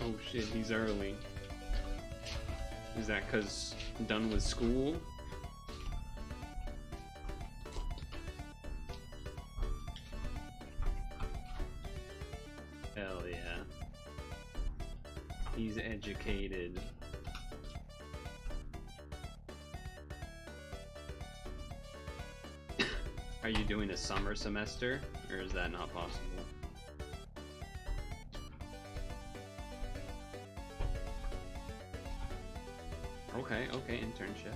Oh shit, he's early. Is that because done with school? Hell yeah. He's educated. Are you doing a summer semester, or is that not possible? Okay, internship.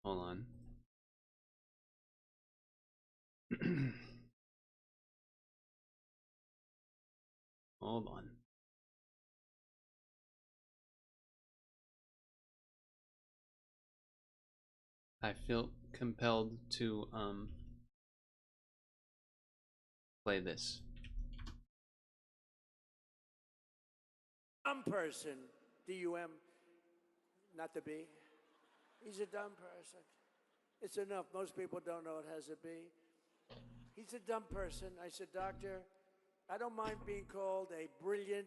Hold on. Hold on. I feel compelled to play this. Dumb person, D-U-M, not the B. He's a dumb person. It's enough. Most people don't know it has a B. He's a dumb person. I said, doctor, I don't mind being called a brilliant,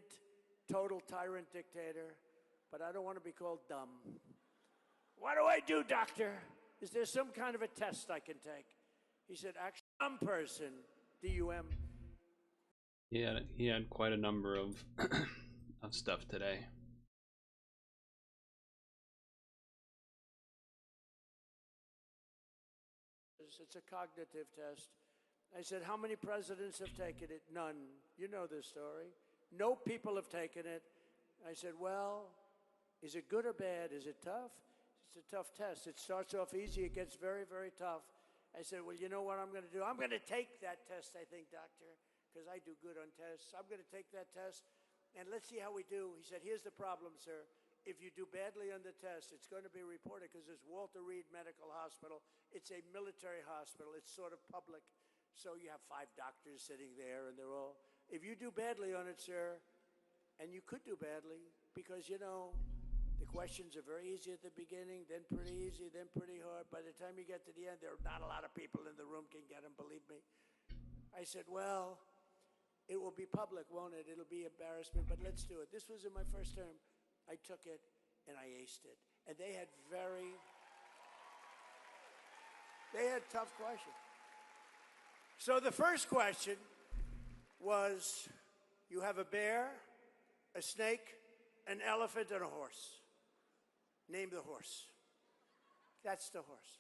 total tyrant dictator, but I don't want to be called dumb. What do I do, doctor? Is there some kind of a test I can take? He said, actually, dumb person, D-U-M. He had quite a number of of stuff today. It's a cognitive test. I said, how many presidents have taken it? None. You know this story. No people have taken it. I said, well, is it good or bad? Is it tough? It's a tough test. It starts off easy. It gets very, very tough. I said, well, you know what I'm going to do? I'm going to take that test, I think, doctor, because I do good on tests. I'm going to take that test, and let's see how we do. He said, here's the problem, sir. If you do badly on the test, it's going to be reported because it's Walter Reed Medical Hospital. It's a military hospital. It's sort of public. So you have 5 doctors sitting there, and they're all, if you do badly on it, sir, and you could do badly because, you know, the questions are very easy at the beginning, then pretty easy, then pretty hard. By the time you get to the end, there are not a lot of people in the room can get them, believe me. I said, well, it will be public, won't it? It'll be embarrassment, but let's do it. This was in my first term. I took it, and I aced it. And they had very... They had tough questions. So the first question was, you have a bear, a snake, an elephant, and a horse. Name the horse. That's the horse.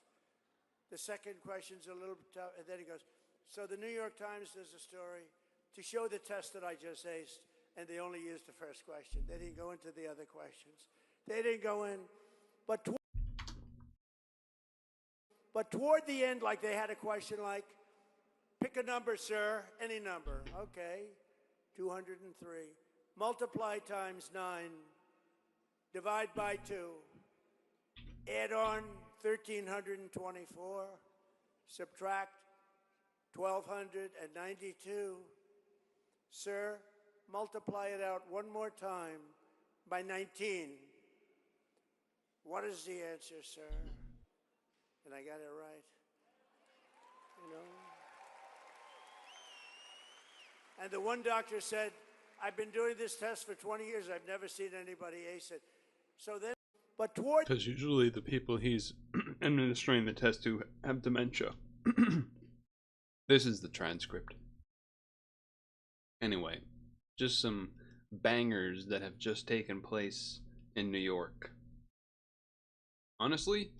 The second question's a little tough, and then he goes, so the New York Times does a story to show the test that I just aced, and they only used the first question. They didn't go into the other questions. They didn't go in, but toward the end, like they had a question like, pick a number, sir, any number. Okay, 203. Multiply times 9, divide by 2, add on 1,324, subtract 1,292. Sir, multiply it out one more time by 19. What is the answer, sir? And I got it right. You know? And the one doctor said, I've been doing this test for 20 years. I've never seen anybody ace it. So then, but toward... Because usually the people he's administering the test to have dementia. This is the transcript. Anyway, just some bangers that have just taken place in New York. Honestly,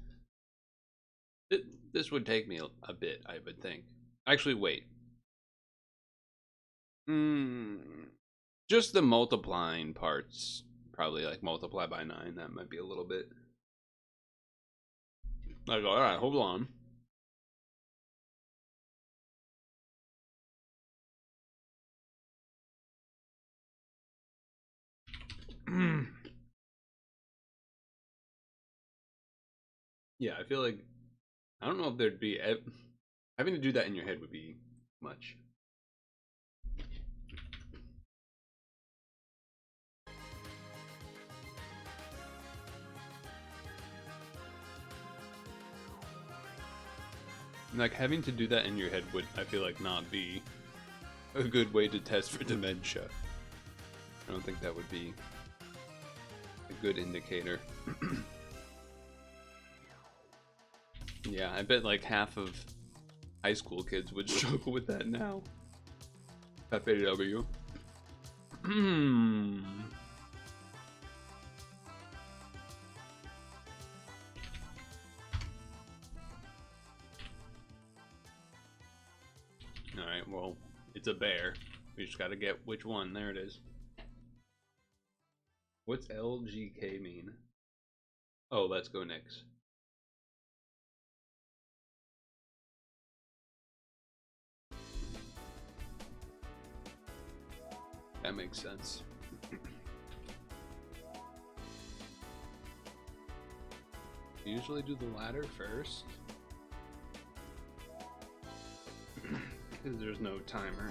this would take me a bit, I would think. Actually, wait. Just the multiplying parts. Probably like multiply by 9. That might be a little bit. Like, alright, hold on. Yeah, I feel like I don't know if there'd be having to do that in your head would be much. Like having to do that in your head would, I feel like, not be a good way to test for dementia. I don't think that would be a good indicator. Yeah, I bet like half of high school kids would struggle with that now. FAW. Alright, well, it's a bear. We just gotta get which one. There it is. What's LGK mean? Oh, let's go next. That makes sense. Usually do the ladder first. Because there's no timer.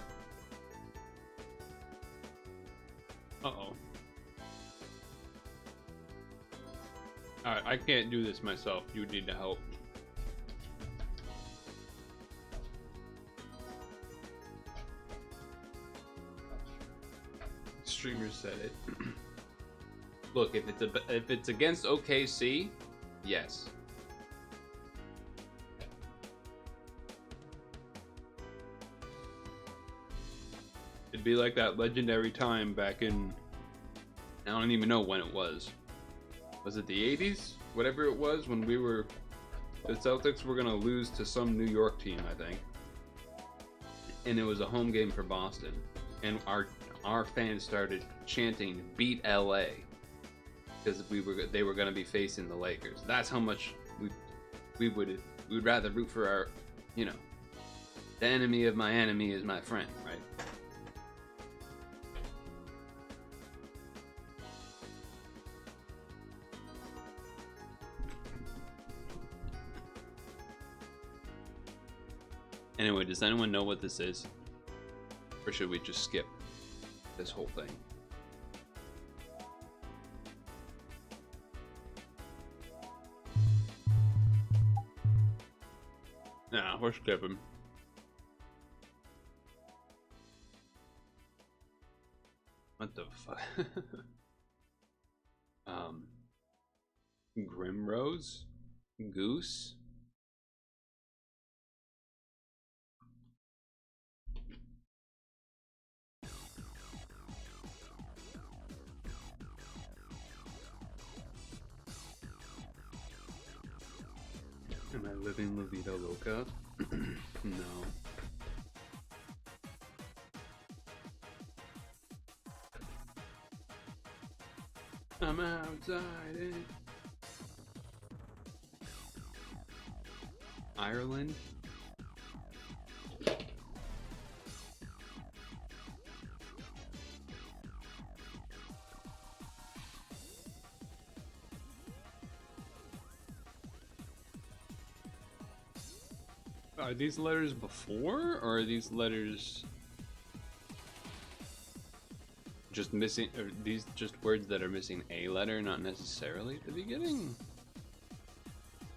Uh-oh. Alright, I can't do this myself. You need to help. Streamer said it. Look, if it's against OKC, yes. It'd be like that legendary time back in, I don't even know when it was. Was it the 80s? Whatever it was, when the Celtics were gonna lose to some New York team, I think. And it was a home game for Boston. And our fans started chanting "Beat LA" because they were going to be facing the Lakers. That's how much we'd rather root for our, you know, the enemy of my enemy is my friend, right? Anyway, does anyone know what this is? Or should we just skip this whole thing? Nah, we're skipping. What the fuck? Grimrose? Goose? Am I living La Vida Loca? No. I'm outside it. Ireland? Are these letters before, or are these letters just missing, or these just words that are missing a letter, not necessarily at the beginning?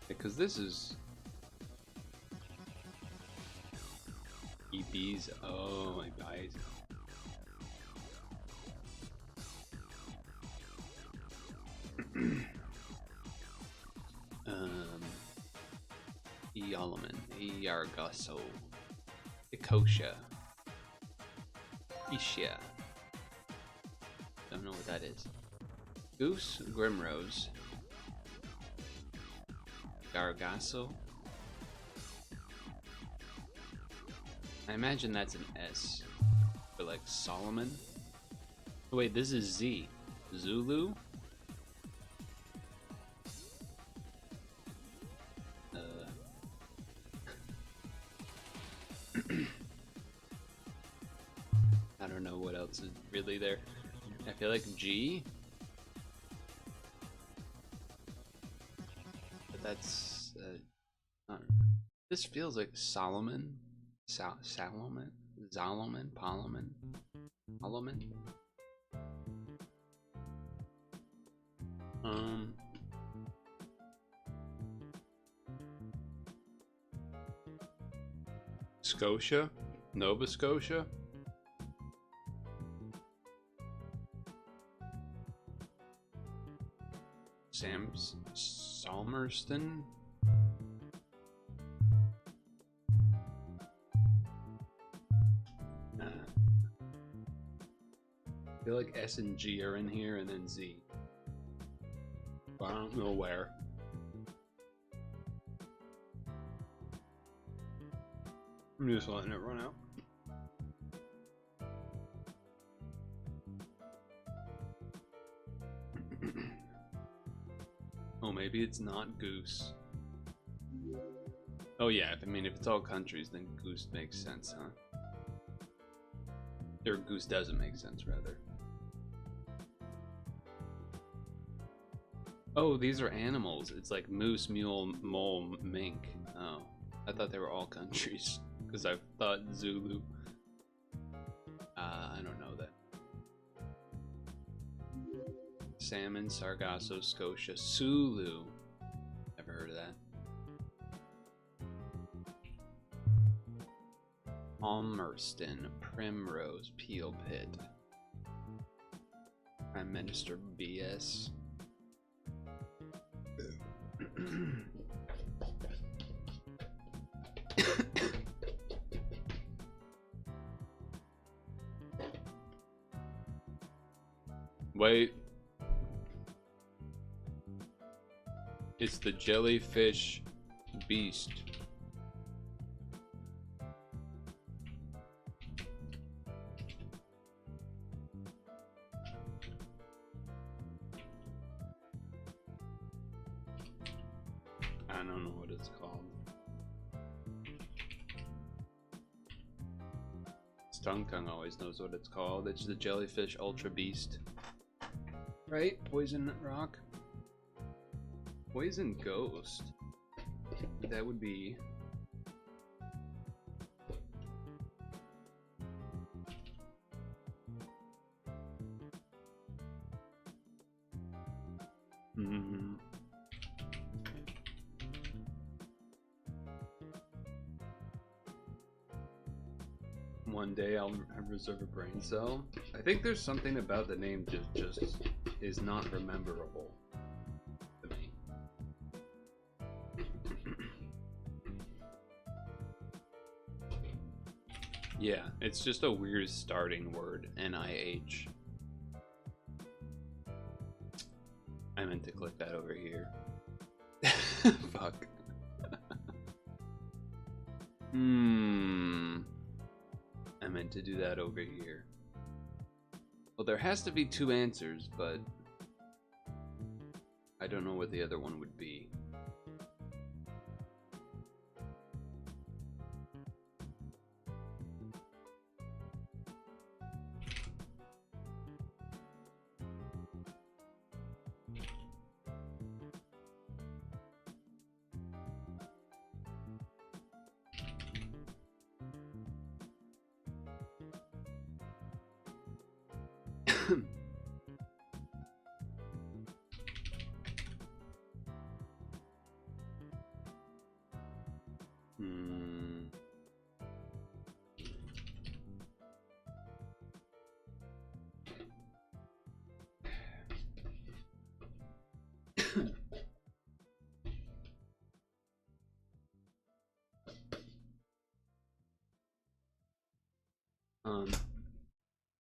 Because this is Ibiza. Oh, Ibiza. Yalaman, Yargaso, Ecosha, Ishia. Don't know what that is. Goose, Grimrose, Gargasso. I imagine that's an S for like Solomon. Oh, wait, this is Z. Zulu? I don't know what else is really there. I feel like G. But that's this feels like Solomon. Salomon? Zalomon? Solomon? Scotia? Nova Scotia? Salmerston? I feel like S and G are in here, and then Z. But I don't know where. I'm just letting it run out. Oh, maybe it's not Goose. Oh yeah, I mean, if it's all countries, then Goose makes sense, huh? Or Goose doesn't make sense, rather. Oh, these are animals. It's like moose, mule, mole, mink. Oh, I thought they were all countries. Because I thought Zulu. I don't know that. Salmon, Sargasso, Scotia, Sulu. Never heard of that. Palmerston, Primrose, Peel Pit. Prime Minister BS. Wait. It's the jellyfish beast. I don't know what it's called. Tung Tung always knows what it's called. It's the jellyfish ultra beast. Right? Poison rock? Poison ghost. That would be... One day I'll reserve a brain cell. I think there's something about the name just is not rememberable to me. Yeah, it's just a weird starting word. NIH. I meant to click that over here. Fuck. I meant to do that over here. Well, there has to be two answers, but I don't know what the other one would be.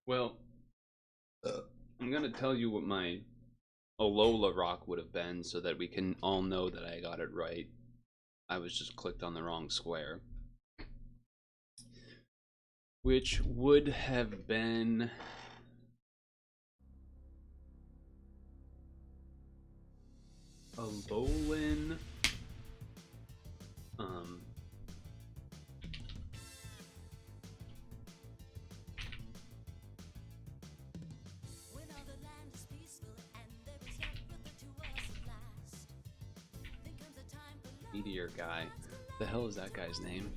Well, I'm gonna tell you what my Alola rock would have been so that we can all know that I got it right. I was just clicked on the wrong square. Which would have been Alolan meteor guy. The hell is that guy's name?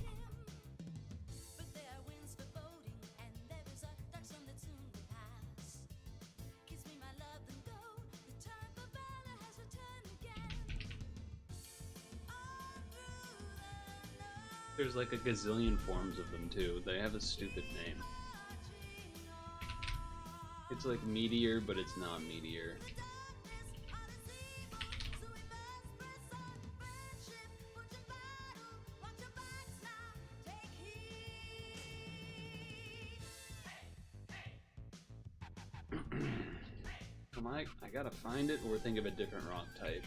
There's like a gazillion forms of them too. They have a stupid name. It's like meteor, but it's not meteor. I gotta find it or think of a different rock type.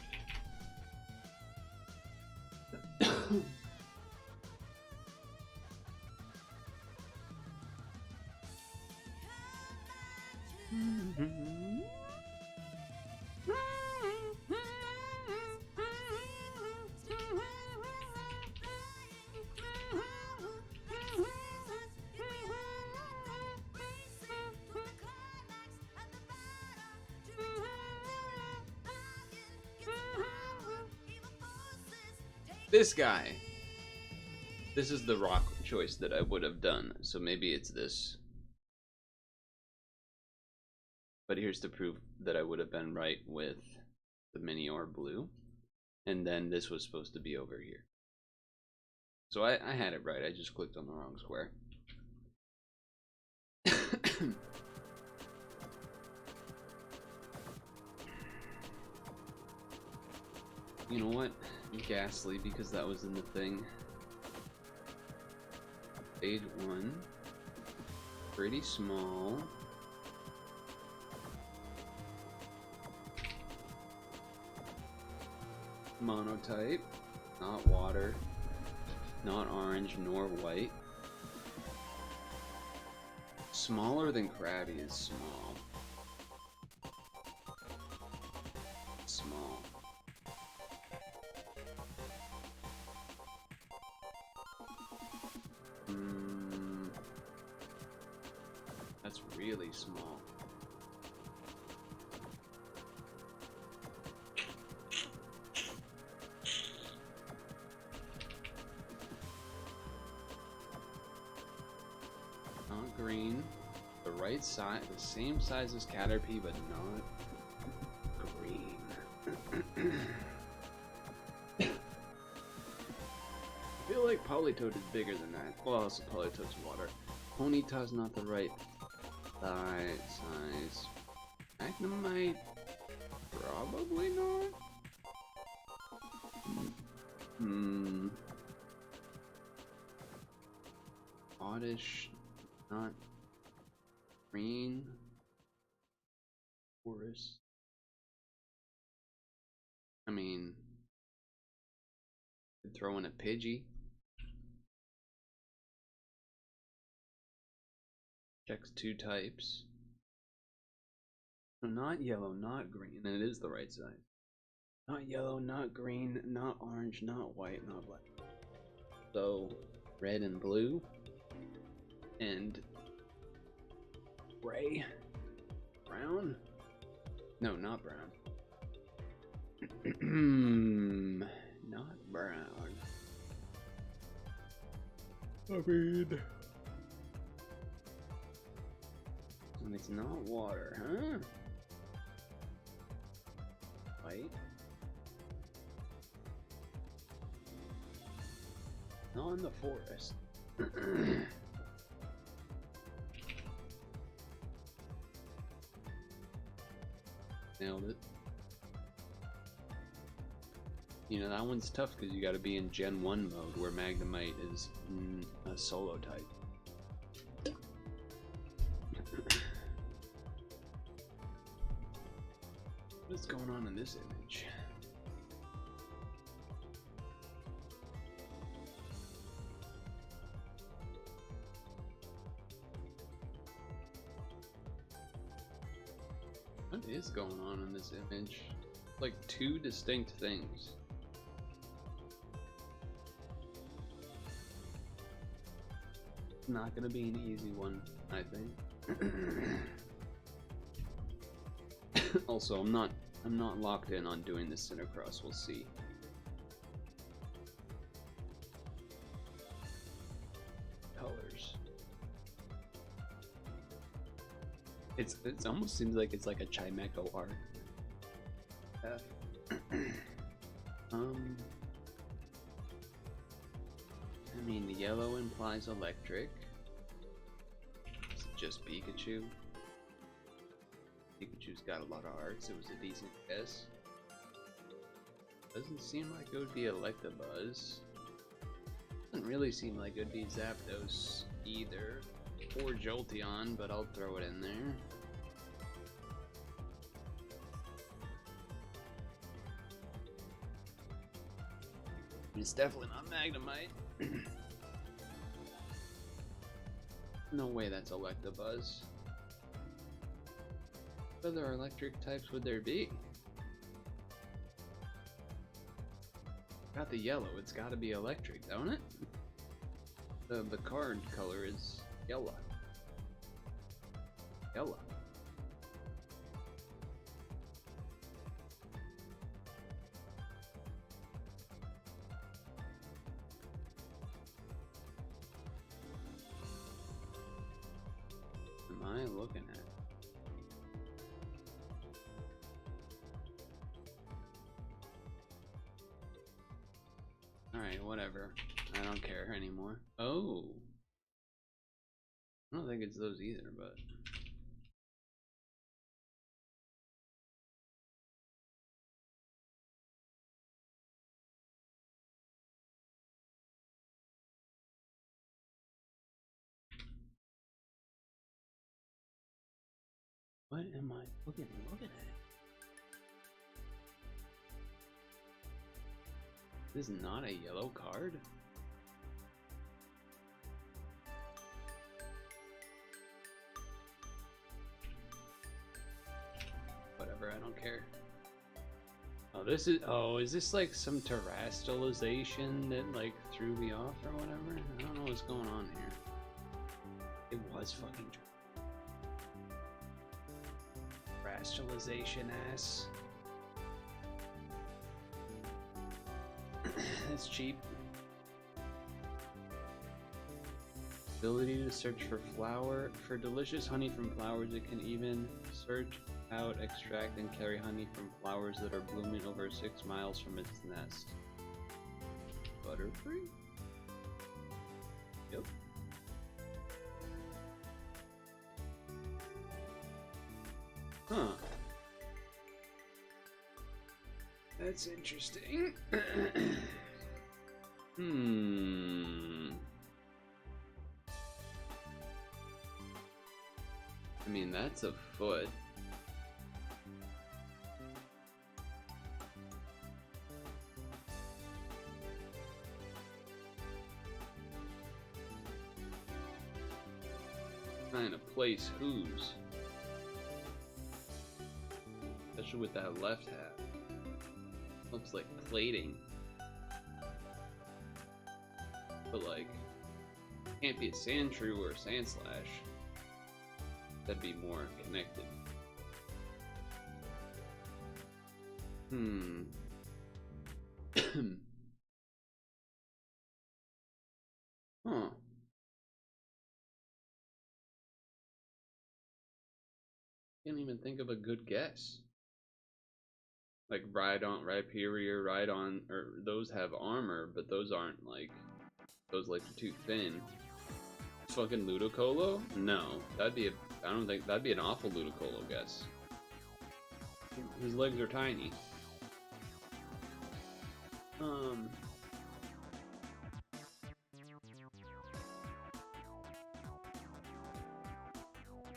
This guy. This is the rock choice that I would have done, so maybe it's this. But here's the proof that I would have been right with the Minior blue. And then this was supposed to be over here. So I had it right, I just clicked on the wrong square. You know what? Ghastly, because that was in the thing. Stage 1. Pretty small. Monotype. Not water. Not orange nor white. Smaller than Krabby is small. Small. That's really small. Not green. The right side, the same size as Caterpie, but not green. I feel like Politoed is bigger than that. Well, also Politoed's water. Ponyta's not the right size. Magnemite, probably not. Oddish, not green. Forest. I mean, could throw in a Pidgey. Checks two types. So not yellow, not green, and it is the right side. Not yellow, not green, not orange, not white, not black. So red and blue, and gray, brown. No, not brown. Not brown. I mean, it's not water, huh? White. Not in the forest. Nailed it. You know, that one's tough because you gotta be in Gen 1 mode where Magnemite is a solo type. What's going on in this image? What is going on in this image? Like two distinct things. It's not gonna be an easy one, I think. Also, I'm not locked in on doing the CiniCross. We'll see. Colors. It almost seems like it's like a Chimeco art. I mean, the yellow implies electric. Is it just Pikachu? Pikachu's got a lot of arts. It was a decent guess. Doesn't seem like it would be Electabuzz. Doesn't really seem like it would be Zapdos either. Or Jolteon, but I'll throw it in there. It's definitely not Magnemite. No way that's Electabuzz. What other electric types would there be? Got the yellow, it's gotta be electric, don't it? The card color is yellow. Yellow. Am I looking at? Alright, whatever. I don't care anymore. Oh! I don't think it's those either, but... What am I looking at? This is not a yellow card? Whatever, I don't care. Oh, this is... Oh, is this like some terrestrialization that like threw me off or whatever? I don't know what's going on here. It was fucking... Terrestrialization ass. That's cheap. Ability to search for delicious honey from flowers. It can even search out, extract, and carry honey from flowers that are blooming over 6 miles from its nest. Butterfree? Yep. Huh. That's interesting. I mean, that's a foot. Trying to place hooves. Especially with that left half. Looks like plating. But like, can't be a sand shrew or a sand slash. That'd be more connected. Huh. Can't even think of a good guess. Like Rhyperior, Rhydon, or those have armor, but those aren't like, those legs are too thin. Fucking Ludicolo? No, that'd be I don't think that'd be an awful Ludicolo guess. His legs are tiny.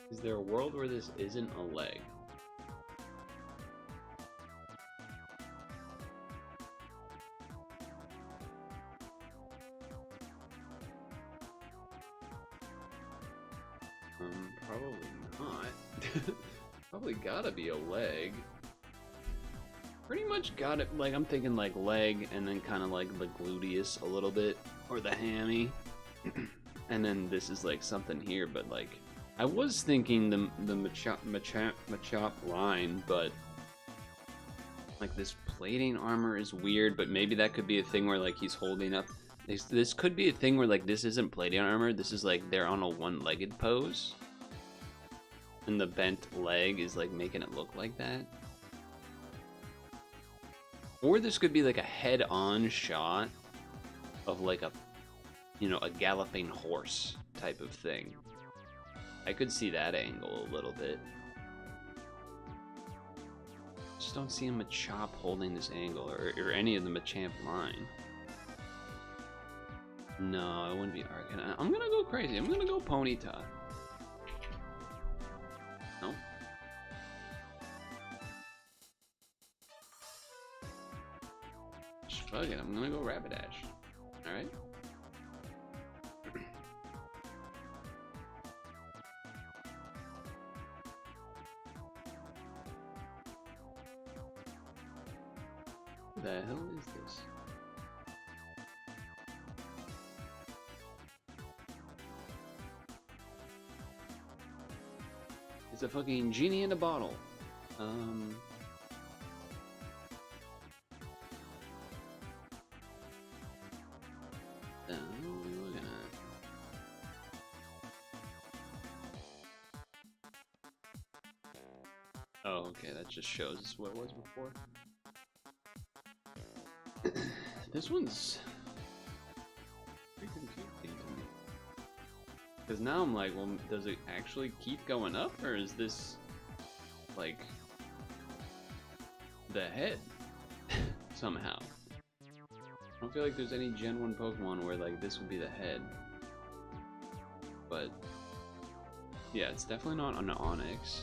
Is there a world where this isn't a leg? Probably not. Probably gotta be a leg. Pretty much got it, like I'm thinking like leg and then kind of like the gluteus a little bit, or the hammy. And then this is like something here, but like I was thinking the Machop line, but like this plating armor is weird, but maybe that could be a thing where like he's holding up. This could be a thing where like this isn't plating armor, this is like they're on a one-legged pose. And the bent leg is like making it look like that. Or this could be like a head-on shot of like a, you know, a galloping horse type of thing. I could see that angle a little bit. Just don't see a Machop holding this angle, or any of the Machamp line. No, it wouldn't be Arcanine. I'm gonna go crazy. I'm gonna go Ponyta. Nope. Fuck it, I'm gonna go Rapidash. Alright. What the hell is this? It's a fucking genie in a bottle. What the hell are we looking at? Oh, okay, that just shows us what it was before. This one's pretty confusing to me. Because now I'm like, well, does it actually keep going up, or is this like the head somehow? I don't feel like there's any Gen 1 Pokemon where like this would be the head. But yeah, it's definitely not an Onix.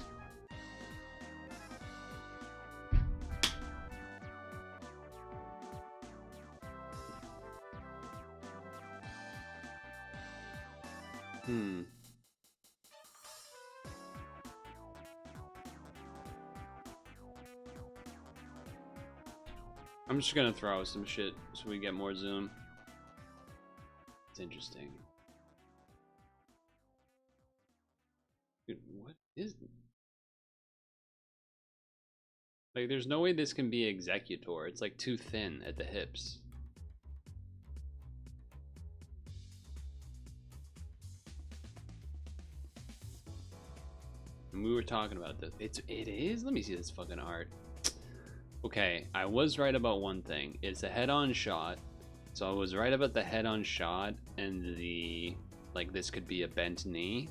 I'm just gonna throw out some shit so we get more zoom. It's interesting. Dude, what is this? Like, there's no way this can be Executor. It's like too thin at the hips. And we were talking about this. It is? Let me see this fucking art. Okay, I was right about one thing. It's a head-on shot. So I was right about the head-on shot and the, like, this could be a bent knee.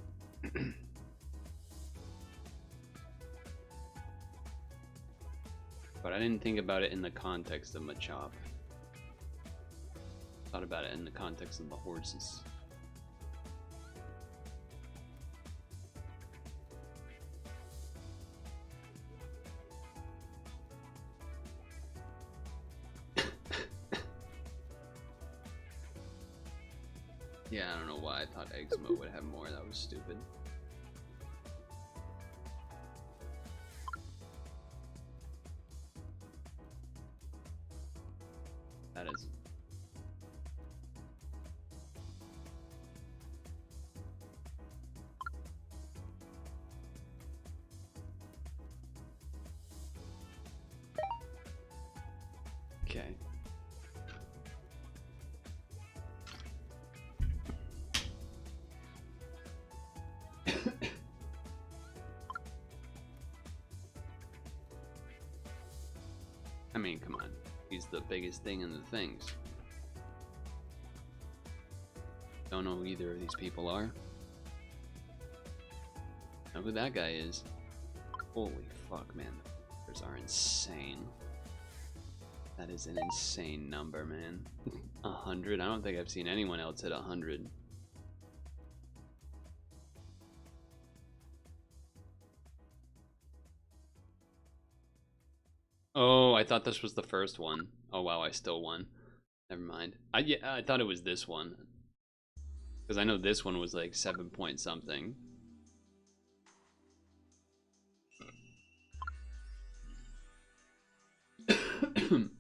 But I didn't think about it in the context of Machop. Thought about it in the context of the horses. Yeah, I don't know why I thought Eczema would have more. That was stupid. mean, come on. He's the biggest thing in the things. Don't know who either of these people are. Know who that guy is. Holy fuck, man. The numbers are insane. That is an insane number, man. 100? I don't think I've seen anyone else hit 100. Oh, I thought this was the first one. Oh wow, I still won. Never mind. I thought it was this one. Because I know this one was like 7 point something. Never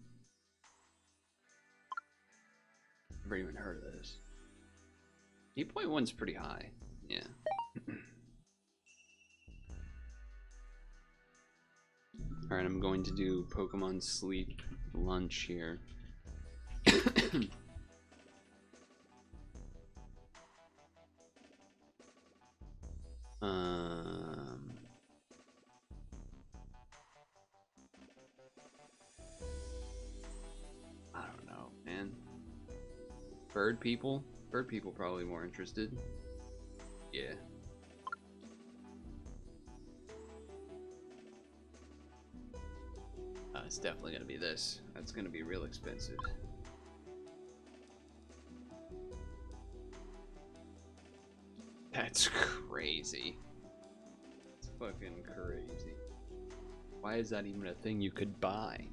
even heard of this. 8.1's pretty high. Yeah. Alright, I'm going to do Pokemon Sleep Lunch here. I don't know, man. Bird people? Bird people probably more interested. Yeah. It's definitely gonna be this. That's gonna be real expensive. That's crazy. It's fucking crazy. Why is that even a thing you could buy?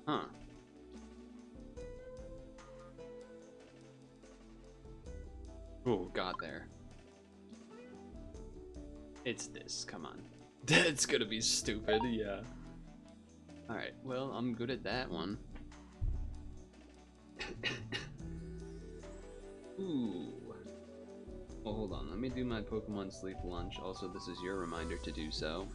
Huh. Oh, got there. It's this, come on. It's gonna be stupid, yeah. Alright, well, I'm good at that one. Ooh. Well, hold on, let me do my Pokemon Sleep Lunch. Also, this is your reminder to do so.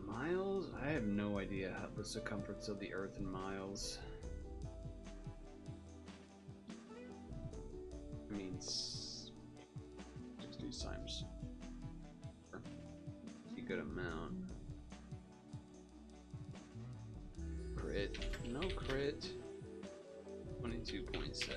Miles? I have no idea how the circumference of the Earth in miles. I mean, 60 times a good amount. Crit? No crit. 22.7.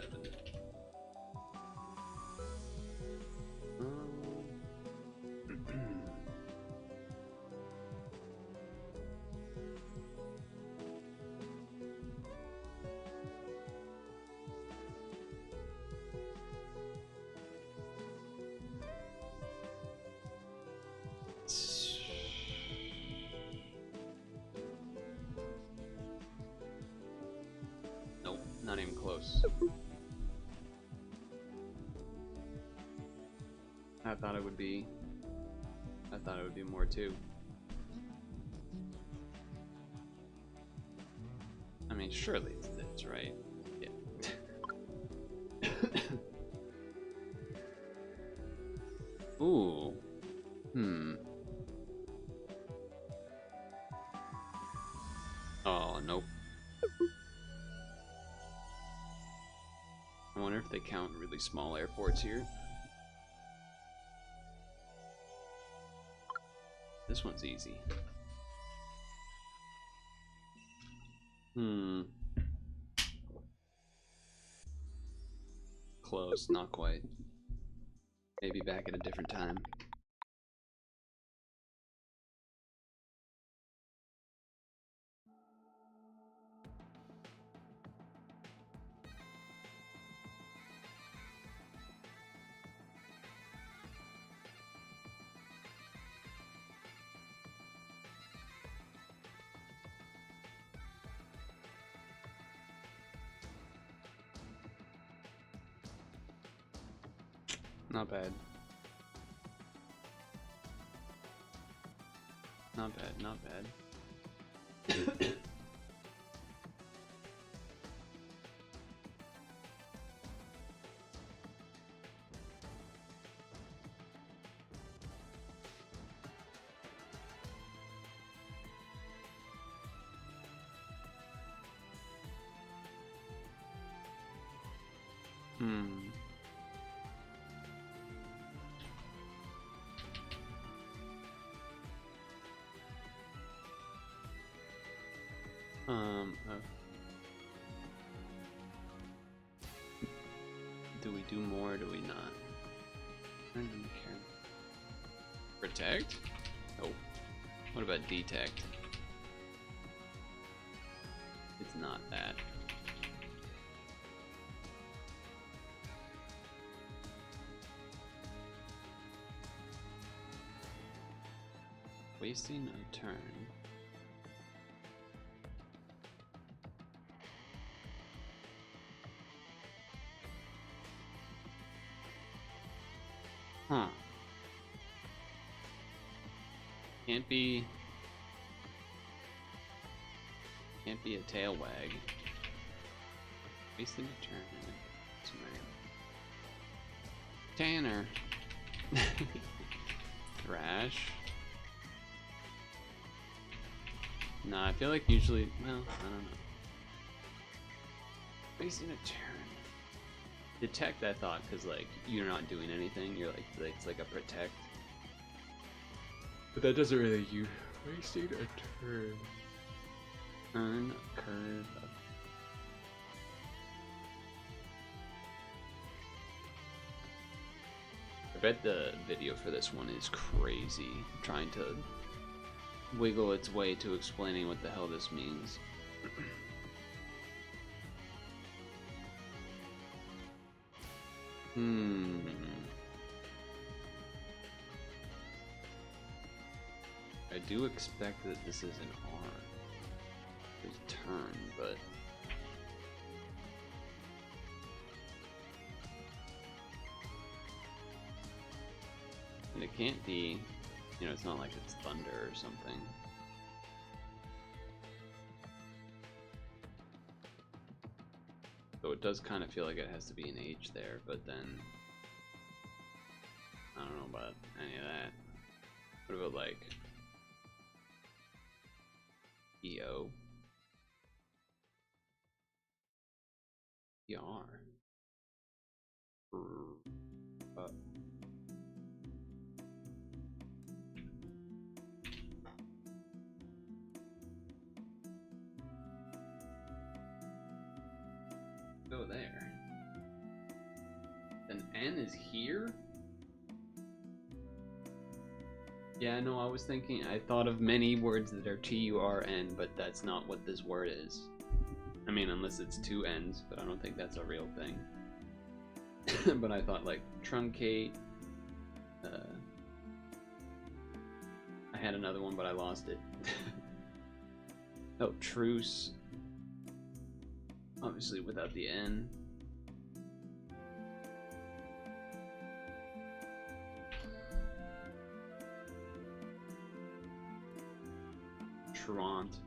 Nope, not even close. I thought it would be more too. I mean, surely it's this, right? Yeah. Ooh. Oh, nope. I wonder if they count really small airports here. This one's easy. Close, not quite. Maybe back at a different time. Not bad. Not bad, not bad. Do we do more or do we not? Protect? Oh. What about detect? It's not that. Wasting a turn. Huh. Can't be a tail wag. Wasting a turn. Tanner. Thrash. Nah, I feel like usually, well, I don't know. Wasting a turn. Detect, I thought, because like you're not doing anything. You're like it's like a protect. But that doesn't really you wasting a turn. Turn curve. I bet the video for this one is crazy, trying to wiggle its way to explaining what the hell this means. I do expect that this is an R. There's a turn, but and it can't be, you know, it's not like it's thunder or something. So it does kind of feel like it has to be an H there, but then I don't know about any of that. What about like EO? ER? Go there. Then N is here? Yeah, no, I was thinking, I thought of many words that are T-U-R-N, but that's not what this word is. I mean, unless it's two N's, but I don't think that's a real thing. But I thought, like, truncate. I had another one, but I lost it. Oh, truce. Obviously without the N. Trant.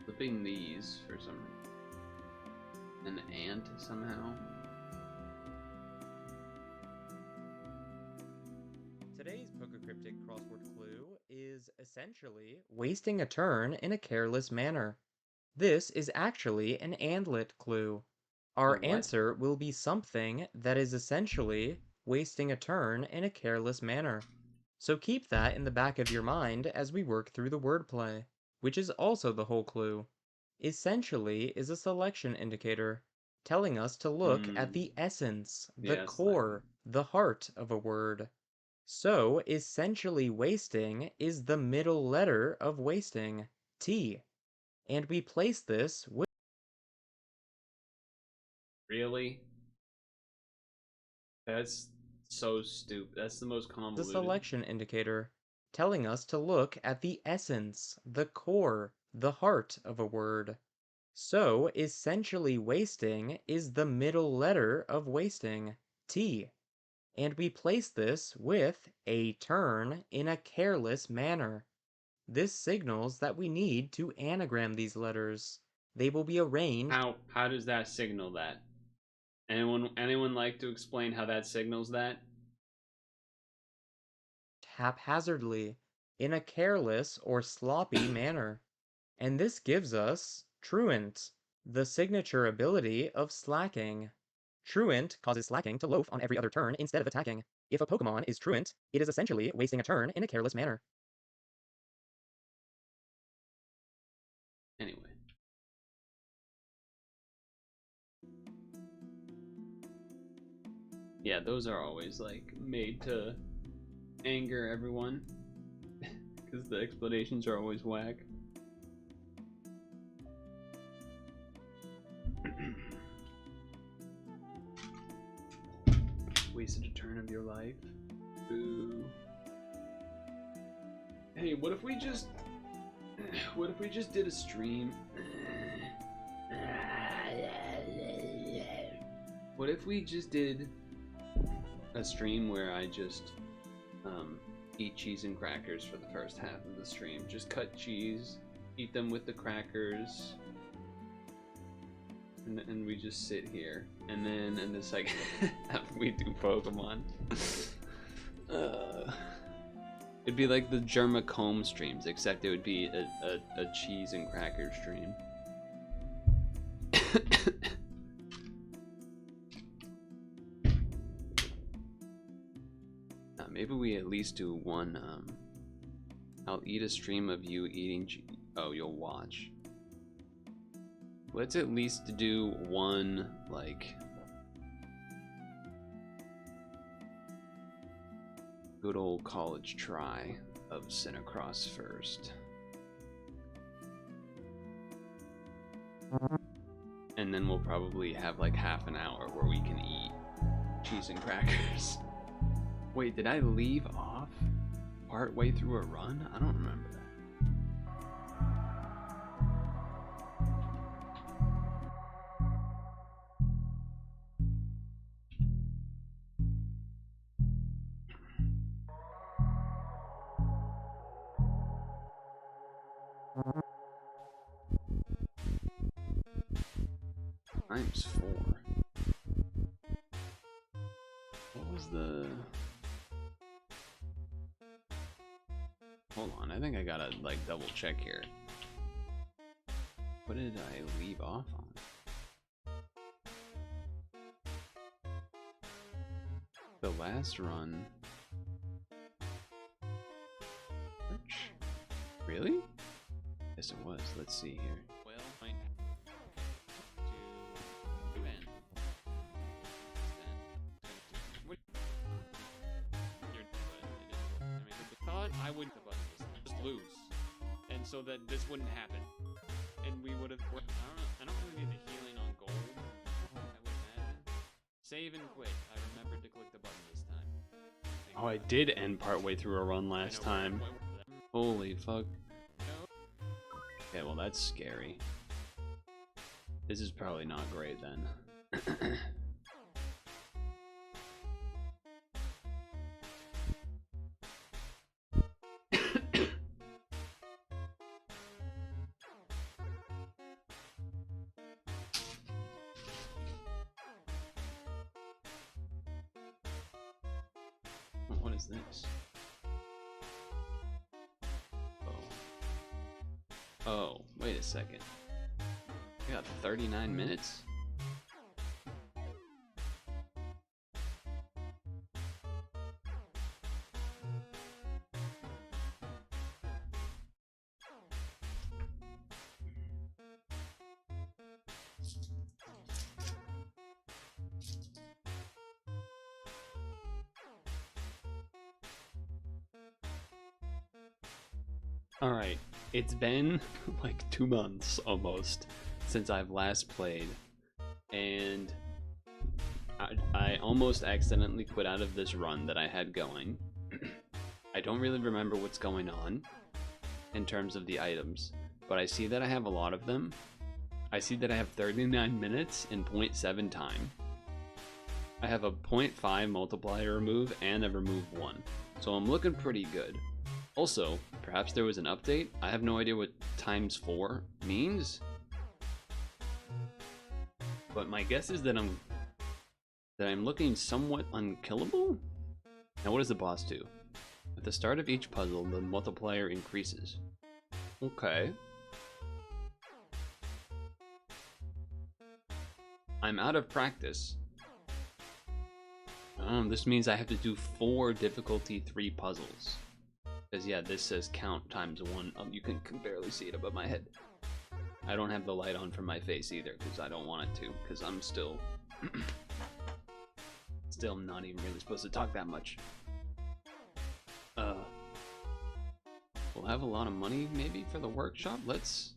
Flipping these for some reason. An ant somehow. Today's poker-cryptic crossword clue is essentially wasting a turn in a careless manner. This is actually an andlet clue. Our what? answer will be something that is essentially wasting a turn in a careless manner. So keep that in the back of your mind as we work through the wordplay, which is also the whole clue. Essentially is a selection indicator, telling us to look at the essence, the Yes, core, the heart of a word. So, essentially wasting is the middle letter of wasting, T. And we place this with really? That's so stupid. That's the most the convoluted. selection indicator, telling us to look at the essence, the core, the heart of a word. So, essentially, wasting is the middle letter of wasting, T, and we place this with a turn in a careless manner. This signals that we need to anagram these letters. They will be arranged How does that signal that? Anyone like to explain how that signals that? haphazardly, in a careless or sloppy manner. And this gives us truant, the signature ability of slacking. Truant causes slacking to loaf on every other turn instead of attacking. If a Pokemon is truant, it is essentially wasting a turn in a careless manner. Anyway. Yeah, those are always like made to anger everyone because the explanations are always whack. Wasted a turn of your life. Boo. Hey, what if we just did a stream? What if we just did a stream where I just eat cheese and crackers for the first half of the stream? Just cut cheese, eat them with the crackers, and we just sit here, and then in the second half we do Pokemon. It'd be like the Germacomb streams, except it would be a cheese and cracker stream. Maybe we at least do one, I'll eat a stream of you eating oh, you'll watch. Let's at least do one, like, good old college try of CiniCross first. And then we'll probably have like half an hour where we can eat cheese and crackers. Wait, did I leave off part way through a run? I don't remember that. Times 4. What was the... Hold on, I think I gotta like double check here. What did I leave off on? The last run. Really? Yes, it was. Let's see here. Well, might to Ben. I thought I would just lose, and so that this wouldn't happen, and we would have. I don't really need the healing on gold. I would imagine. Save and quit. I remembered to click the button this time. Oh, I did end partway through a run last time. Holy fuck. Okay, well that's scary. This is probably not great then. What is this? Oh, wait a second. We got 39 minutes? Alright, it's been like 2 months almost since I've last played, and I almost accidentally quit out of this run that I had going. I don't really remember what's going on in terms of the items, but I see that I have a lot of them, I see that I have 39 minutes and 0.7 time. I have a 0.5 multiplier remove and a remove 1. So I'm looking pretty good. Also, perhaps there was an update. I have no idea what ×4 means. But my guess is that I'm looking somewhat unkillable? Now what does the boss do? At the start of each puzzle, the multiplier increases. Okay. I'm out of practice. This means I have to do 4 difficulty 3 puzzles. Because yeah, this says count ×1. You can barely see it above my head. I don't have the light on for my face either, because I don't want it to, because I'm still... still not even really supposed to talk that much. We'll have a lot of money, maybe, for the workshop? Let's...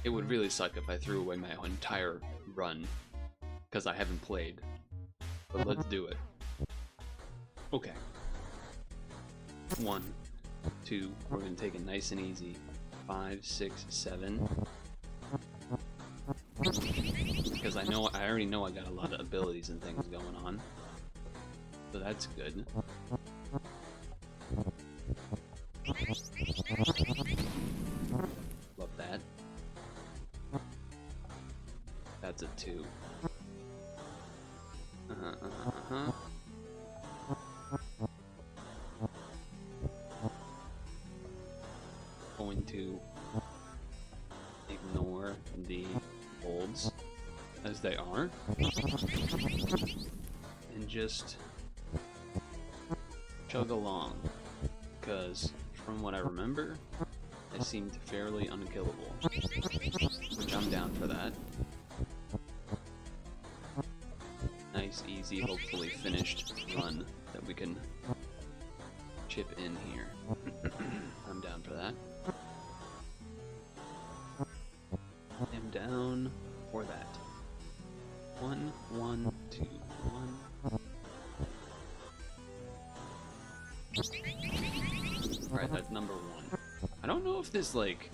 It would really suck if I threw away my entire run, because I haven't played. But let's do it. Okay. 1, 2, we're gonna take it nice and easy. 5, 6, 7. Because I already know I got a lot of abilities and things going on. So that's good. Love that. That's a 2. Going to ignore the holds as they are and just chug along, because from what I remember, it seemed fairly unkillable, which I'm down for that. Nice, easy, hopefully finished run that we can chip in here. I'm down for that. I'm down for that. 1, 1, 2, 1. Alright, that's number 1. I don't know if this, like,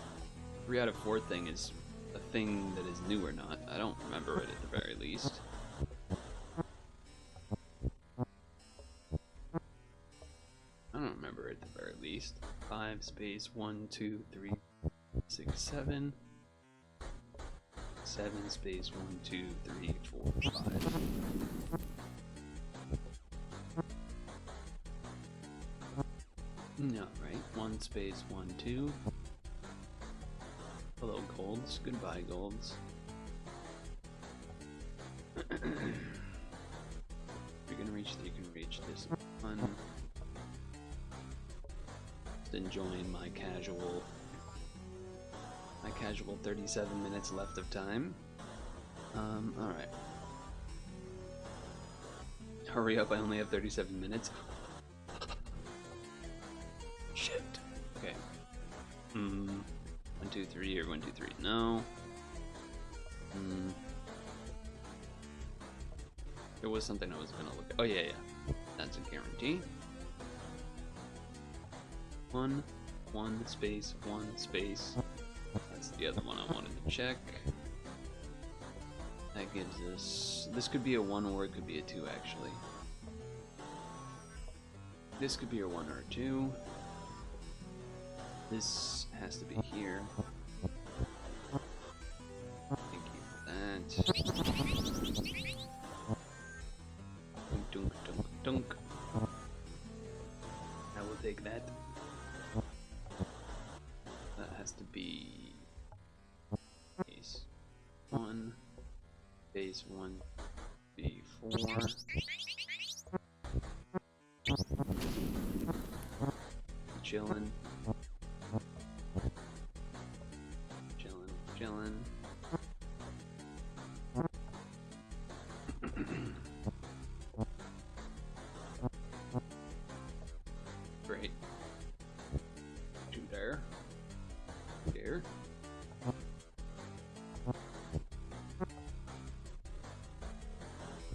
3 out of 4 thing is a thing that is new or not. I don't remember it at the very least. I don't remember it at the very least. 5 space 1, 2, 3, 6, 7. 7 space 1, 2, 3, 4, 5. No, right? 1 space 1, 2. Hello, golds. Goodbye, golds. If you're gonna reach, you can reach this one. Just enjoying my casual 37 minutes left of time. Alright. Hurry up, I only have 37 minutes. Shit. Okay. 1, 2, 3, or 1, 2, 3. No. There was something I was gonna look at. Oh, yeah. That's a guarantee. 1, 1 space, 1 space. That's the other one I wanted to check. That gives us... This could be a 1 or it could be a 2, actually. This could be a 1 or a 2. This has to be here. Thank you for that. Dunk, dunk, dunk. I will take that. That has to be base 1, base 1, B4. Chillin'. Chillin'. Great. 2 there. There.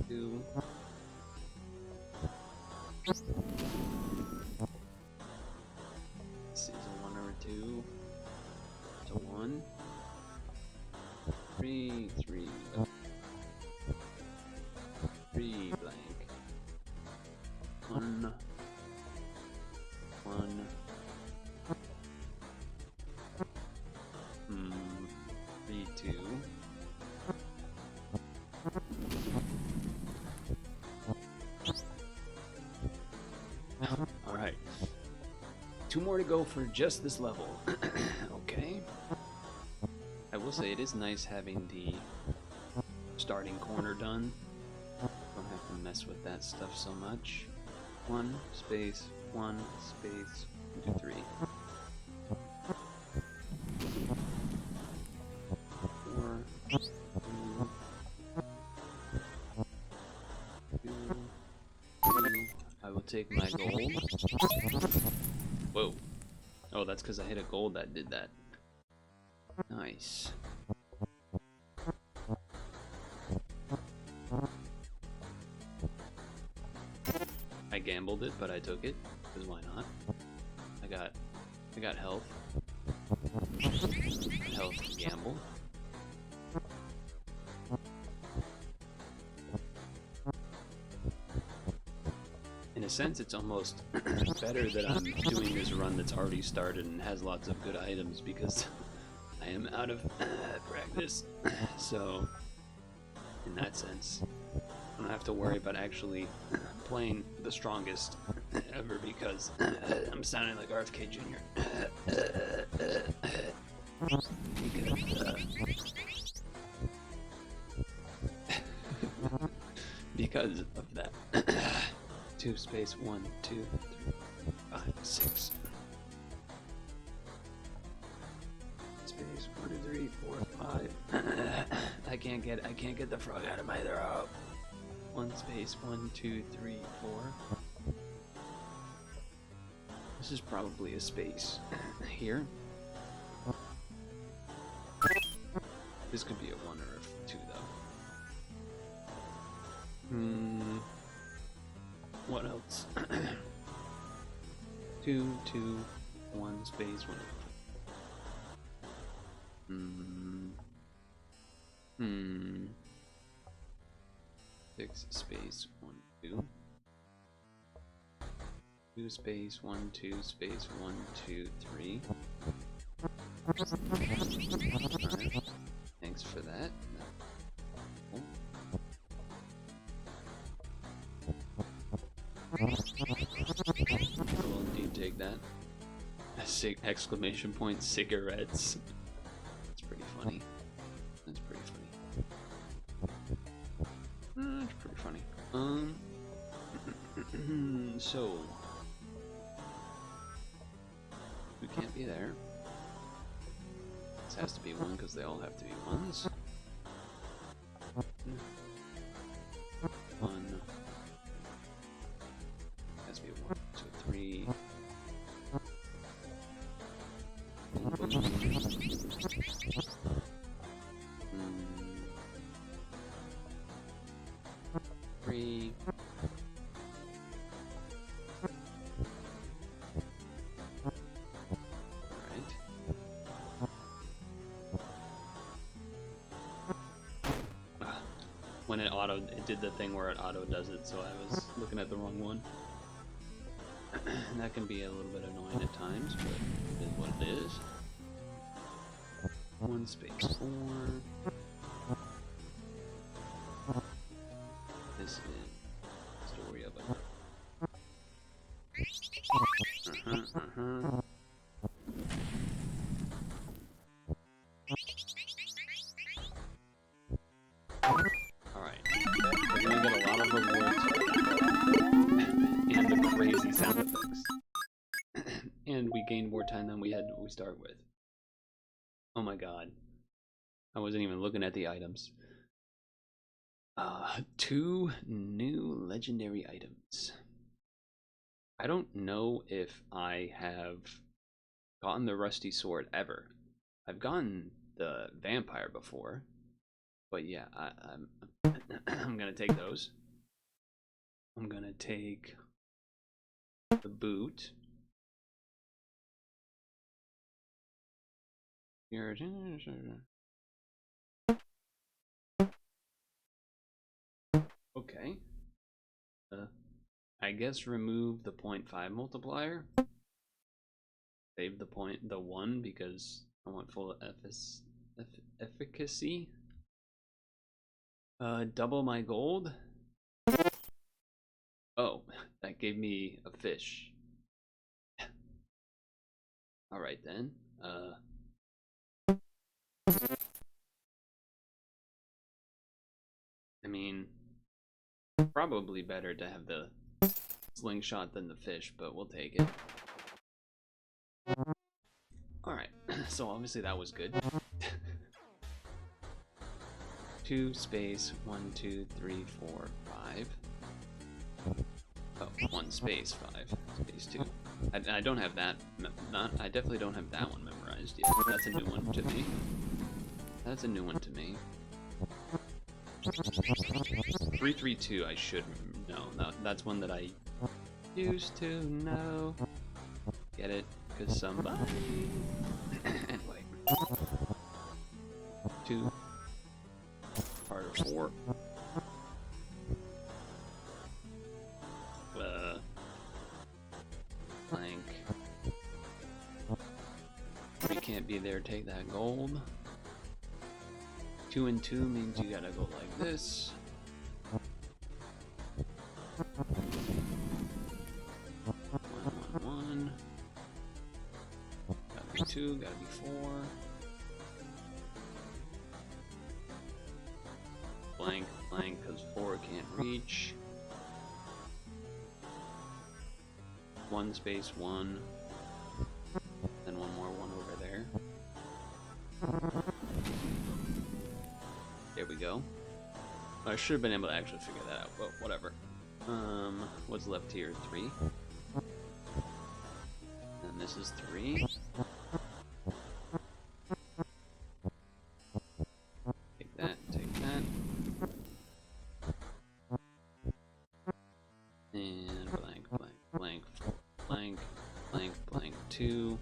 2. This is a 1 or a 2. It's a 1. 3, 3, 3 blank. 1, 1. 3, 2. Alright. 2 more to go for just this level. Okay. I will say it is nice having the starting corner done. Don't have to mess with that stuff so much. 1 space, 1 space, 2, 3. 4, 2, 2. I will take my gold. Whoa. Oh, that's because I hit a gold that did that. Nice. I gambled it, but I took it, because why not? I got health. Health to gamble. In a sense, it's almost better that I'm doing this run that's already started and has lots of good items, because I am out of practice. So, in that sense, I don't have to worry about actually playing the strongest ever, because I'm sounding like RFK Jr. Because of that. 2 space 1, 2, 3, 5, 6. Space 1, 2, 3, 4, 5. I can't get the frog out of my throat. 1 space 1, 2, 3, 4. This is probably a space here. This could be a 1 or a 2 though. What else? 2, 2, 1 space 1. 6 space 1, 2. 2 space 1, 2 space 1, 2, 3. Alright. Thanks for that. Cool. I will indeed take that. Exclamation point, cigarettes. That's pretty funny. That's pretty funny. That's pretty funny. So we can't be there. This has to be 1 because they all have to be 1s. 1. Has to be 1, 2, 3. Three. Alright. When it did the thing where it auto does it, so I was looking at the wrong one. That can be a little bit annoying at times, but it is what it is. 1 space 4. This is the story of it. Alright. We're gonna get a lot of rewards and the crazy sound effects. And we gained more time than we start with. Oh my god. I wasn't even looking at the items. 2 new legendary items. I don't know if I have gotten the rusty sword ever. I've gotten the vampire before, but yeah, I'm gonna take those. I'm gonna take the boot. I guess remove the 0.5 multiplier. Save the 1 because I want full efficacy. Double my gold. Oh, that gave me a fish. Alright then. I mean, probably better to have the slingshot than the fish, but we'll take it. Alright, so obviously that was good. 2 space 1 2 3 4 5. Oh, 1 space 5 space 2. I don't have that. I definitely don't have that one memorized yet. That's a new one to me. That's a new one to me. 332 I should know. That's one that I used to know. Get it? Because somebody. Anyway. 2 part of 4. Blank. 3 can't be there, take that gold. 2 and 2 means you gotta go like this. 1 1 1. Gotta be 2, gotta be 4. Blank, blank, because 4 can't reach. 1 space 1. Then one more 1 over there. There we go. I should have been able to actually figure that out, but whatever. What's left here? 3. And this is 3. Take that, take that. And blank, blank, blank, blank, blank, blank, 2.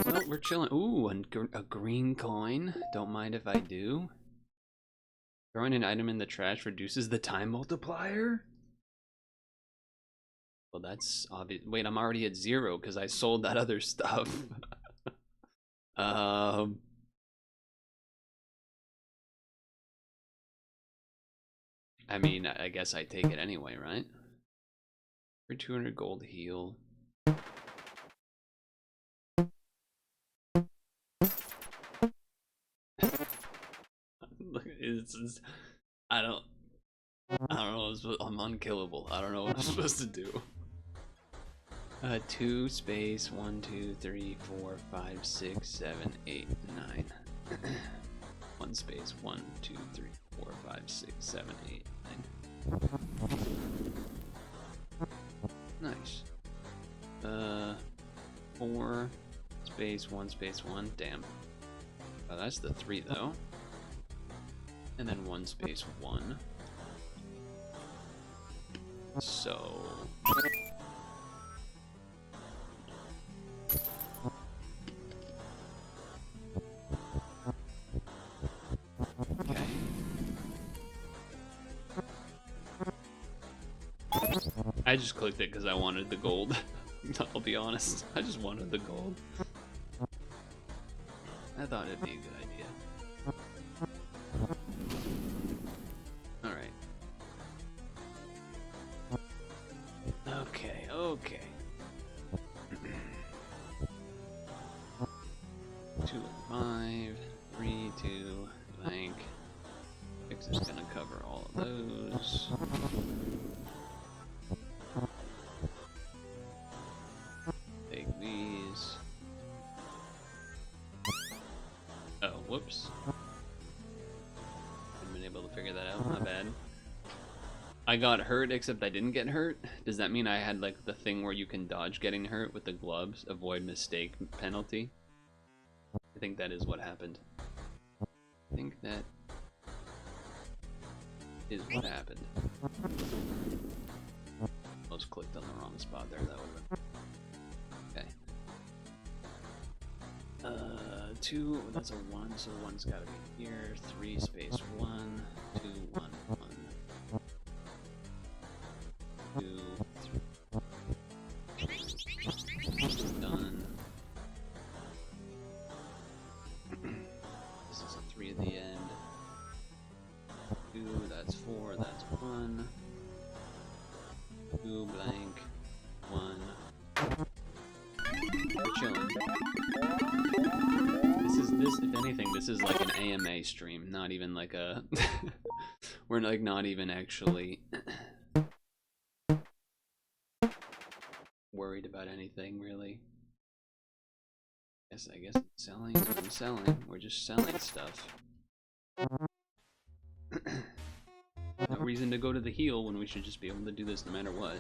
Well, we're chilling. Ooh, a green coin. Don't mind if I do. Throwing an item in the trash reduces the time multiplier? Well, that's obvious. Wait, I'm already at 0 because I sold that other stuff. I mean, I guess I take it anyway, right? For 200 gold heal. I don't know. I'm unkillable. I don't know what I'm supposed to do. 2 space 1 2 3 4 5 6 7 8 9. 1 space 1 2 3 4 5 6 7 8 9. Nice. 4 space 1 space 1. Damn. Oh, that's the 3 though. And then 1 space 1. So okay. I just clicked it because I wanted the gold. I'll be honest. I just wanted the gold. I thought it'd be a good idea. Alright. Okay, okay. 2 and 5, 3, 2, blank. 6 is gonna cover all of those. Take these. Oh, whoops. Haven't been able to figure that out, my bad. I got hurt, except I didn't get hurt. Does that mean I had like the thing where you can dodge getting hurt with the gloves, avoid mistake penalty? I think that is what happened. I think that is what happened. Almost clicked on the wrong spot there, that would have been. Okay. 2, that's a 1, so 1's gotta be here. 3 space 1, 2, 1, 1. 2, 3. Done. This is a 3 at the end. 2, that's 4, that's 1. 2 blank. 1. We're chilling. This, if anything, this is like an AMA stream, not even like a... We're like not even actually worried about anything, really. I guess selling is what I'm selling. We're just selling stuff. No reason to go to the heal when we should just be able to do this no matter what.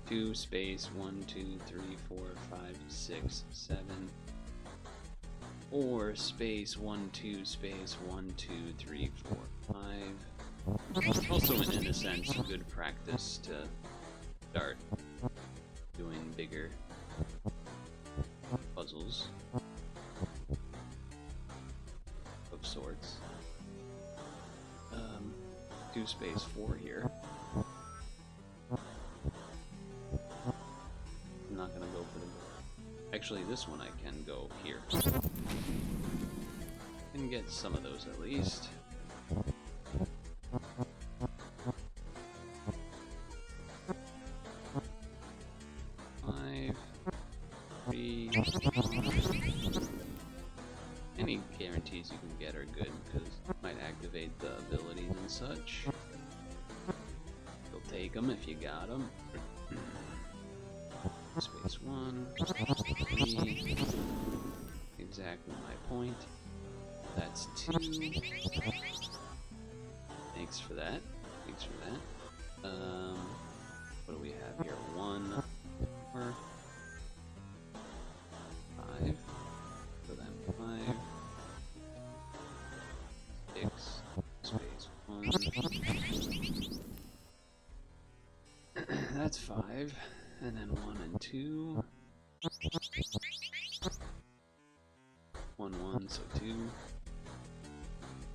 2 space 1 2 3 4 5 6 7. 4 space 1 2 space 1 2 3 4 5. Also, in a sense, good practice to start doing bigger puzzles of sorts. 2 space 4 here. I'm not gonna go for the... Actually, this one I can go here. Can get some of those at least. Any guarantees you can get are good, because it might activate the abilities and such. You'll take them if you got them. Space 1, 3. Exactly my point. That's 2. Thanks for that. Thanks for that. What do we have here? 1, 4, 5. So then 5. 6. Space 1. That's 5. And then 1 and 2. 1, 1, so 2.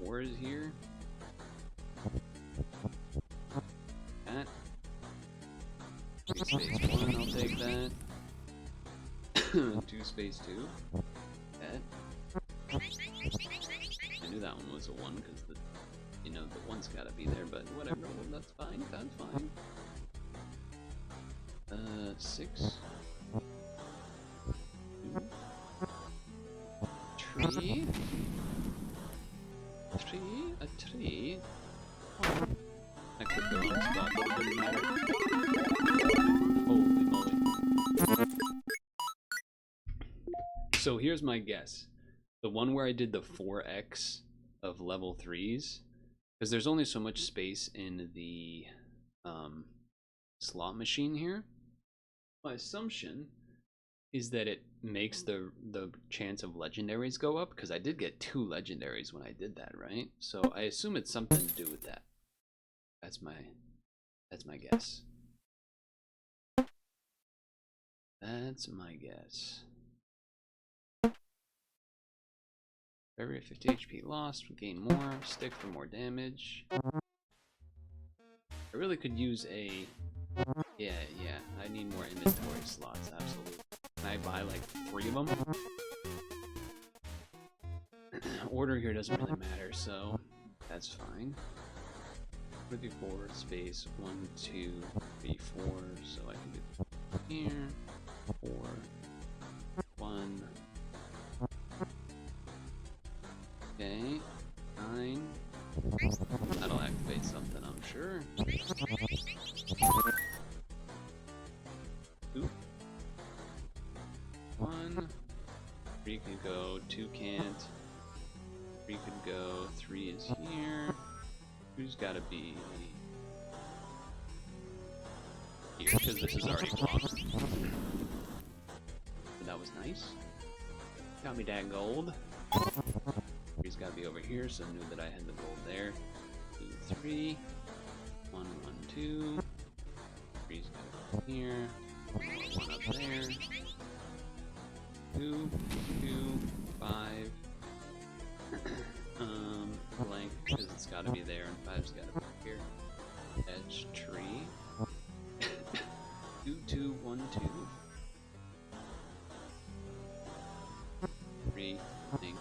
4 is here. That. 3 space 1, I'll take that. 2 space 2. That. I knew that one was a 1 because the, you know, the 1's gotta be there, but whatever, well, that's fine, that's fine. 6. 2. Tree. A tree. I clicked the wrong spot, but it didn't matter. Holy moly. So here's my guess. The one where I did the 4x of level 3s, because there's only so much space in the slot machine here. My assumption is that it makes the chance of legendaries go up, because I did get 2 legendaries when I did that, right? So I assume it's something to do with that. That's my guess. That's my guess. For every 50 HP lost, we gain more. Stick for more damage. I really could use a... Yeah, I need more inventory slots, absolutely. Can I buy like 3 of them? Order here doesn't really matter, so that's fine. 54 space 1 2 3 4, so I can do here 4 1. Okay, 9. That'll activate something, I'm sure. 2 1. 3 could go, 2 can't. 3 could go, 3 is here. 2's gotta be here, because this is already blocked. But that was nice. Got me that gold. 3's gotta be over here, so I knew that I had the gold there. 2 3. 1 1 2. 3's gotta go here. 1 up there. 2 2. 5. Blank, because it's got to be there, and 5's got to be here. Edge tree. 2, 2, 1, 2. 3, think.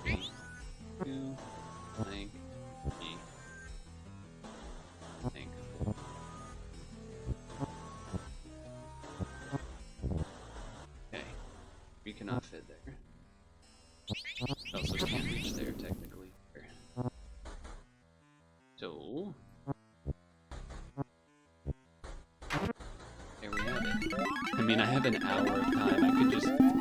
3, 2, blank, 3, think. Okay, we cannot fit there. Also can't reach there technically. So there we have it. I mean, I have an hour of time.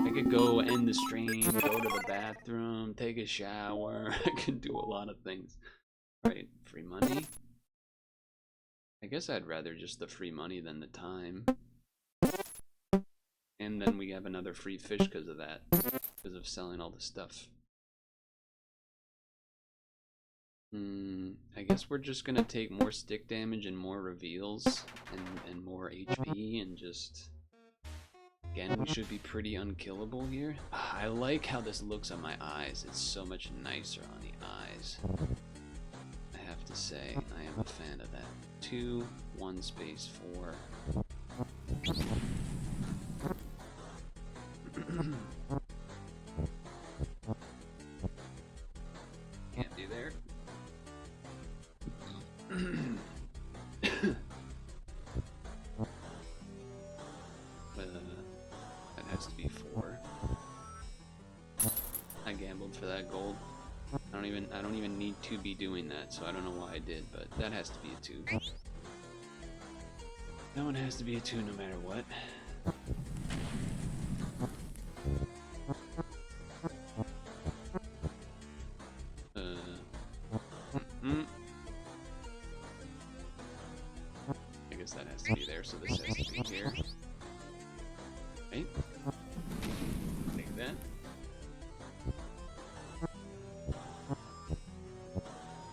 I could go end the stream, go to the bathroom, take a shower. I could do a lot of things. Right, free money. I guess I'd rather just the free money than the time. And then we have another free fish because of that. Because of selling all the stuff. I guess we're just gonna take more stick damage and more reveals and more HP and just... Again, we should be pretty unkillable here. I like how this looks on my eyes. It's so much nicer on the eyes. I have to say, I am a fan of that. 2, 1 space 4. Can't do there. That has to be 4. I gambled for that gold. I don't even need to be doing that, so I don't know why I did, but that has to be a 2. That one has to be a 2 no matter what. I guess that has to be there, so this has to be here. Right? Take that.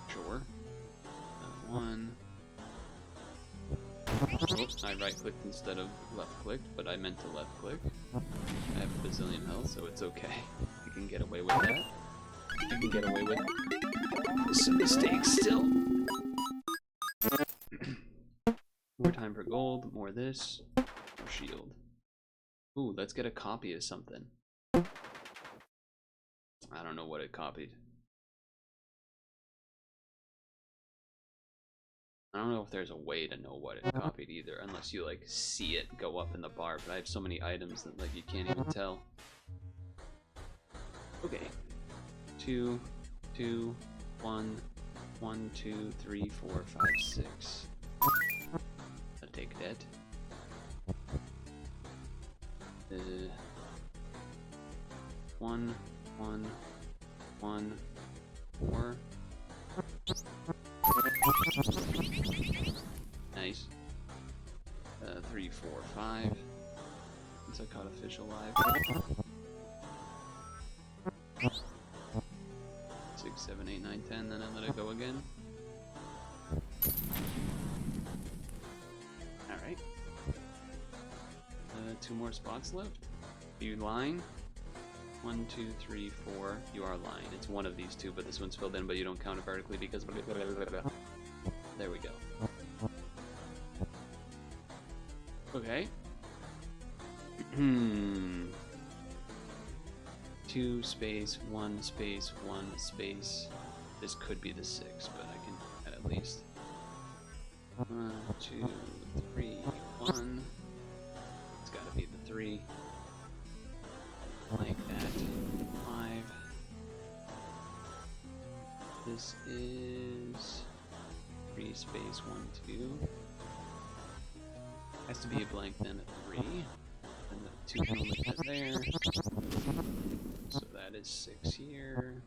Sure. 1. Oh, I right-clicked instead of left-clicked, but I meant to left-click. I have a bazillion health, so it's okay. I can get away with that. I can get away with some mistakes still. More time for gold, more this, more shield. Ooh, let's get a copy of something. I don't know what it copied. I don't know if there's a way to know what it copied either, unless you like see it go up in the bar, but I have so many items that like you can't even tell. Okay. 2, 2, 1, 1, 2, 3, 4, 5, 6. I'll take that. 1, 1, 1, 4. Nice. 3, 4, 5. Since I caught a fish alive. 6, 7, 8, 9, 10. Then I let it go again. All right. 2 more spots left. Are you lying? 1, 2, 3, 4. You are lying. It's one of these two, but this one's filled in, but you don't count it vertically because... There we go. Okay. 2 space, 1 space, 1 space. This could be the 6, but I can at least. 1, 2, 3, 1. It's gotta be the 3. Like that. 5. This is 3 space 1, 2. Has to be a blank then at 3. And the 2 can only fit there. So that is 6 here.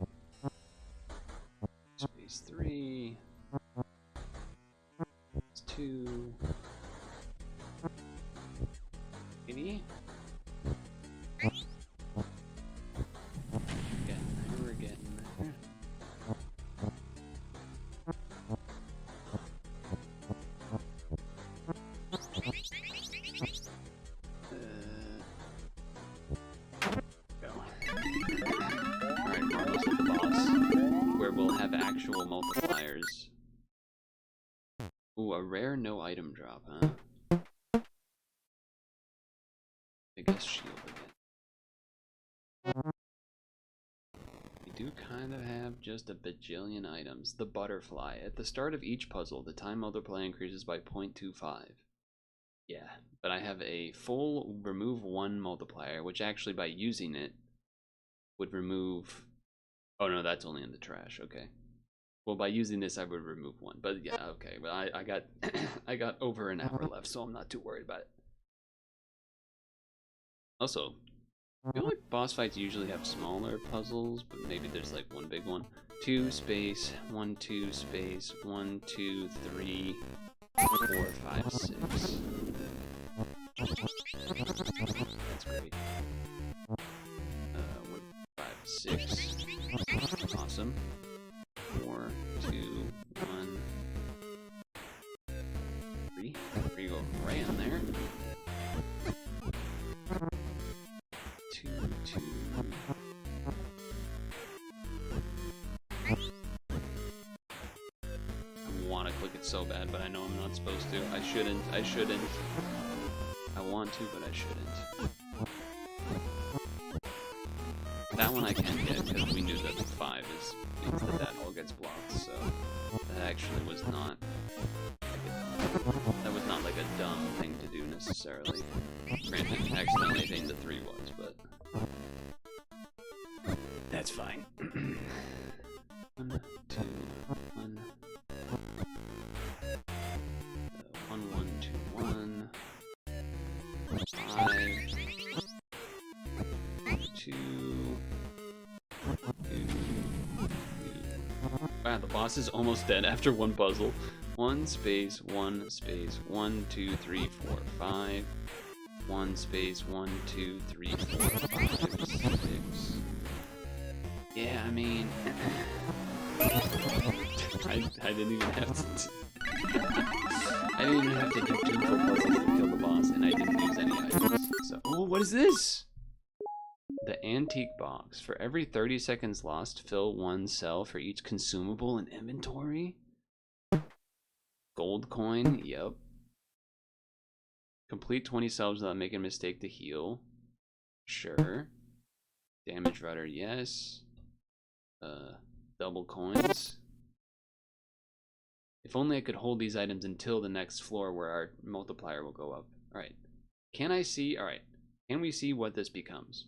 Space 3. It's 2. Maybe? We're getting there. a rare no item drop, huh? I guess shield again. We do kind of have just a bajillion items. The butterfly. At the start of each puzzle, the time multiplier increases by 0.25. Yeah, but I have a full remove 1 multiplier, which actually by using it would remove... Oh no, that's only in the trash, okay. Well, by using this I would remove 1, but yeah, okay. But I got I got over an hour left, so I'm not too worried about it. Also, I feel like boss fights usually have smaller puzzles, but maybe there's like one big one. 2 space, 1 2 space, 1 2 3 4 5 6. That's great. 1 5 6. Awesome. 4 2 1 3. There you go, right in there. 2 2. I want to click it so bad, but I know I'm not supposed to. I shouldn't. I want to, but I shouldn't. That one I can get, because we knew that the 5 means that all gets blocked, so that actually was not like a dumb thing to do necessarily. Granted, accidentally hitting the 3 was, but that's fine. 1 2 1 1 1 2 1 5 2 2. Wow, the boss is almost dead after one puzzle. 1 space 1 space 1 2 3 4 5 1 space 1 2 3 4 5 6. Yeah, I mean, I didn't even have to. I didn't even have to do 2 full puzzles to kill the boss, and I didn't use any items. So, oh, what is this? The antique box. For every 30 seconds lost, fill 1 cell for each consumable in inventory. Gold coin, yep. Complete 20 cells without making a mistake to heal. Sure. Damage rudder, yes. Double coins. If only I could hold these items until the next floor where our multiplier will go up. Alright. Can I see? Alright. Can we see what this becomes?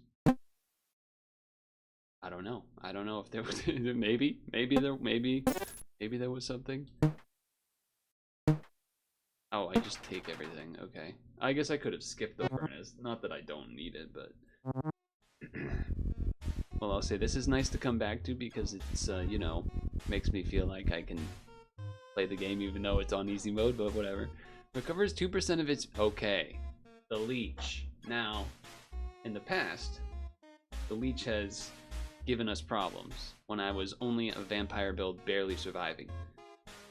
I don't know. I don't know if there was maybe there was something. Oh, I just take everything. Okay. I guess I could have skipped the furnace. Not that I don't need it, but well, I'll say this is nice to come back to because it's you know, makes me feel like I can play the game even though it's on easy mode, but whatever. Recovers 2% of its okay. The leech. Now, in the past, the leech has given us problems when I was only a vampire build barely surviving.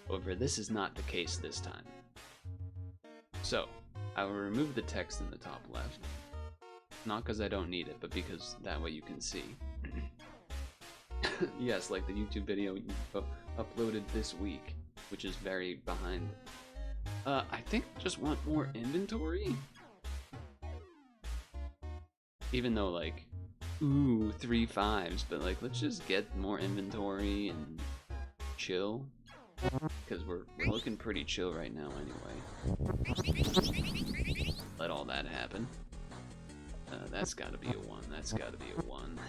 However, this is not the case this time. So, I will remove the text in the top left. Not because I don't need it, but because that way you can see. Yes, like the YouTube video you uploaded this week, which is very behind. I think I just want more inventory. Even though, like, ooh, 3 5s, but like, let's just get more inventory and chill. Because we're looking pretty chill right now anyway. Let all that happen. That's gotta be a 1. That's gotta be a 1.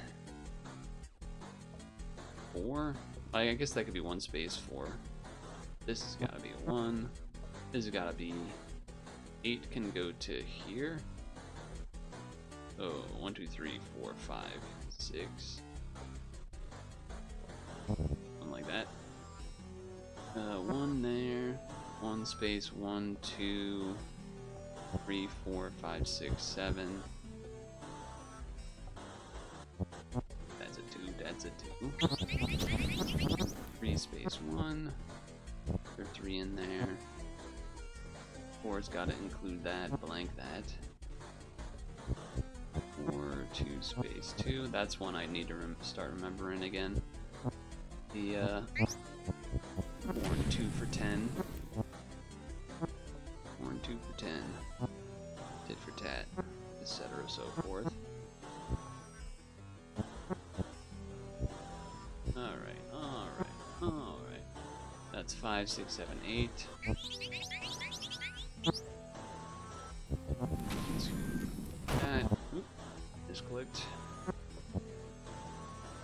4? I guess that could be 1 space 4. This has gotta be a 1. This has gotta be... 8 can go to here. Oh, 1, 2, 3, 4, 5, 6. Something like that. 1 there. 1 space 1, 2, 3, 4, 5, 6, 7. That's a 2. That's a 2. 3 space 1. There's 3 in there. 4's got to include that. Blank that. 4, 2 space 2. That's one I need to start remembering again. The 4 and 2 for 10. 2 for 10. Tit for tat, etc. so forth. Alright. That's 5, 6, 7, 8. That. Oop. Disclicked.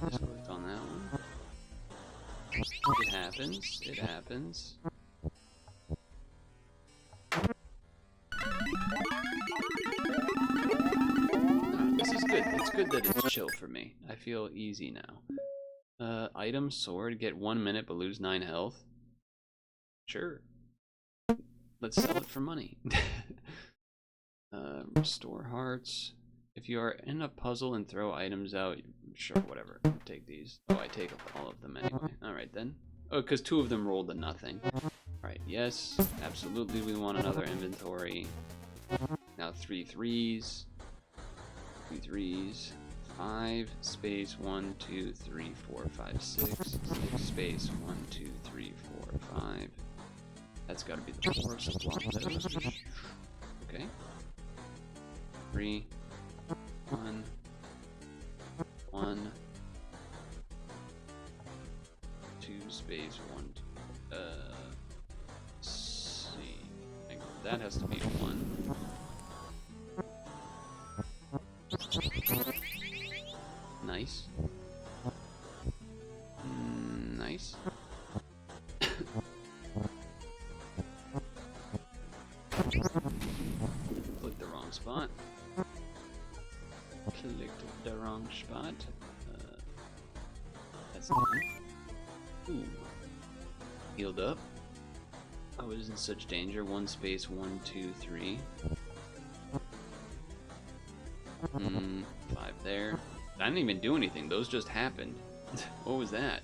Disclicked on that one. It happens. It happens. This is good. It's good that it's chill for me. I feel easy now. Item sword. Get 1 minute but lose 9 health. Sure. Let's sell it for money. Restore hearts. If you are in a puzzle and throw items out, sure, whatever. Take these. Oh, I take all of them anyway. Alright then. Oh, because 2 of them rolled a nothing. Alright, yes. Absolutely, we want another inventory. Now 3 threes. 3 threes. 5 space 1, 2, 3, 4, 5, 6. 6 space 1, 2, 3, 4, 5. That's got to be the 4, so block those. Okay. 3, 1, 1, 2 space 1. See. That has to be 1. Nice. Nice. Clicked the wrong spot. Clicked the wrong spot. That's done. Ooh. Healed up. I was in such danger. 1 space 1, 2, 3. 5 there. I didn't even do anything. Those just happened. What was that?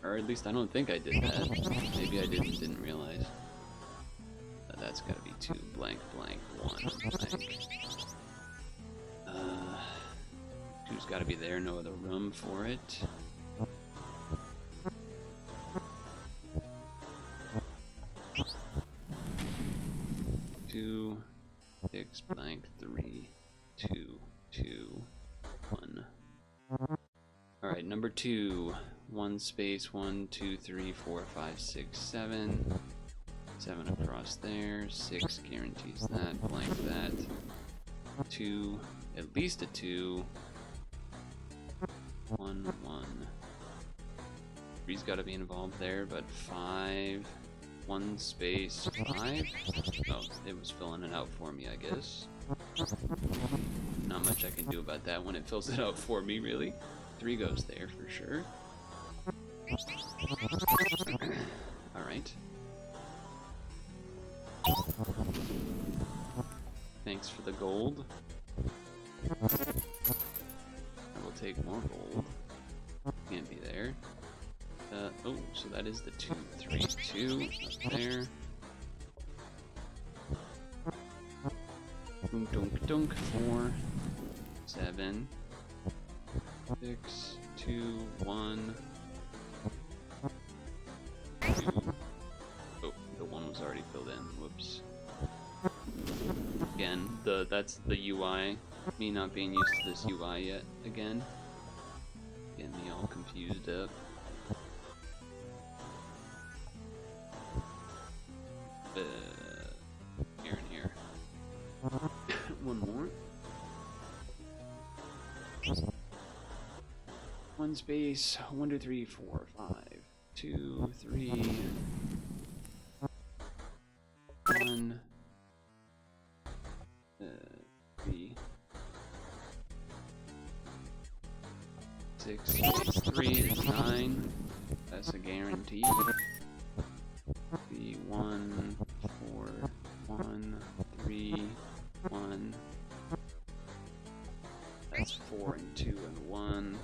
Or at least I don't think I did that. Maybe I didn't realize. That's gotta be 2 blank blank 1 blank. 2's gotta be there. No other room for it. Two, 6 blank 3, 2, 2, 1. Alright, number 2. 1 space 1, 2, 3, 4, 5, 6, 7. 7 across there. 6 guarantees that. Blank that. 2. At least a 2. 1, 1. 3's got to be involved there, but 5. 1 space 5. Oh, it was filling it out for me, I guess. Not much I can do about that when it fills it out for me, really. 3 goes there for sure. Alright. Thanks for the gold. I will take more gold. Can't be there. Oh, so that is the 2, 3, 2 up there. Dunk, dunk, dunk. 4, 7, 6, 2, 1. 2. Oh, the 1 was already filled in. Whoops. Again, that's the UI. Me not being used to this UI yet. Again. Getting me all confused up. Here and here. One more. 1 space. 1, 2, 3, 4, 5. 2, 3. 1. 3. 6 space 3 is 9. That's a guarantee. 3, 1, 4, 1, 3, 1. That's 4 and 2 and 1.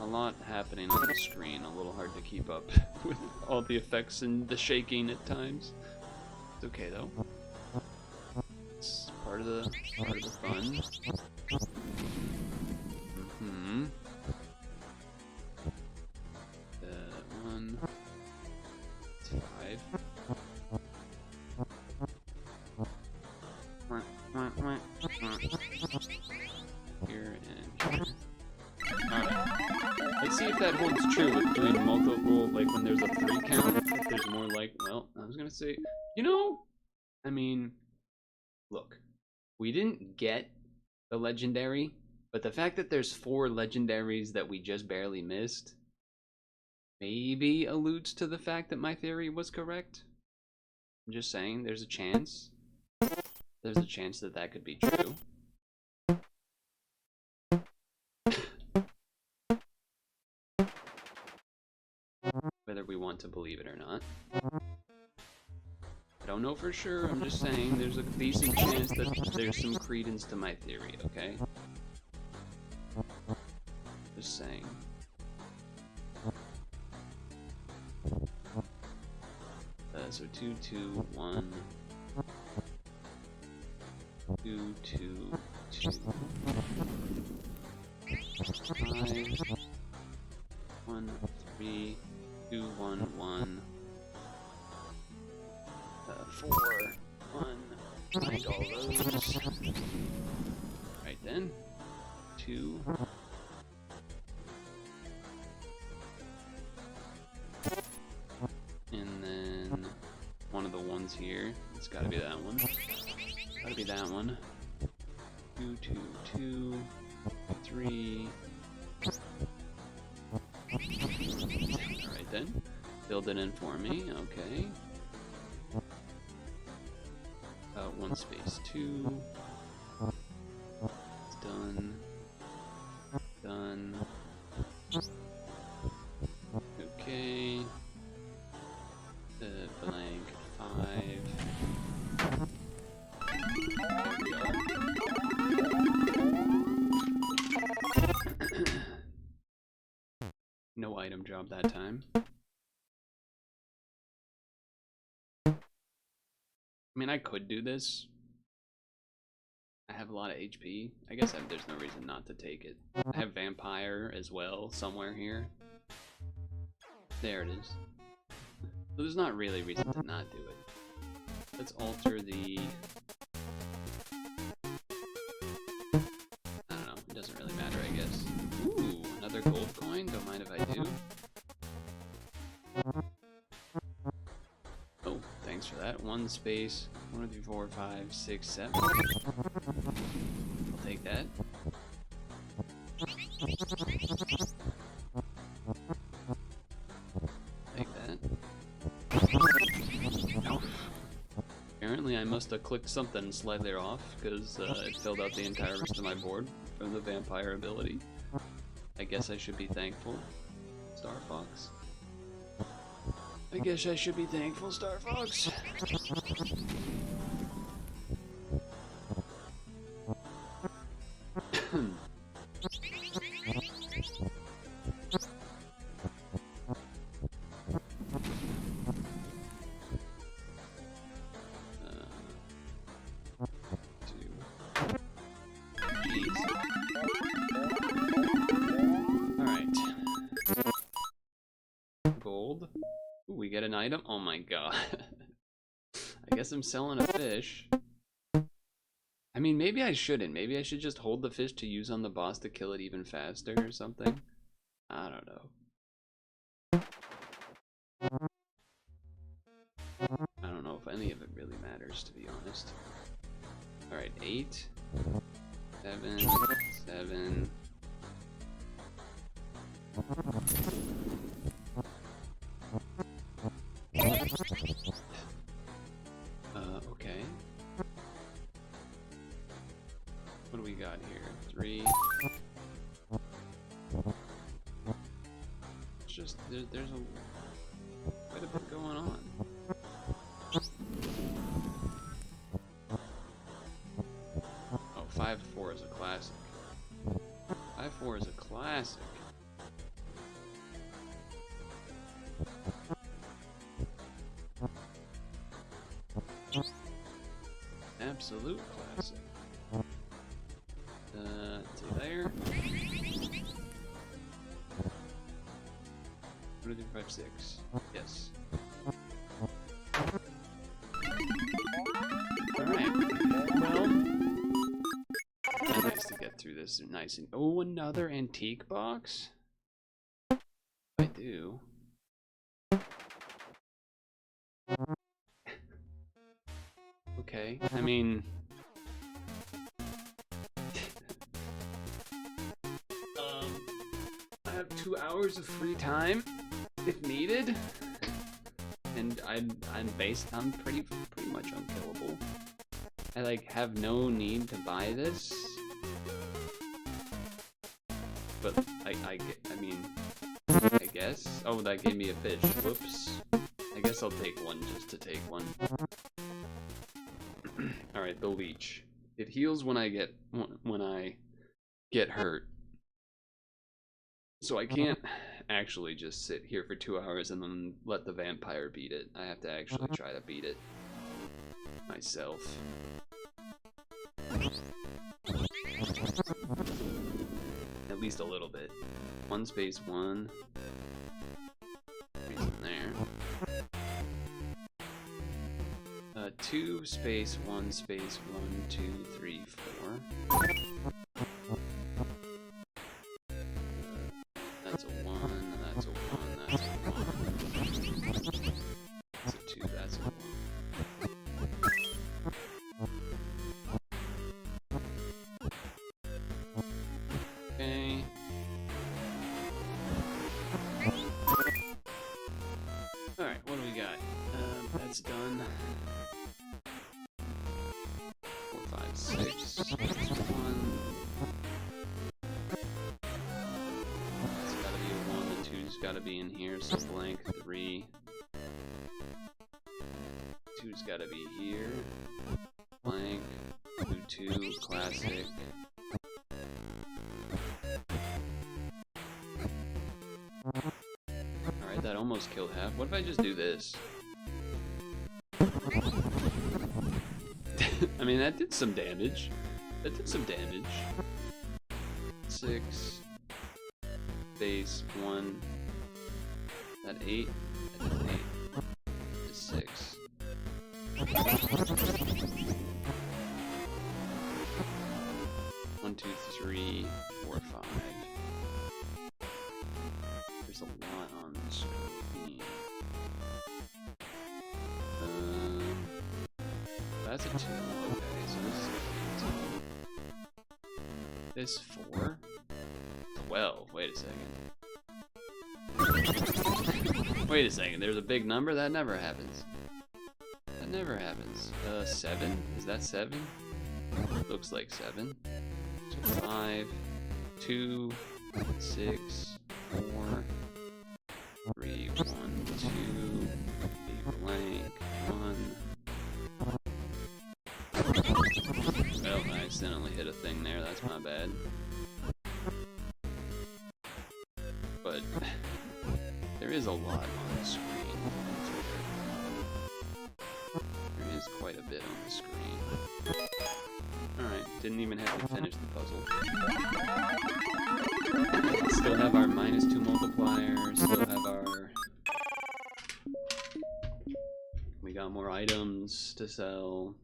A lot happening on the screen. A little hard to keep up with all the effects and the shaking at times. It's okay though. It's part of the fun. Here and here. Alright. Let's see if that holds true with doing multiple, like when there's a 3 count. If there's more like, well, I was gonna say, you know, I mean, look, we didn't get the legendary, but the fact that there's 4 legendaries that we just barely missed maybe alludes to the fact that my theory was correct. I'm just saying, there's a chance. There's a chance that that could be true. Whether we want to believe it or not. I don't know for sure, I'm just saying there's a decent chance that there's some credence to my theory, okay? Just saying. So 2, 2, 1. 2, 2, 2. 5. 1, 3. 2, 1, 1. 4, 1. Find all those. Right then. 2. And then one of the ones here. It's gotta be that one. Gotta be that one. 2, 2, 2. 3. Alright then. Build it in for me, okay. 1 space 2. It's done. Done. Okay. Blank 5. There we are. No item drop that time. I mean, I could do this. I have a lot of HP. I guess there's no reason not to take it. I have Vampire as well, somewhere here. There it is. So there's not really a reason to not do it. Let's alter the... I don't know, it doesn't really matter, I guess. Ooh, another gold coin? Don't mind if I do. Oh, thanks for that. 1 space. 1, 2, 3, 4, 5, 6, 7. I'll take that. Take that. Oh. Apparently I must have clicked something slightly off, because it filled out the entire rest of my board from the vampire ability. I guess I should be thankful, Star Fox. I guess I should be thankful, Star Fox. Gold. Ooh, we get an item? Oh my god. I guess I'm selling a fish. I mean, maybe I shouldn't. Maybe I should just hold the fish to use on the boss to kill it even faster or something. I don't know. I don't know if any of it really matters, to be honest. Alright, 8. 7. 7. Okay. What do we got here? 3. It's just, there's quite a bit going on. Oh, 5-4 is a classic. 5-4 is a classic. Absolute classic. Let's see there. 1, 2, 3, 5, 6. Yes. Alright. Well, missing? Oh, another antique box? I do. Okay, I mean... I have 2 hours of free time, if needed. And I'm pretty much unkillable. I like have no need to buy this. But I guess. Oh, that gave me a fish. Whoops. I guess I'll take one just to take one. Alright, the leech. It heals when I get hurt. So I can't actually just sit here for 2 hours and then let the vampire beat it. I have to actually try to beat it myself. At least a little bit. 1 space 1. Reason there. 2 space 1 space 1 2 3 4. That's a 1. That's a 1. That's a 1. That's a 2. That's a 1. Okay. Alright, what do we got? That's done. 4, 5, 6. 1. That's gotta be a 1. The 2's gotta be in here, so blank 3. 2's gotta be here. Blank. 2, 2, classic. Alright, that almost killed half. What if I just do this? I mean, that did some damage. That did some damage. 6. Base 1. That 8. That is 8. That is 6. 1, 2, 3, 4, 5. There's a lot on the screen. That's a 2. Okay, so this is a 2. This 4. 12. Wait a second. Wait a second. There's a big number? That never happens. That never happens. 7. Is that 7? Looks like 7. So 5, 2, 6, 4, 3, 1, 2, be blank, 1. Well, I accidentally hit a thing there, that's my bad. But there is a lot on the screen. There is quite a bit on the screen. Alright, didn't even have to finish the puzzle. Still have our -2 multiplier, still have our... We got more items to sell.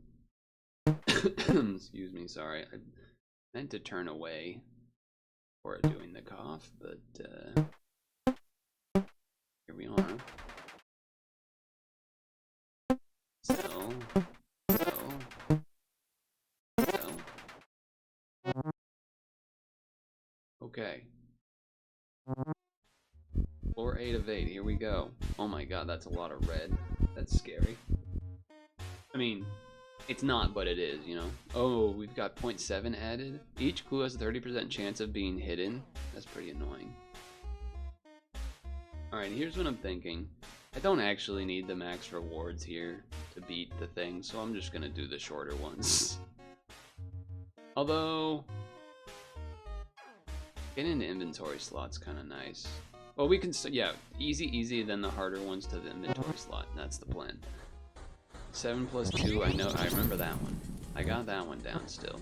Excuse me, sorry. I meant to turn away before doing the cough, but here we are. Sell. Okay. Floor 8 of 8, here we go. Oh my god, that's a lot of red. That's scary. I mean, it's not, but it is, you know? Oh, we've got 0.7 added. Each clue has a 30% chance of being hidden. That's pretty annoying. Alright, here's what I'm thinking. I don't actually need the max rewards here to beat the thing, so I'm just gonna do the shorter ones. Although... getting into inventory slot's kind of nice. Well, we can, yeah, easy, then the harder ones to the inventory slot. That's the plan. 7 plus 2, I know, I remember that one. I got that one down still.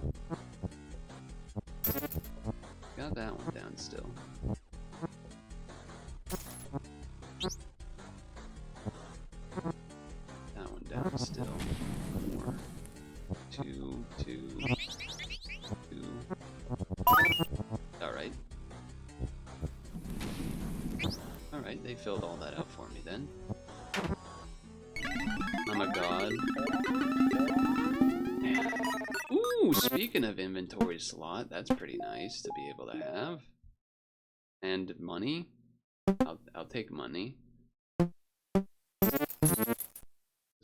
Got that one down still. That one down still. 4, 2, 2, 2. Alright, they filled all that out for me then. I'm a god. Ooh, speaking of inventory slot, that's pretty nice to be able to have. And money. I'll take money. 'Cause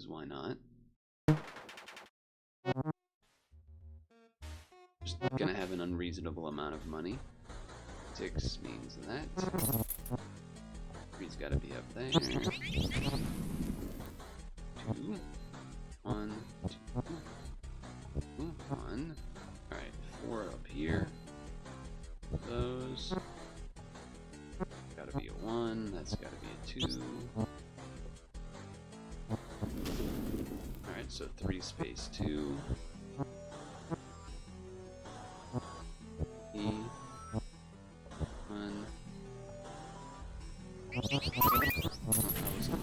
why not? Just gonna have an unreasonable amount of money. 6 means that. 3's gotta be up there. 2, 1, 2, 1. Alright, 4 up here. Those. Gotta be a 1, that's gotta be a 2. Alright, so 3 space 2. E. 1.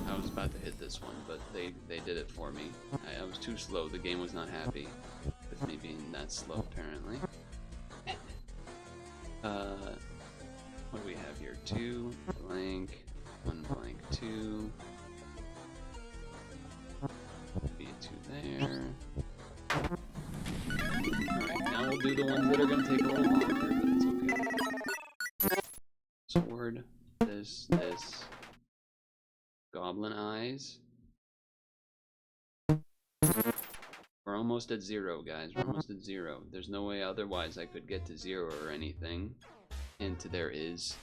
I was about to hit this one, but they did it for me. I was too slow. The game was not happy with me being that slow, apparently. What do we have here? 2 blank, 1 blank, 2. Be a 2 there. Alright, now we'll do the ones that are going to take a little longer, but it's okay. Sword, this. Goblin eyes. We're almost at 0, guys. We're almost at 0. There's no way otherwise I could get to 0 or anything. Hint, there is.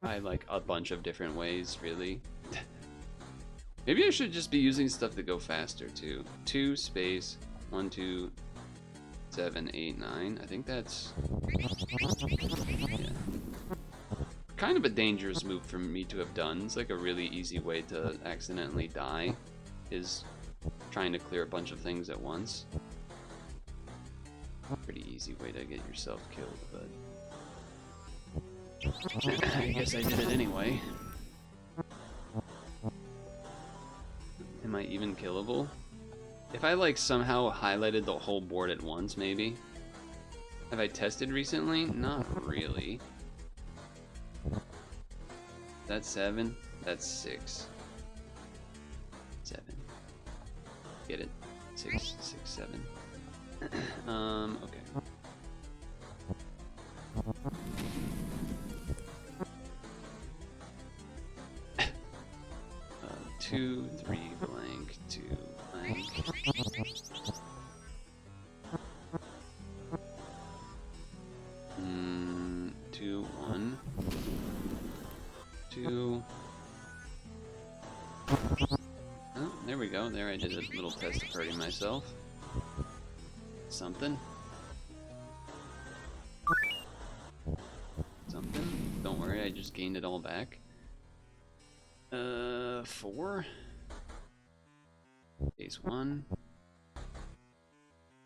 I like a bunch of different ways, really. Maybe I should just be using stuff to go faster, too. 2 space 1, 2, 7, 8, 9. I think that's... yeah. Kind of a dangerous move for me to have done. It's like a really easy way to accidentally die, is trying to clear a bunch of things at once. Pretty easy way to get yourself killed, but I guess I did it anyway. Am I even killable? If I like somehow highlighted the whole board at once, maybe? Have I tested recently? Not really. That's 7. That's 6. 7. Get it? 6, 7. Okay. 2, 3 blank, 2 blank. 2, 1. 2. Oh, there we go. There I did a little test of hurting myself. Something. Don't worry, I just gained it all back. 4. Base 1.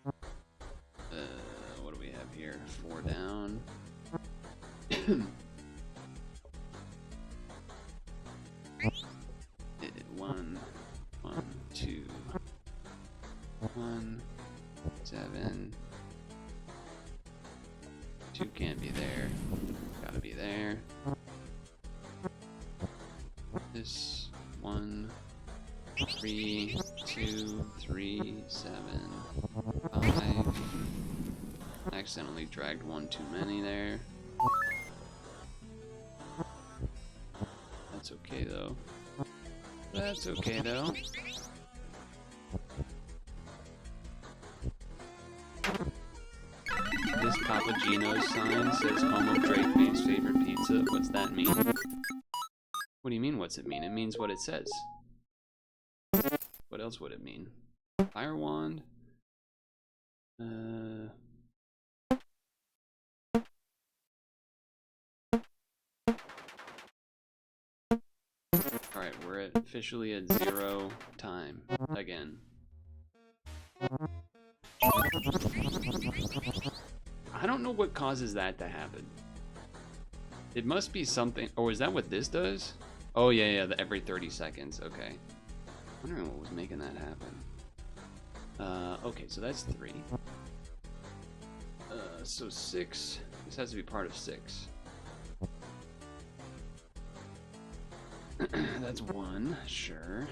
What do we have here? 4 down. 1, 2, 1, 7. 2 can't be there. Gotta be there. This 1, 3, 2, 3, 7, 5. Accidentally dragged 1 too many there. That's okay though. That's okay though. This Papagino's sign says home of Drake May's favorite pizza. What's that mean? What do you mean, what's it mean? It means what it says. What else would it mean? Fire wand? Alright, we're officially at 0 time again. I don't know what causes that to happen. It must be something. Oh, is that what this does? Oh, yeah, every 30 seconds. Okay. Wondering what was making that happen. Okay, so that's 3. So 6. This has to be part of 6. That's one, sure.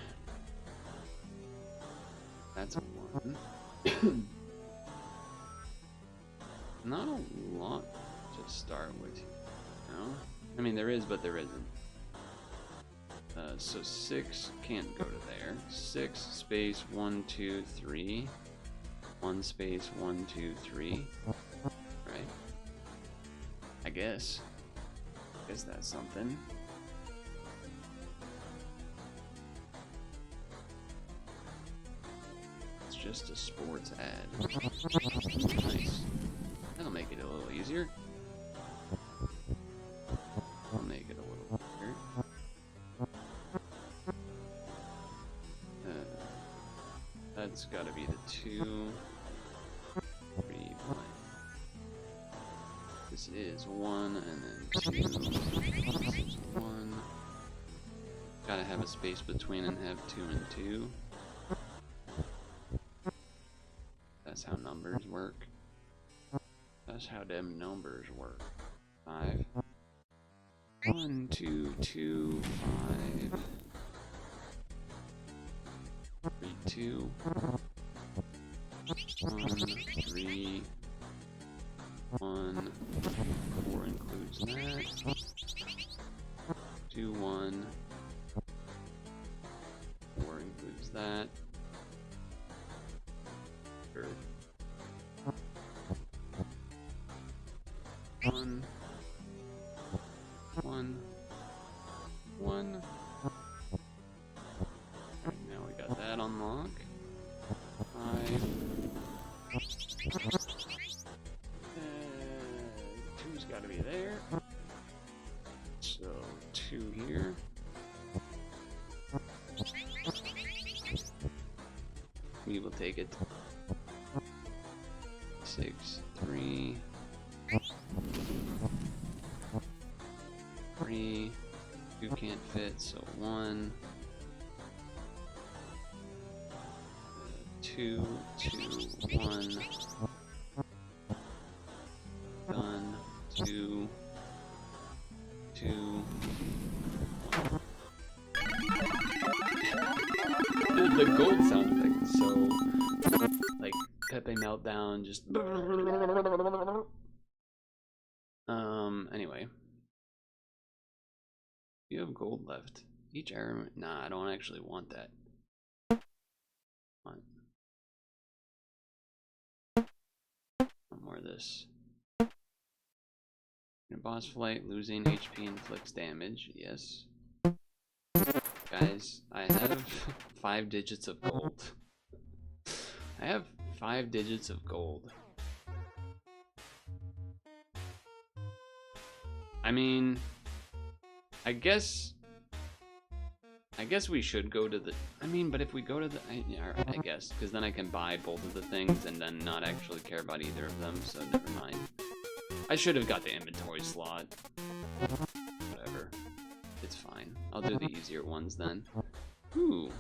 That's one. Not a lot to start with, you know? I mean, there is, but there isn't. So 6 can't go to there. 6 space 1, 2, 3. 1 space 1, 2, 3. Right? I guess. Guess that's something. It's just a sports ad. Nice. That'll make it a little easier. I'll make it a little easier. That's gotta be the 2, 3 blank. This is 1 and then 2. This is 1. Gotta have a space between and have 2 and 2. That's how numbers work. That's how them numbers work. 5. 1, 2, 2, 5. 3, 2. 1, 3. 1. 4 includes that. 2, 1. 4 includes that. Sure. 1. 1. 1. Now we got that on lock. 5. 2's got to be there. So 2 here. We will take it. 6, 3. 3. 2 can't fit, so 1. 2, 2, 1. Done. 2, 2. The gold sound effect is so like Pepe Meltdown, just anyway. You have gold left. Each arrow. Nah, I don't actually want that. One more of this. In boss fight, losing HP inflicts damage. Yes. Guys, I have 5 digits of gold. I have 5 digits of gold. I mean, I guess we should go to the. I mean, but if we go to the, I guess, because then I can buy both of the things and then not actually care about either of them. So never mind. I should have got the inventory slot. Whatever, it's fine. I'll do the easier ones then. Ooh.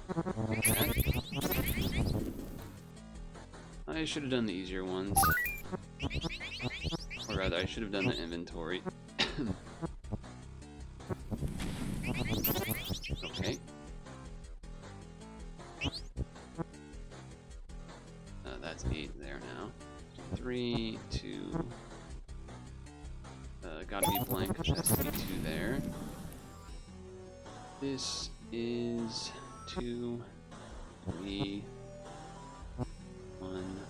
I should have done the easier ones, or rather, I should have done the inventory. Okay. That's 8 there now. 3, 2. Gotta be blank, has to be 2 there. This is 2, 3, 1,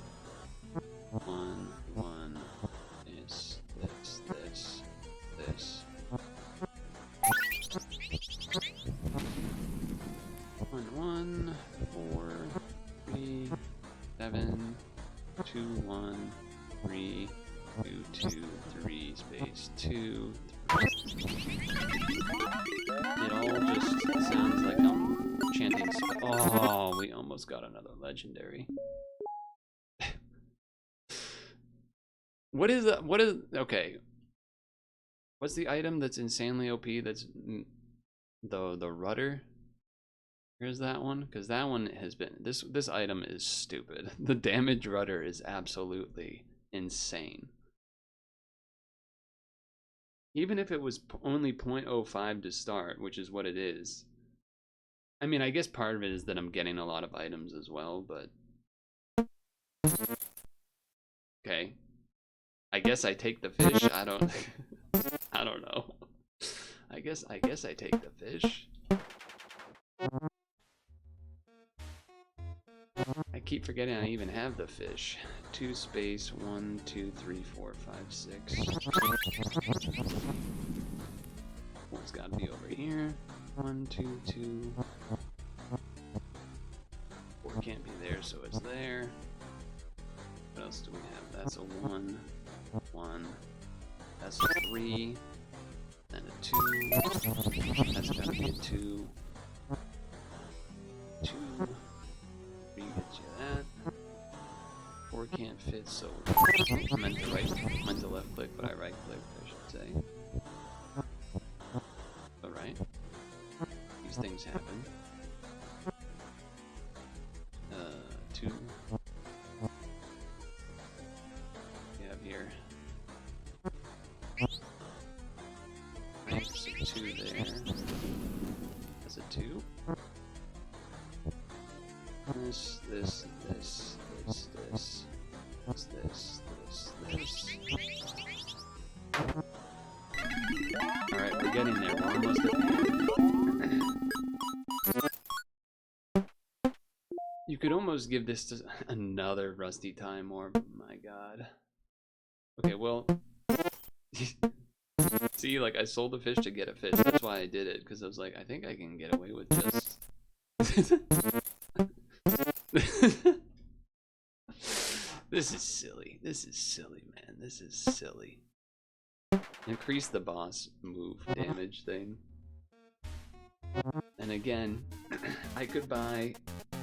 1, 1. This. 1, 1, 4, 3, 7, 2, 1, 3, 2, 2, 3, space 2. It all just sounds like I'm chanting. Oh, we almost got another legendary. What is that? What is okay? What's the item that's insanely OP? That's the rudder. Here's that one, because that one has been this item is stupid. The damage rudder is absolutely insane. Even if it was only 0.05 to start, which is what it is, I mean, I guess part of it is that I'm getting a lot of items as well, but okay. I guess I take the fish. I don't I don't know. I guess I take the fish. I keep forgetting I even have the fish. 2 space 1 2 3 4 5 6. Well, it's got to be over here. 1 2 2. 4 can't be there, so it's there. What else do we have? That's a 1 1. That's a 3. Then a 2. That's got to be a 2. 2. 3 gets you that. 4 can't fit, so I meant to left click, but I right clicked, I should say. Alright. These things happen. 2. We have here. Right, so 2 there. That's a 2. This. Alright, we're getting there. We're almost at the end. You could almost give this to another rusty time orb. My god. Okay, well. See, like, I sold a fish to get a fish. That's why I did it, because I was like, I think I can get away with just. This is silly. This is silly, man. This is silly. Increase the boss move damage thing. And again, I could buy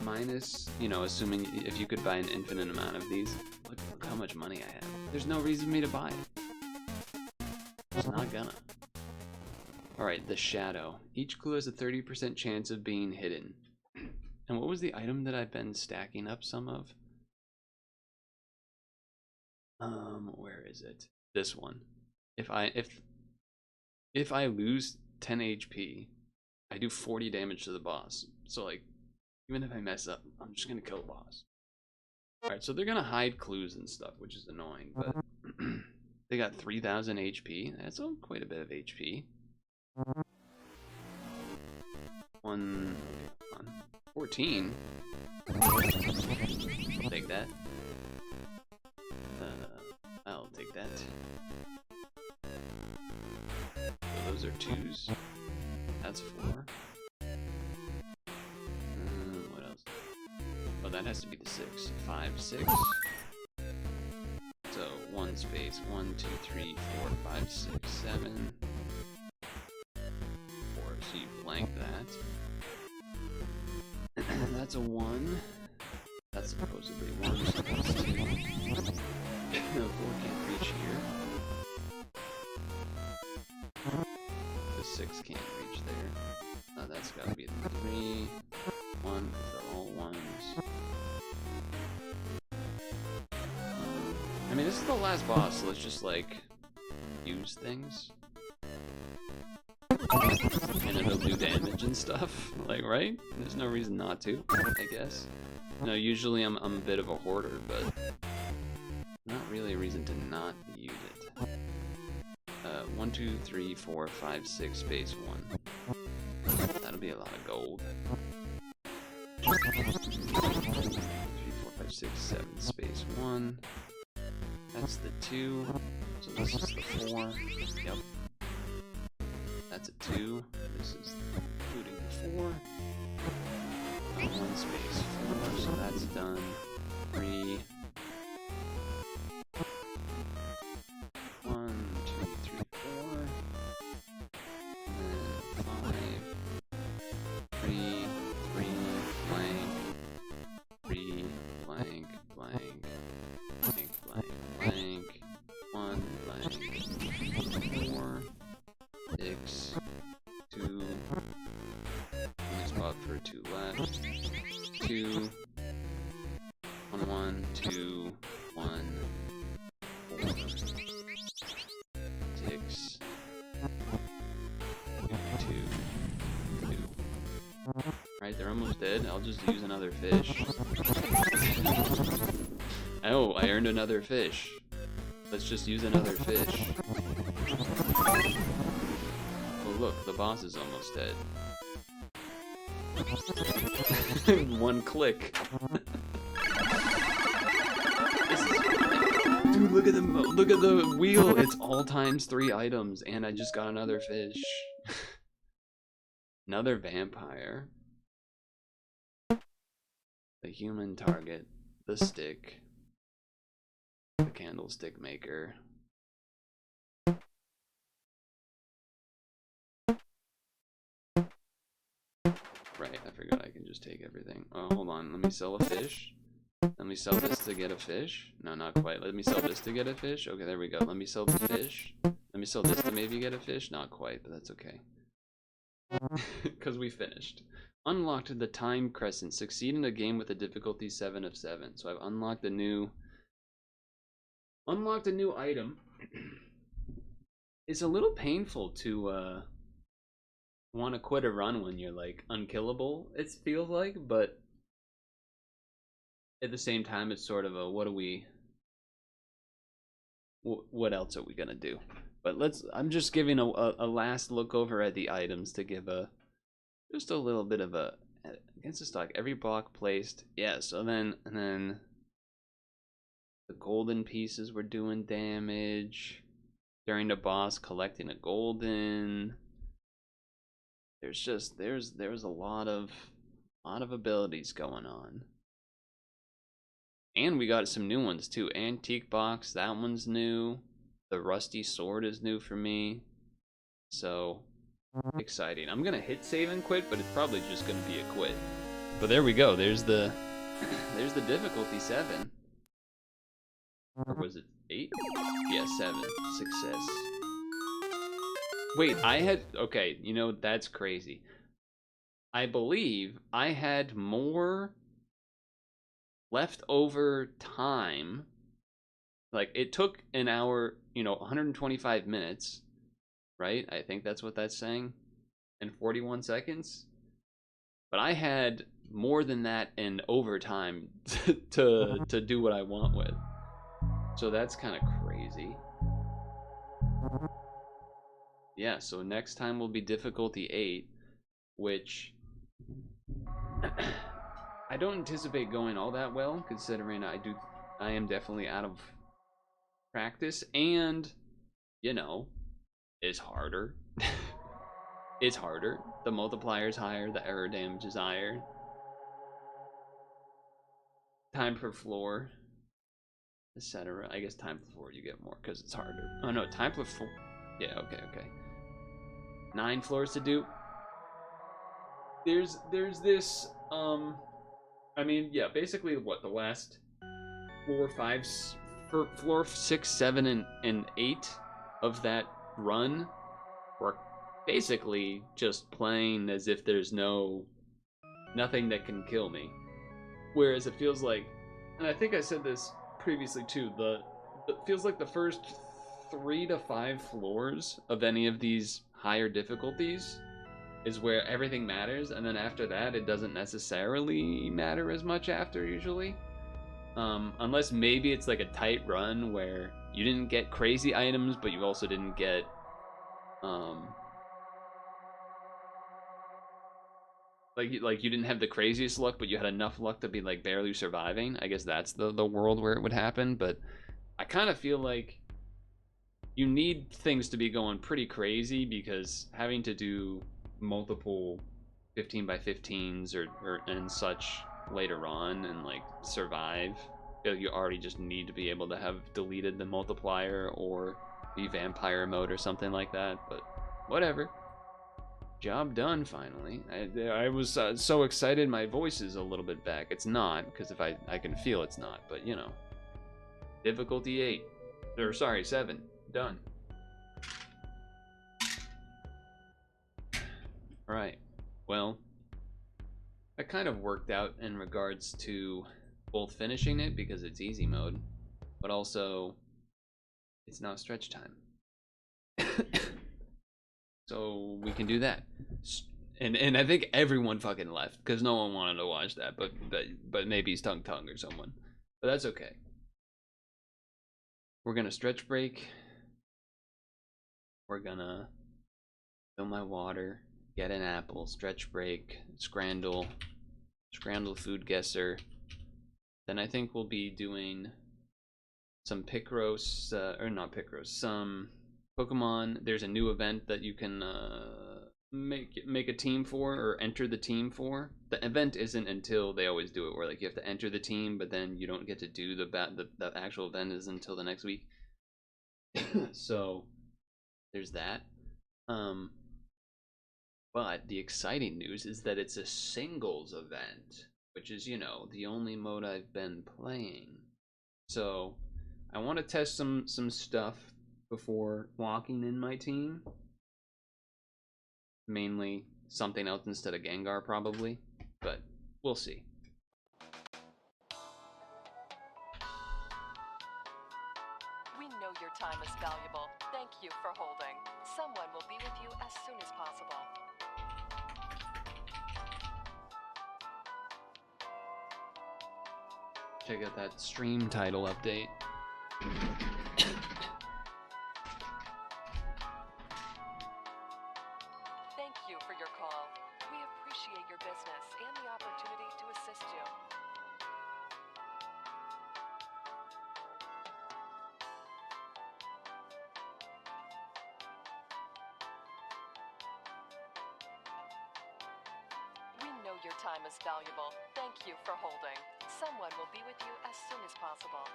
minus, you know, assuming if you could buy an infinite amount of these. Look how much money I have. There's no reason for me to buy it. Just not gonna. Alright, the shadow. Each clue has a 30% chance of being hidden. And what was the item that I've been stacking up some of? Where is it? This one. If I lose 10 HP, I do 40 damage to the boss. So like, even if I mess up, I'm just gonna kill the boss. Alright, so they're gonna hide clues and stuff, which is annoying, but they got 3,000 HP. That's quite a bit of HP. 14. I'll take that. I'll take that. So those are 2s. That's 4. What else? Oh, that has to be the 6. 5, 6. So 1 space. 1, 2, 3, 4, 5, 6, 7. 4. So you blank that. That's a 1. That's supposedly 1. So that's 2. No, 4 can't reach here. The 6 can't reach there. That's gotta be the 3. 1, because they're all 1s. I mean, this is the last boss, so let's just, like, use things. And it'll do damage and stuff, like, right? There's no reason not to, I guess. No, usually I'm a bit of a hoarder, but not really a reason to not use it. 1, 2, 3, 4, 5, 6, space 1. That'll be a lot of gold. 3, 4, 5, 6, 7, space 1. That's the 2. So this is the 4. Yep. That's a 2. This is including the 4. 1 space 4, so that's done. 3. 1, 2, 3, 4. And then 5. 3, 3, blank. 3, blank, blank. Blank, blank, blank. 1, blank. 4. 6. 2. Only spot for 2 left. 2. 1, 1, 2, 1, 4. 6. 2, 2. Right, Right, they're almost dead. I'll just use another fish. Oh, I earned another fish. Let's just use another fish. Oh look, the boss is almost dead. One click. Dude, look at the wheel. It's all times 3 items, and I just got another fish. Another vampire. The human target. The stick. The candlestick maker. Right, I forgot I can just take everything. Oh, hold on. Let me sell a fish. Let me sell this to get a fish. No, not quite. Let me sell this to get a fish. Okay, there we go. Let me sell the fish. Let me sell this to maybe get a fish. Not quite, but that's okay. Because we finished. Unlocked the time crescent. Succeed in a game with a difficulty 7 of 7. So I've unlocked a new item. It's a little painful to want to quit a run when you're like unkillable, it feels like, but at the same time it's sort of a what else are we gonna do? But I'm just giving a last look over at the items to give just a little bit of a against the stock. Every block placed, yeah, so and then the golden pieces were doing damage during the boss, collecting a golden. There's a lot of abilities going on. And we got some new ones too. Antique box, that one's new. The rusty sword is new for me. So exciting. I'm gonna hit save and quit, but it's probably just gonna be a quit. But there we go. There's the difficulty 7. Or was it 8? Yeah, 7. Success. Wait, okay, you know, that's crazy. I believe I had more leftover time. Like, it took an hour, 125 minutes, right? I think that's what that's saying. And 41 seconds. But I had more than that in overtime to do what I want with. So that's kind of crazy. Yeah, so next time will be difficulty 8, which I don't anticipate going all that well, considering I am definitely out of practice, and it's harder. It's harder. The multiplier is higher, the error damage is higher. Time per floor, etc. I guess time per floor you get more because it's harder. Oh no, time per floor. Yeah, okay. 9 floors to do. There's this I mean, yeah, basically what the last floor 6, 7, and 8 of that run were basically just playing as if there's nothing that can kill me. Whereas it feels like, and I think I said this previously too, it feels like the first 3 to 5 floors of any of these higher difficulties is where everything matters, and then after that it doesn't necessarily matter as much after, usually. Unless maybe it's like a tight run where you didn't get crazy items, but you also didn't get like you didn't have the craziest luck, but you had enough luck to be like barely surviving. I guess that's the world where it would happen. But I kind of feel like you need things to be going pretty crazy, because having to do multiple 15 by 15s or and such later on and like survive, you already just need to be able to have deleted the multiplier or be vampire mode or something like that. But whatever. Job done finally. I was so excited my voice is a little bit back. It's not, because if I can feel it's not, but difficulty 8, or sorry, 7, done. Alright, well, that kind of worked out in regards to both finishing it because it's easy mode, but also it's now stretch time. So we can do that. And I think everyone fucking left because no one wanted to watch that. But maybe it's Tung Tung or someone. But that's okay. We're gonna stretch break. We're gonna fill my water, get an apple, stretch break, scrandle food guesser. Then I think we'll be doing some Picross, or not Picross, some Pokemon. There's a new event that you can make a team for or enter the team for. The event isn't until they always do it, where like you have to enter the team, but then you don't get to do the actual event is until the next week. So there's that. But the exciting news is that it's a singles event, which is, you know, the only mode I've been playing. So I want to test some stuff before locking in my team. Mainly something else instead of Gengar, probably, but we'll see. We know your time is valuable. Thank you for holding. Someone will be with you as soon as possible. Check out that stream title update. Thank you for your call. We appreciate your business and the opportunity to assist you. We know your time is valuable. Thank you for holding. Someone will be with you as soon as possible.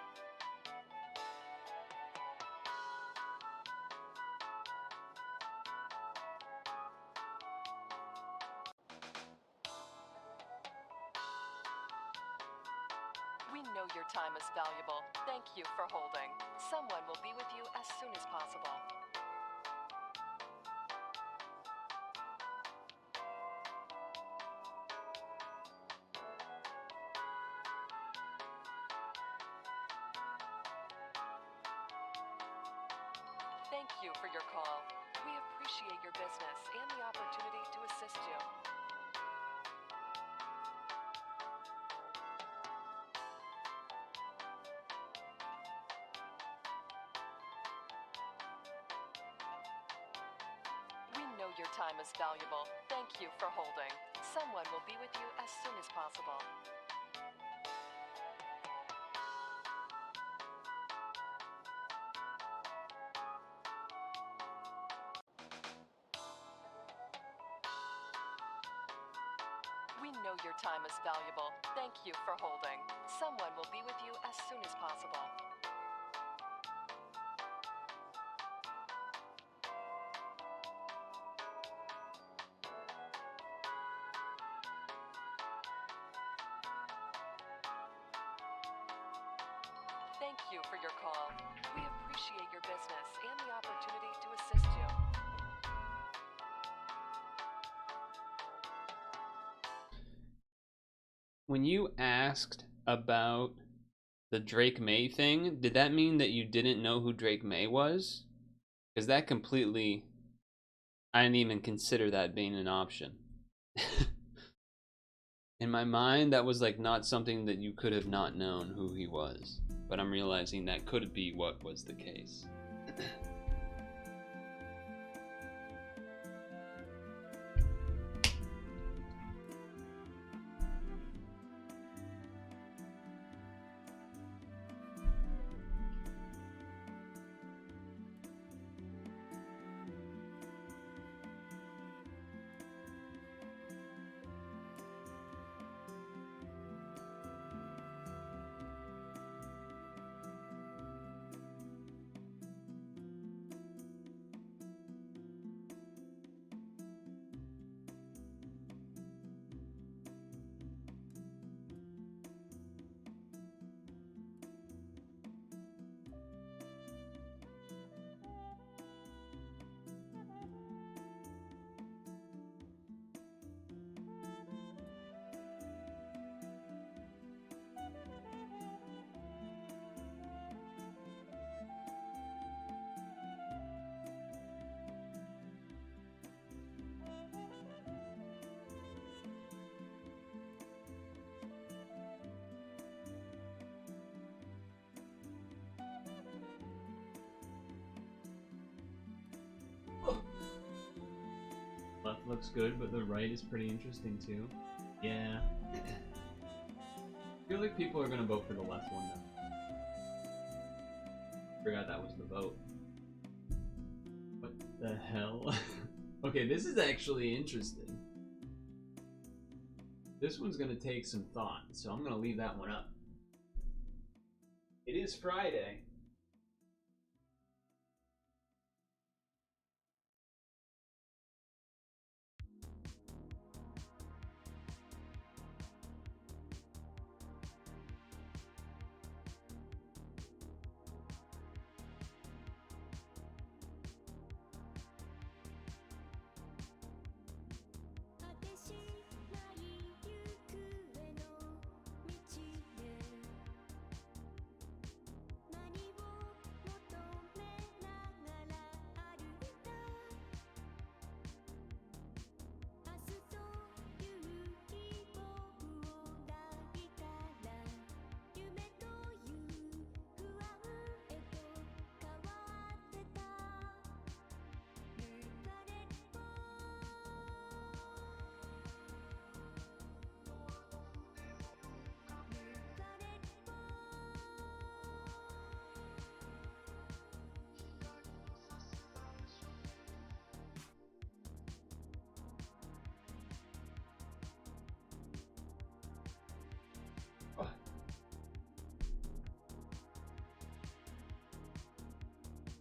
We know your time is valuable. Thank you for holding. Someone will be with you as soon as possible. Thank you for your call. We appreciate your business and the opportunity to assist you. We know your time is valuable. Thank you for holding. Someone will be with you as soon as possible. We know your time is valuable. Thank you for holding. Someone will be with you as soon as possible. Thank you for your call. We appreciate your business and the opportunity to assist you. When you asked about the Drake May thing, did that mean that you didn't know who Drake May was? Because that completely... I didn't even consider that being an option. In my mind, that was like not something that you could have not known who he was. But I'm realizing that could be what was the case. looks good, but the right is pretty interesting too. Yeah. I feel like people are gonna vote for the left one now. Forgot that was the vote. What the hell? Okay, this is actually interesting. This one's gonna take some thought, so I'm gonna leave that one up. It is Friday.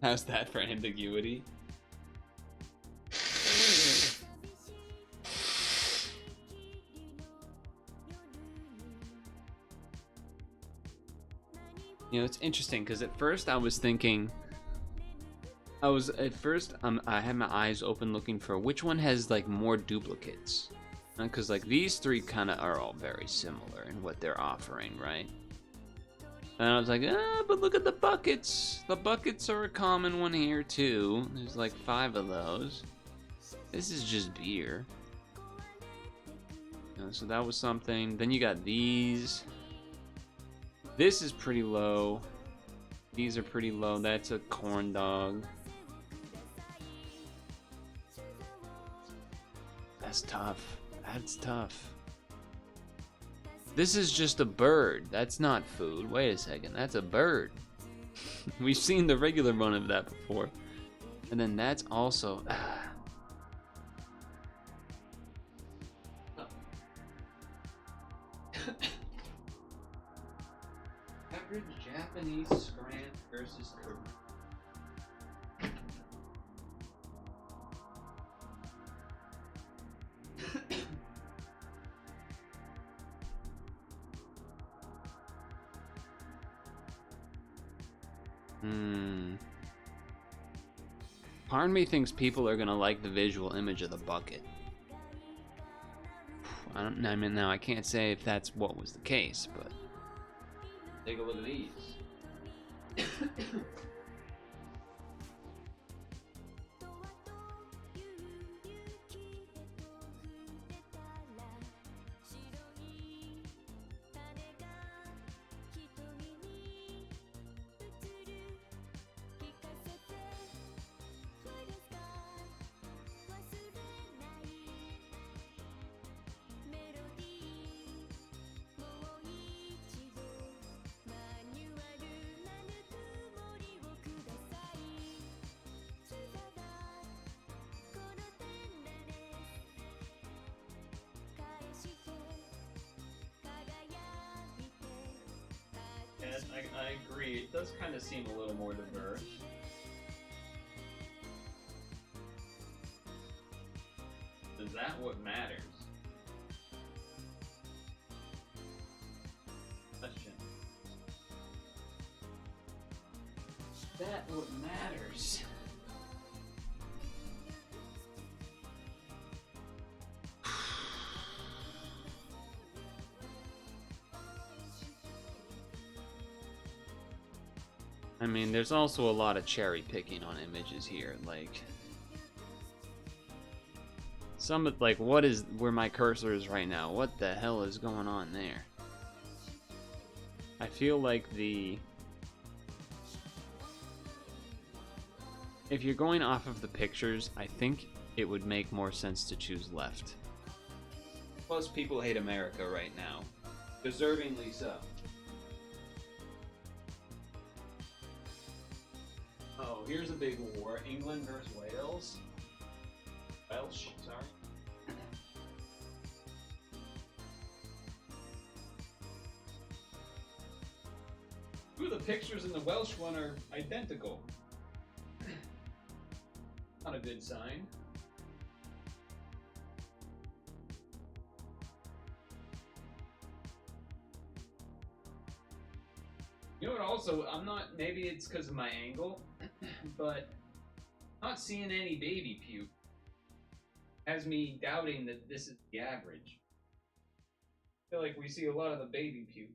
How's that for ambiguity? You know, it's interesting because at first I was thinking, I had my eyes open looking for which one has like more duplicates, because like these three kind of are all very similar in what they're offering, right? And I was like, but look at the buckets. The buckets are a common one here too. There's like 5 of those. This is just beer. So that was something. Then you got these. This is pretty low. These are pretty low. That's a corn dog. That's tough. That's tough. This is just a bird. That's not food. Wait a second. That's a bird. We've seen the regular run of that before. And then that's also... Average Japanese scram versus urban. Part of me thinks people are gonna like the visual image of the bucket. I mean, now I can't say if that's what was the case, but take a look at these. Yes, I agree. It does kind of seem a little more diverse. Is that what matters? Question. Is that what matters? I mean, there's also a lot of cherry picking on images here. Like, some of, like, what is where my cursor is right now? What the hell is going on there? I feel like if you're going off of the pictures, I think it would make more sense to choose left. Plus, people hate America right now. Deservingly so. Oh, here's a big war. England versus Wales. Welsh, sorry. Ooh, the pictures in the Welsh one are identical. Not a good sign. You know what, also, I'm not, maybe it's because of my angle, but not seeing any baby puke has me doubting that this is the average. I feel like we see a lot of the baby puke.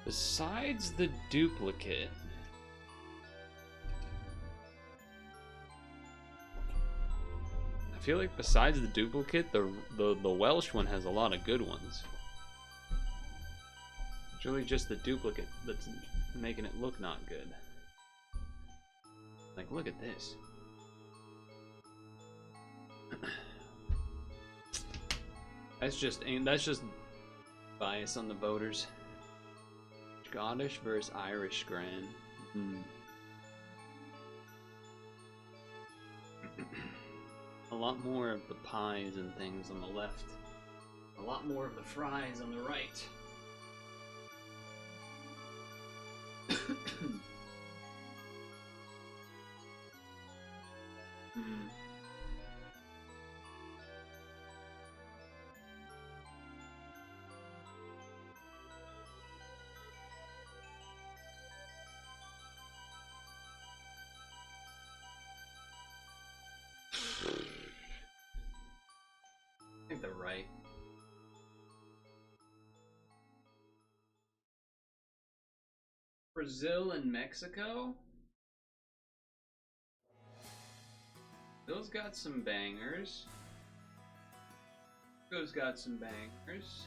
Besides the duplicate, I feel like besides the duplicate, the Welsh one has a lot of good ones. It's really just the duplicate that's making it look not good. Like, look at this. That's just bias on the voters. Scottish versus Irish Grand. A lot more of the pies and things on the left. A lot more of the fries on the right. I think they're right. Brazil and Mexico? Brazil's got some bangers. Mexico's got some bangers.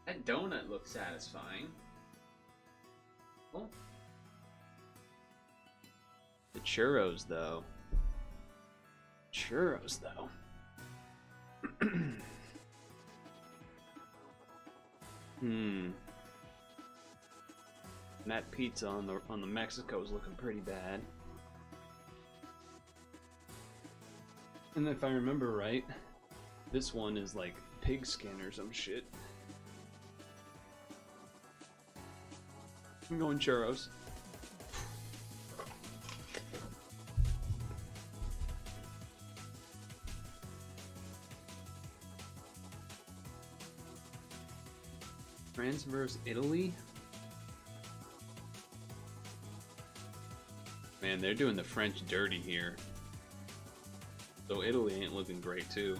That donut looks satisfying. Oh. The churros, though. Churros, though. And that pizza on the Mexico is looking pretty bad. And if I remember right, this one is like pig skin or some shit. I'm going churros. France versus Italy? Man, they're doing the French dirty here. So Italy ain't looking great too.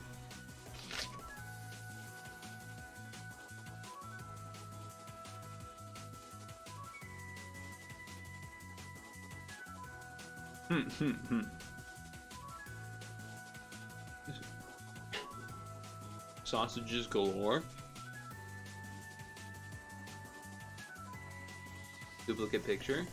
Sausages galore. Duplicate picture.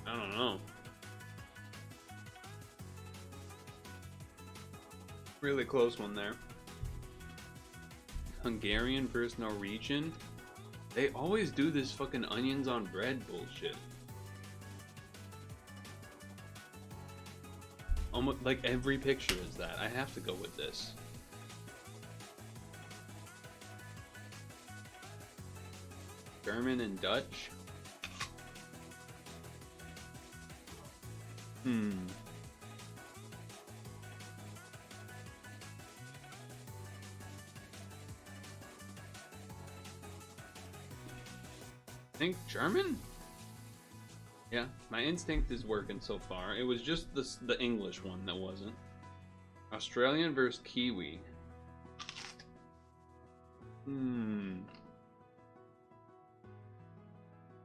I don't know. Really close one there. Hungarian versus Norwegian. They always do this fucking onions on bread bullshit. Almost like every picture is that. I have to go with this. German and Dutch. I think German? Yeah, my instinct is working so far. It was just the English one that wasn't. Australian versus Kiwi.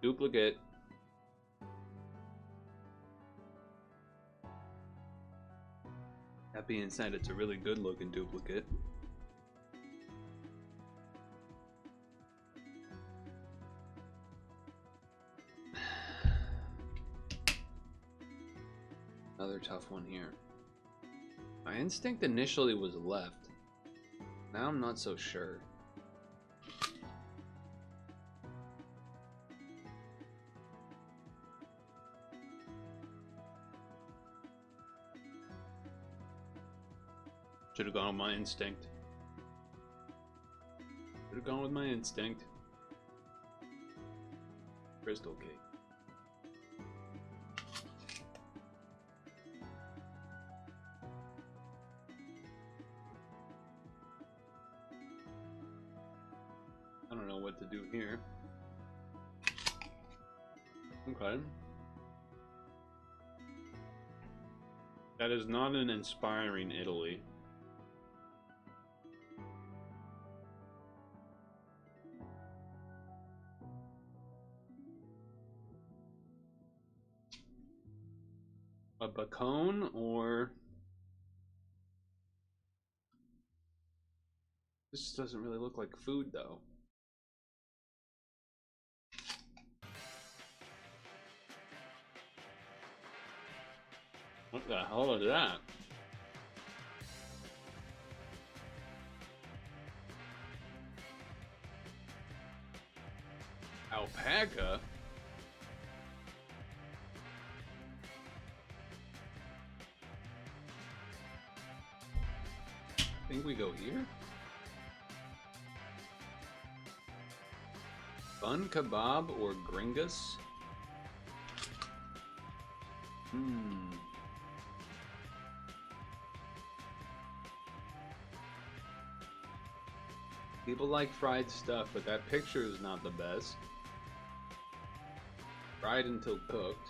Duplicate. That being said, it's a really good looking duplicate. Another tough one here. My instinct initially was left. Now I'm not so sure. Should have gone with my instinct. Should have gone with my instinct. Crystal cake. I don't know what to do here. Okay. That is not an inspiring Italy. A bacone or... This doesn't really look like food though. What the hell is that? Alpaca? I think we go here? Bun kebab or gringas? People like fried stuff, but that picture is not the best. Fried until cooked.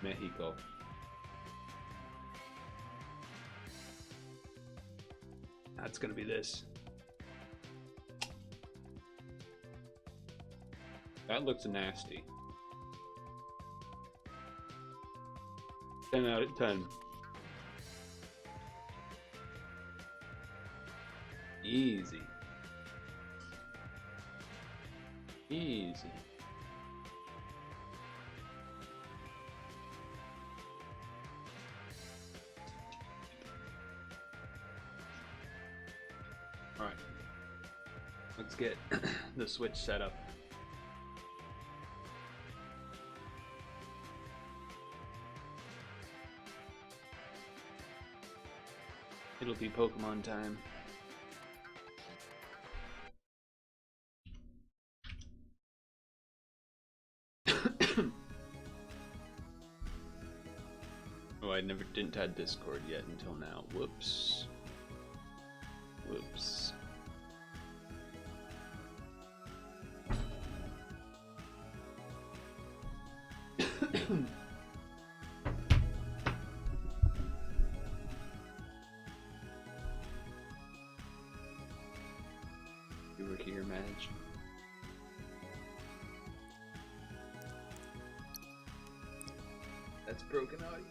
Mexico. That's gonna be this. That looks nasty. 10 out of 10. Easy. Easy. Alright. Let's get the Switch set up. It'll be Pokemon time. Oh, I didn't add Discord yet until now. Whoops. Whoops. You were here, Madge. That's broken audio.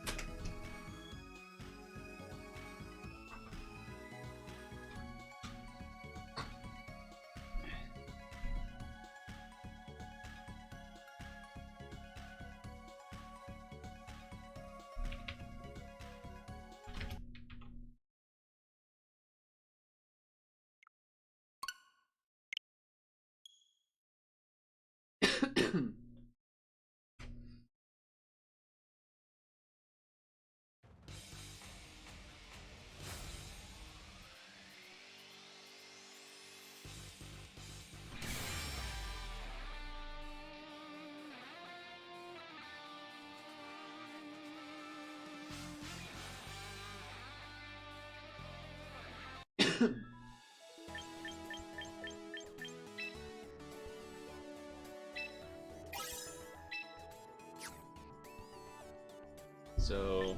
So,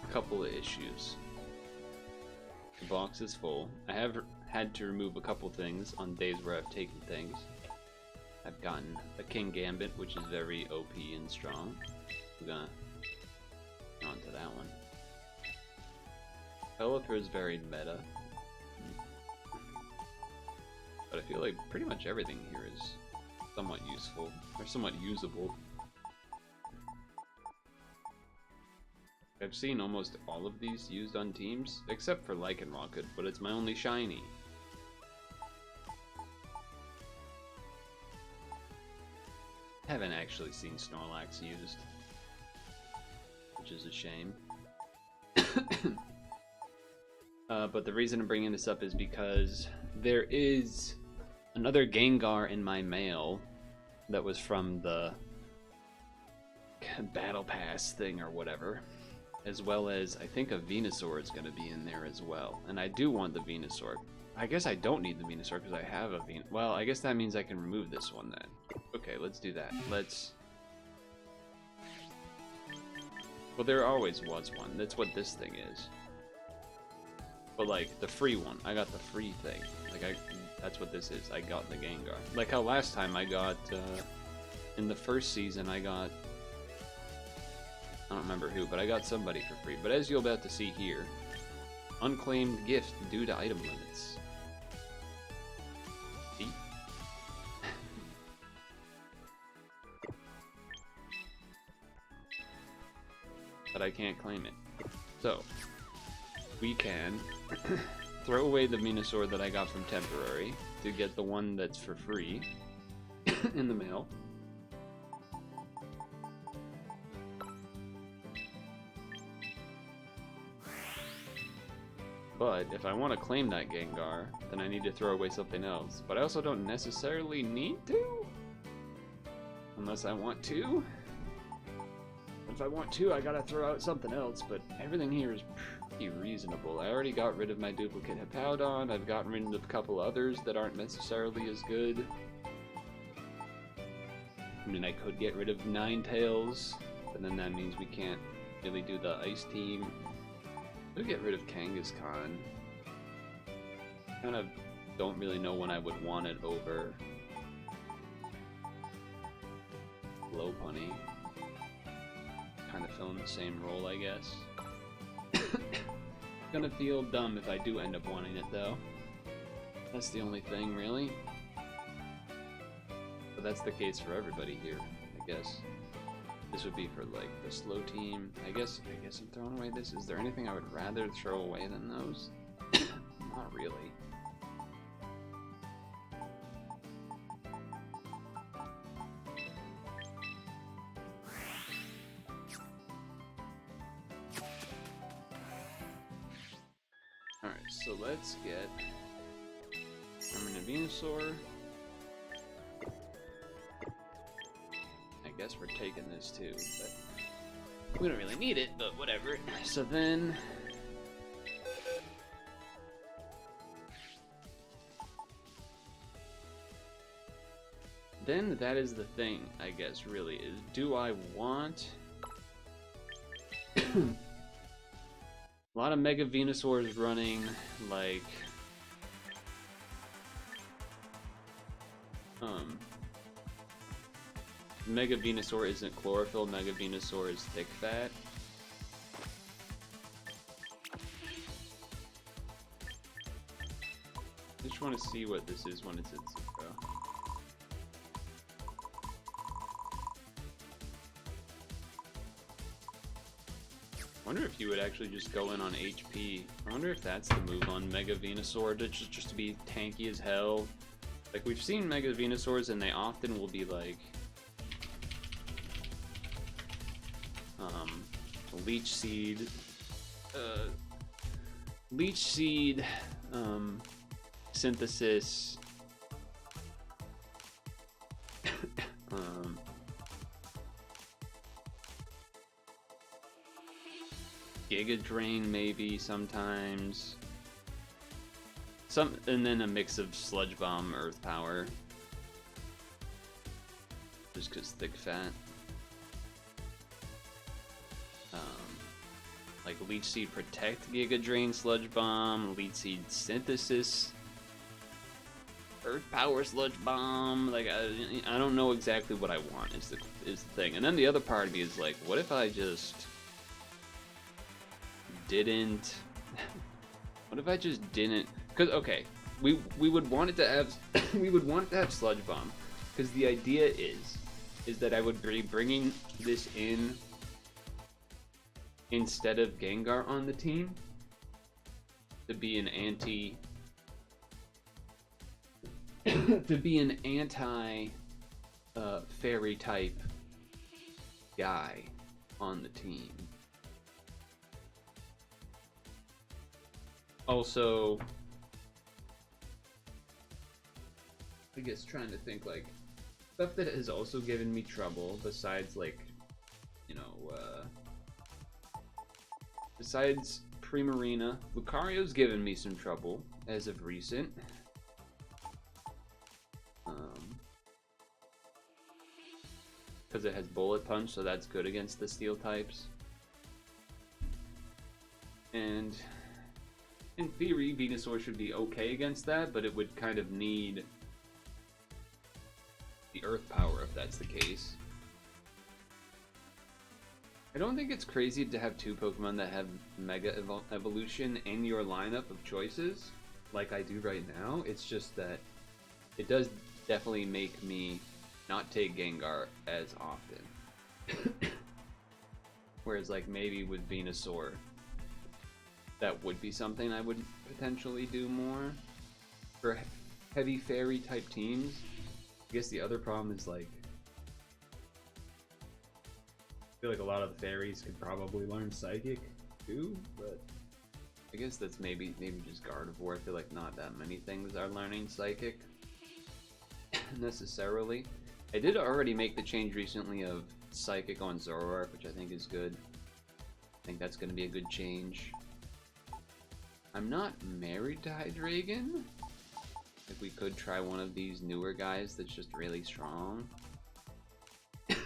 a couple of issues. The box is full. I have had to remove a couple things on days where I've taken things. I've gotten a King Gambit, which is very OP and strong. We're gonna go on to that one. Pelipper is very meta. But I feel like pretty much everything here is somewhat useful, or somewhat usable. I've seen almost all of these used on teams, except for Lycan Rocket, but it's my only shiny. I haven't actually seen Snorlax used, which is a shame. But the reason I'm bringing this up is because there is another Gengar in my mail that was from the Battle Pass thing or whatever. As well as, I think a Venusaur is going to be in there as well. And I do want the Venusaur. I guess I don't need the Venusaur because I have a Venusaur. Well, I guess that means I can remove this one then. Okay, let's do that. Well, there always was one. That's what this thing is. But like, the free one. I got the free thing. Like, that's what this is. I got the Gengar. Like how last time I got, in the first season, I got... I don't remember who, but I got somebody for free. But as you're about to see here, unclaimed gift due to item limits. See? But I can't claim it. So, we can throw away the Venusaur that I got from Temporary to get the one that's for free in the mail. But if I want to claim that Gengar, then I need to throw away something else. But I also don't necessarily need to, unless I want to. If I want to, I gotta throw out something else, but everything here is pretty reasonable. I already got rid of my duplicate Hippowdon. I've gotten rid of a couple others that aren't necessarily as good. I mean, I could get rid of Ninetales, but then that means we can't really do the ice team. I'll get rid of Kangaskhan. Kind of don't really know when I would want it over Lopunny. Kind of filling the same role, I guess. Gonna feel dumb if I do end up wanting it, though. That's the only thing, really. But that's the case for everybody here, I guess. This would be for, like, the slow team. I guess I'm throwing away this. Is there anything I would rather throw away than those? Not really. Alright, so let's get a Venusaur. I guess we're taking this too, but we don't really need it, but whatever. So then... Then that is the thing, I guess, really, is do I want... A lot of Mega Venusaurs running, like... Mega Venusaur isn't chlorophyll, Mega Venusaur is thick fat. I just want to see what this is when it's in Zuko. I wonder if you would actually just go in on HP. I wonder if that's the move on Mega Venusaur, to just to be tanky as hell. Like, we've seen Mega Venusaurs and they often will be like... Leech Seed, Synthesis, Giga Drain maybe sometimes, And then a mix of Sludge Bomb, Earth Power. Just because thick fat. Like Leech Seed Protect, Giga Drain, Sludge Bomb, Leech Seed Synthesis, Earth Power, Sludge Bomb. Like I don't know exactly what I want is the thing. And then the other part of me is like, what if I just didn't? What if I just didn't? Because okay, we would want it to have we would want it to have Sludge Bomb, because the idea is that I would be bringing this in instead of Gengar on the team to be an anti fairy type guy on the team. Also, I guess trying to think like stuff that has also given me trouble besides like, you know, besides Primarina, Lucario's given me some trouble as of recent. Because it has Bullet Punch, so that's good against the Steel types. And in theory, Venusaur should be okay against that, but it would kind of need the Earth Power if that's the case. I don't think it's crazy to have two Pokemon that have Mega Evolution in your lineup of choices, like I do right now. It's just that it does definitely make me not take Gengar as often. Whereas like maybe with Venusaur, that would be something I would potentially do more for heavy fairy type teams. I guess the other problem is like, I feel like a lot of the fairies could probably learn Psychic too, but I guess that's maybe just Gardevoir. I feel like not that many things are learning Psychic necessarily. I did already make the change recently of Psychic on Zoroark, which I think is good. I think that's going to be a good change. I'm not married to Hydreigon. If we could try one of these newer guys that's just really strong.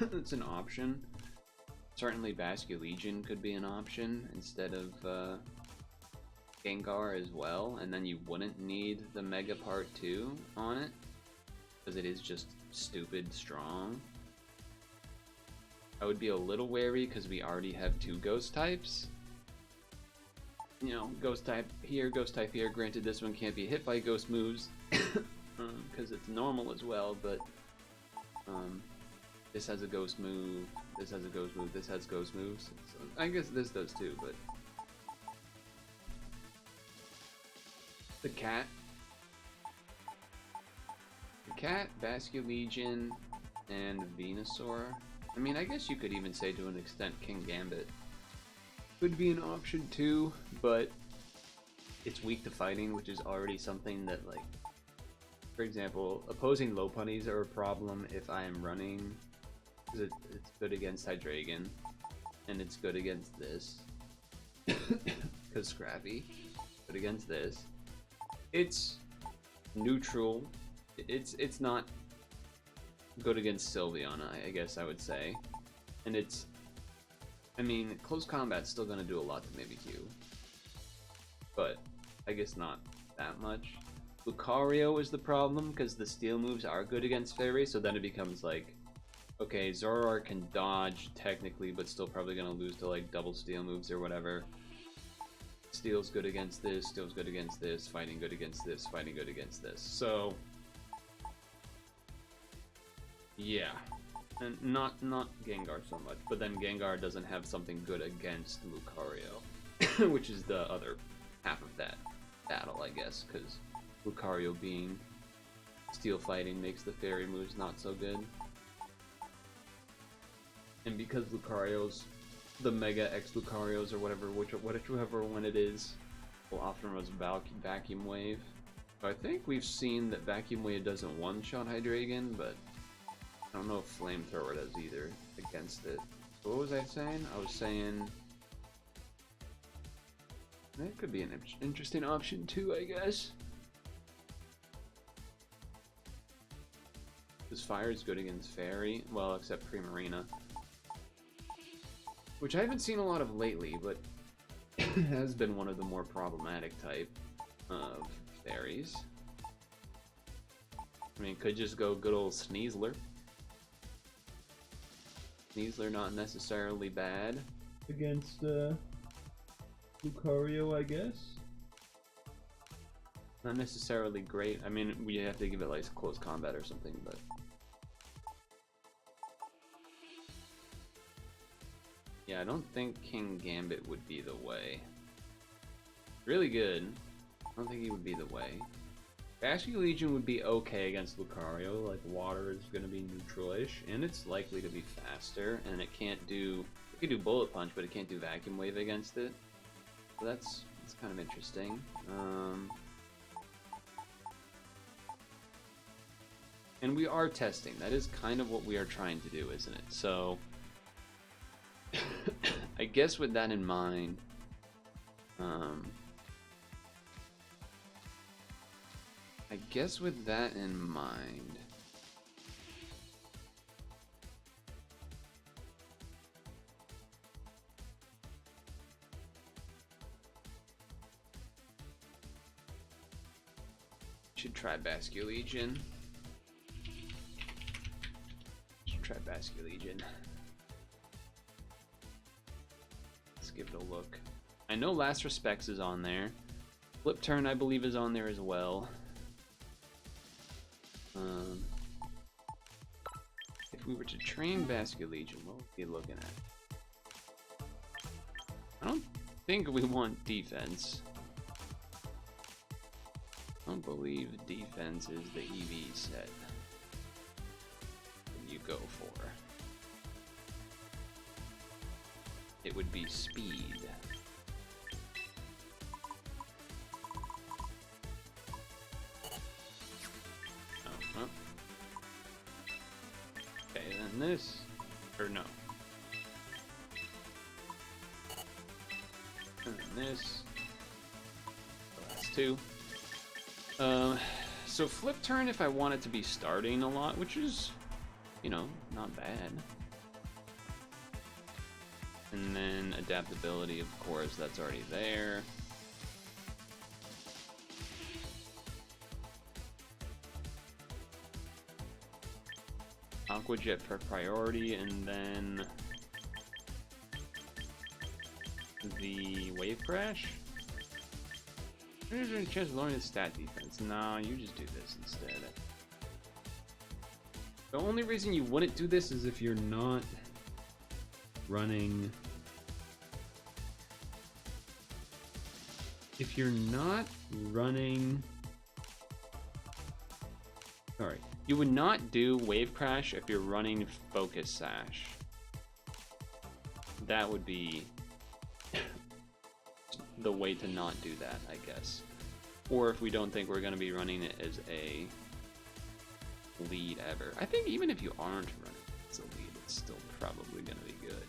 That's an option. Certainly Basculegion could be an option instead of Gengar as well, and then you wouldn't need the Mega Part 2 on it, because it is just stupid strong. I would be a little wary because we already have two Ghost types. You know, Ghost type here, Ghost type here. Granted, this one can't be hit by Ghost moves because it's normal as well, but this has a Ghost move, this has a Ghost move, this has Ghost moves. So I guess this does too, but the cat, Basculegion, and Venusaur. I mean, I guess you could even say to an extent King Gambit could be an option too, but it's weak to fighting, which is already something that, like, for example, opposing Lopunnies are a problem if I am running, because it's good against Hydreigon, and it's good against this, because Scrappy, good against this. It's neutral. It's not good against Sylveon, I guess I would say. And it's, I mean, close combat's still gonna do a lot to Mimikyu, but I guess not that much. Lucario is the problem, because the steel moves are good against Fairy, so then it becomes like, okay, Zoroark can dodge technically, but still probably gonna lose to like double steel moves or whatever. Steel's good against this, Steel's good against this, fighting good against this, fighting good against this. So yeah, and not Gengar so much, but then Gengar doesn't have something good against Lucario, which is the other half of that battle, I guess, because Lucario being steel fighting makes the fairy moves not so good. And because Lucario's the Mega X Lucarios or whatever one it is, will often run Vacuum Wave. So I think we've seen that Vacuum Wave doesn't one-shot Hydreigon, but I don't know if Flamethrower does either against it. So what was I saying? I was saying that could be an interesting option too, I guess. This fire is good against fairy, well, except Primarina, which I haven't seen a lot of lately, but has been one of the more problematic type of fairies. I mean, could just go good old Sneasler. Sneasler not necessarily bad against Lucario, I guess. Not necessarily great. I mean, we have to give it like close combat or something, but yeah, I don't think King Gambit would be the way. Really good. I don't think he would be the way. Bastion Legion would be okay against Lucario. Like, water is going to be neutral-ish, and it's likely to be faster, and it can't do... It can do Bullet Punch, but it can't do Vacuum Wave against it. So that's kind of interesting. And we are testing. That is kind of what we are trying to do, isn't it? So, I guess with that in mind, should try Basculegion. Try Basculegion. Let's give it a look. I know Last Respects is on there. Flip Turn, I believe, is on there as well. If we were to train Basculegion, what would we be looking at? I don't think we want defense. I don't believe defense is the EV set you go for. It would be speed. Oh, well. Okay, then this, or no. And then this. So that's two. So Flip Turn if I want it to be starting a lot, which is, you know, not bad. And then adaptability, of course, that's already there. Aqua Jet for priority, and then the Wave Crash. There's a chance of lowering the stat defense. No, you just do this instead. The only reason you wouldn't do this is if you're not running... If you're not running... Sorry. You would not do Wave Crash if you're running Focus Sash. That would be the way to not do that, I guess. Or if we don't think we're going to be running it as a lead ever. I think even if you aren't running it as a lead, it's still probably going to be good.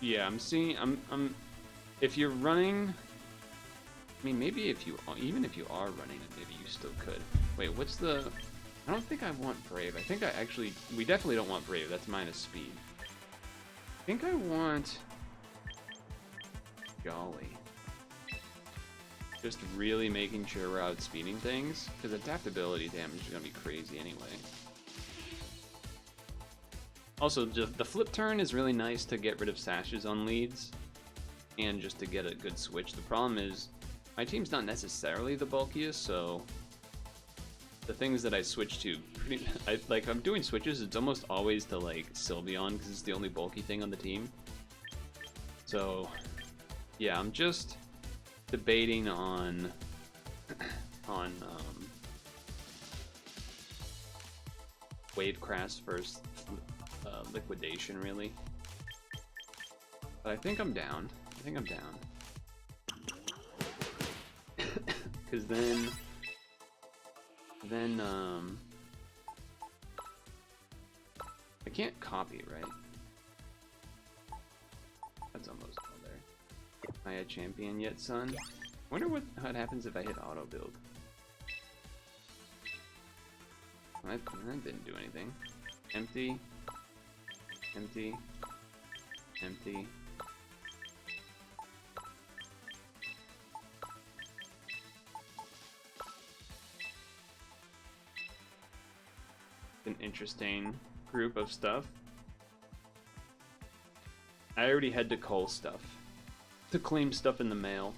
Yeah, I'm seeing, if you're running, I mean, maybe if you, even if you are running it, maybe you still could. Wait, what's the, I don't think I want Brave. I think I actually, we definitely don't want Brave. That's minus speed. I think I want Jolly. Just really making sure we're outspeeding things, because adaptability damage is going to be crazy anyway. Also, just the Flip Turn is really nice to get rid of sashes on leads, and just to get a good switch. The problem is, my team's not necessarily the bulkiest, so the things that I switch to, I'm doing switches, it's almost always to like Sylveon, because it's the only bulky thing on the team. So, yeah, I'm just debating on Wave Crash versus Liquidation, really. But I think I'm down. Because then I can't copy, right? That's almost all there. Am I a champion yet, son? Wonder what how it happens if I hit auto build. That didn't do anything. Empty. Empty. Empty. An interesting group of stuff. I already had to cull stuff. To claim stuff in the mail.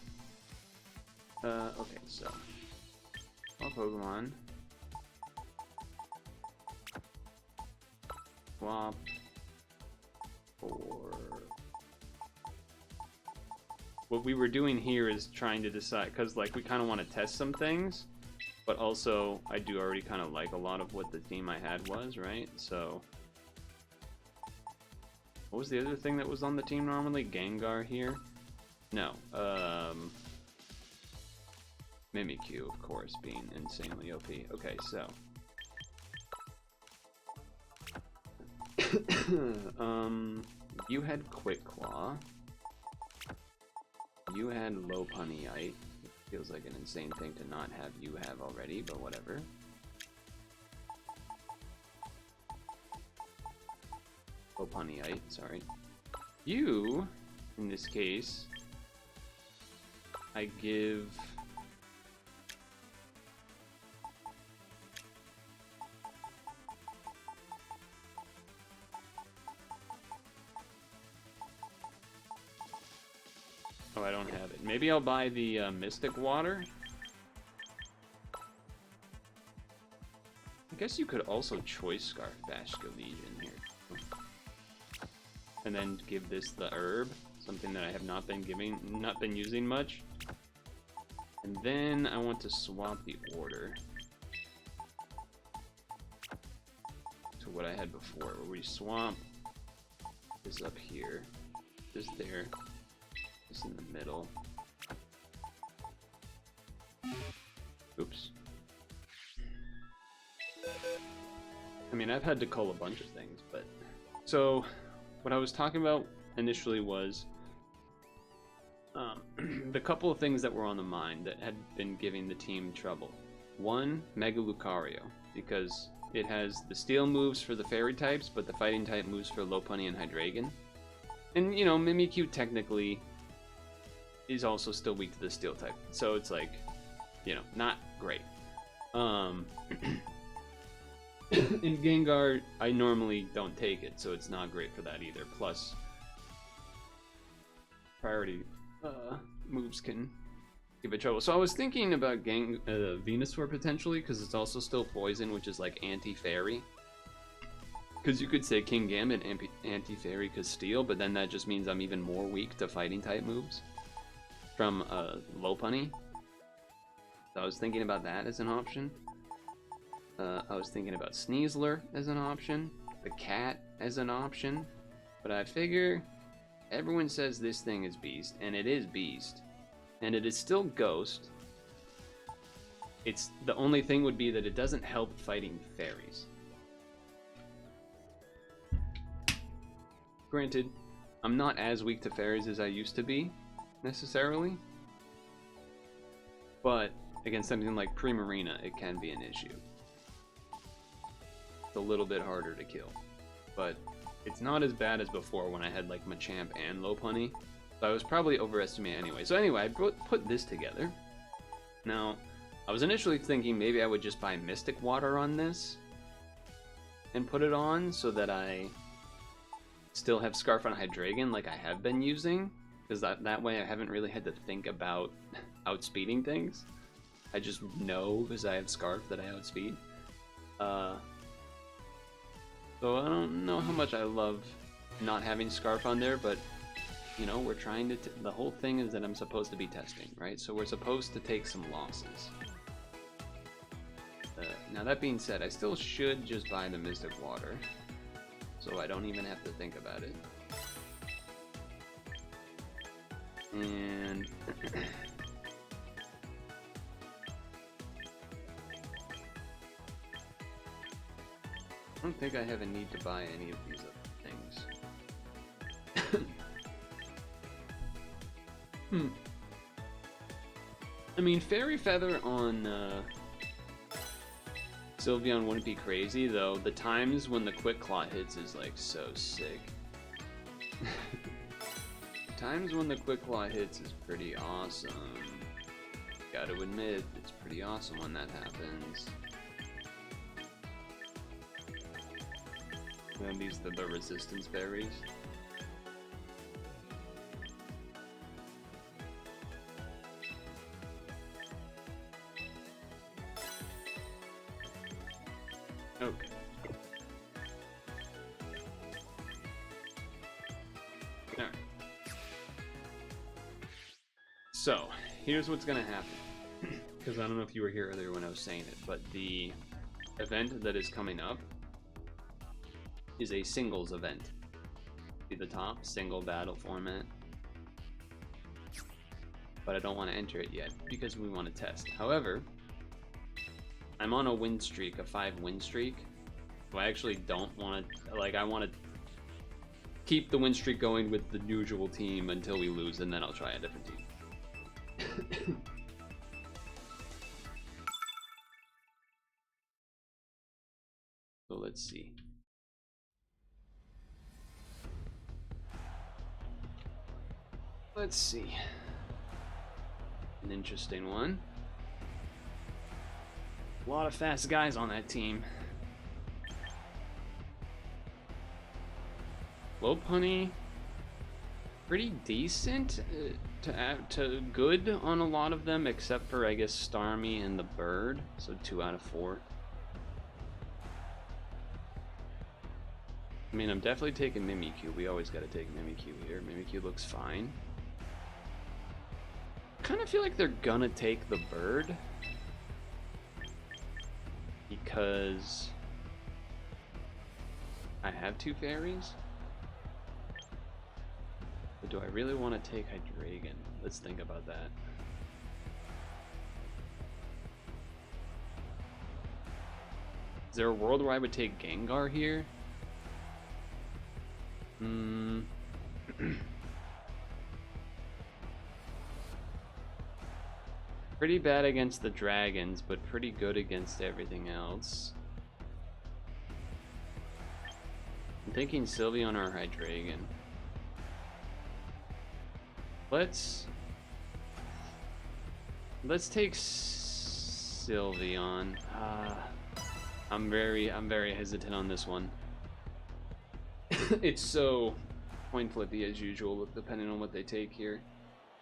Okay, so. All Pokemon. Swap. Or. What we were doing here is trying to decide, because like we kind of want to test some things, but also I do already kind of like a lot of what the team I had was, right? So. What was the other thing that was on the team normally? Gengar here? No. Mimikyu, of course, being insanely OP. Okay, so. You had Quick Claw. You had Lopunnyite. Feels like an insane thing to not have you have already, but whatever. Lopunnyite, sorry. You, in this case, I give... Oh, I don't have it. Maybe I'll buy the Mystic Water. I guess you could also choice Scarf Bashka Legion here. And then give this the herb, something that I have not been using much. And then I want to swap the order to what I had before, where we swap this up here, this there, this in the middle. Oops. I mean, I've had to cull a bunch of things, but... So, what I was talking about initially was the couple of things that were on the mind that had been giving the team trouble. One, Mega Lucario, because it has the steel moves for the fairy types, but the fighting type moves for Lopunny and Hydreigon. And, you know, Mimikyu technically is also still weak to the steel type, so it's like, you know, not great. In Gengar, I normally don't take it, so it's not great for that either. Plus, priority moves can give it trouble. So I was thinking about Venusaur potentially, because it's also still poison, which is like anti-fairy. Because you could say King Gambit anti-fairy because steel, but then that just means I'm even more weak to fighting type moves from Lopunny. So I was thinking about that as an option. I was thinking about Sneasler as an option, the cat as an option, but I figure everyone says this thing is Beast, and it is Beast, and it is still Ghost. It's the only thing would be that it doesn't help fighting fairies. Granted, I'm not as weak to fairies as I used to be, necessarily, but against something like Primarina, it can be an issue. It's a little bit harder to kill, but it's not as bad as before when I had like Machamp and Lopunny, so I was probably overestimating anyway. So anyway, I put this together. Now, I was initially thinking maybe I would just buy Mystic Water on this and put it on so that I still have Scarf on Hydreigon like I have been using, because that way I haven't really had to think about outspeeding things. I just know because I have Scarf that I outspeed. So I don't know how much I love not having Scarf on there, but, you know, we're trying to... the whole thing is that I'm supposed to be testing, right? So we're supposed to take some losses. Now that being said, I still should just buy the Mystic Water, so I don't even have to think about it. And... I don't think I have a need to buy any of these other things. I mean, Fairy Feather on Sylveon wouldn't be crazy, though. The times when the Quick Claw hits is, like, so sick. Times when the Quick Claw hits is pretty awesome. Gotta admit, it's pretty awesome when that happens. And these are the resistance berries. Okay. Alright. So, here's what's gonna happen. Because I don't know if you were here earlier when I was saying it, but the event that is coming up is a singles event. See the top, single battle format. But I don't want to enter it yet because we want to test. However, I'm on a win streak, a 5-win streak. So I actually don't want to, like, I want to keep the win streak going with the usual team until we lose, and then I'll try a different team. So let's see. Let's see. An interesting one. A lot of fast guys on that team. Lopunny, pretty decent to good on a lot of them, except for, I guess, Starmie and the Bird. So 2 out of 4. I mean, I'm definitely taking Mimikyu. We always gotta take Mimikyu here. Mimikyu looks fine. Kind of feel like they're gonna take the Bird. Because I have 2 fairies. But do I really want to take Hydreigon? Let's think about that. Is there a world where I would take Gengar here? Pretty bad against the dragons, but pretty good against everything else. I'm thinking Sylveon or Hydreigon. Let's take Sylveon. I'm very hesitant on this one. It's so coin flippy as usual, depending on what they take here.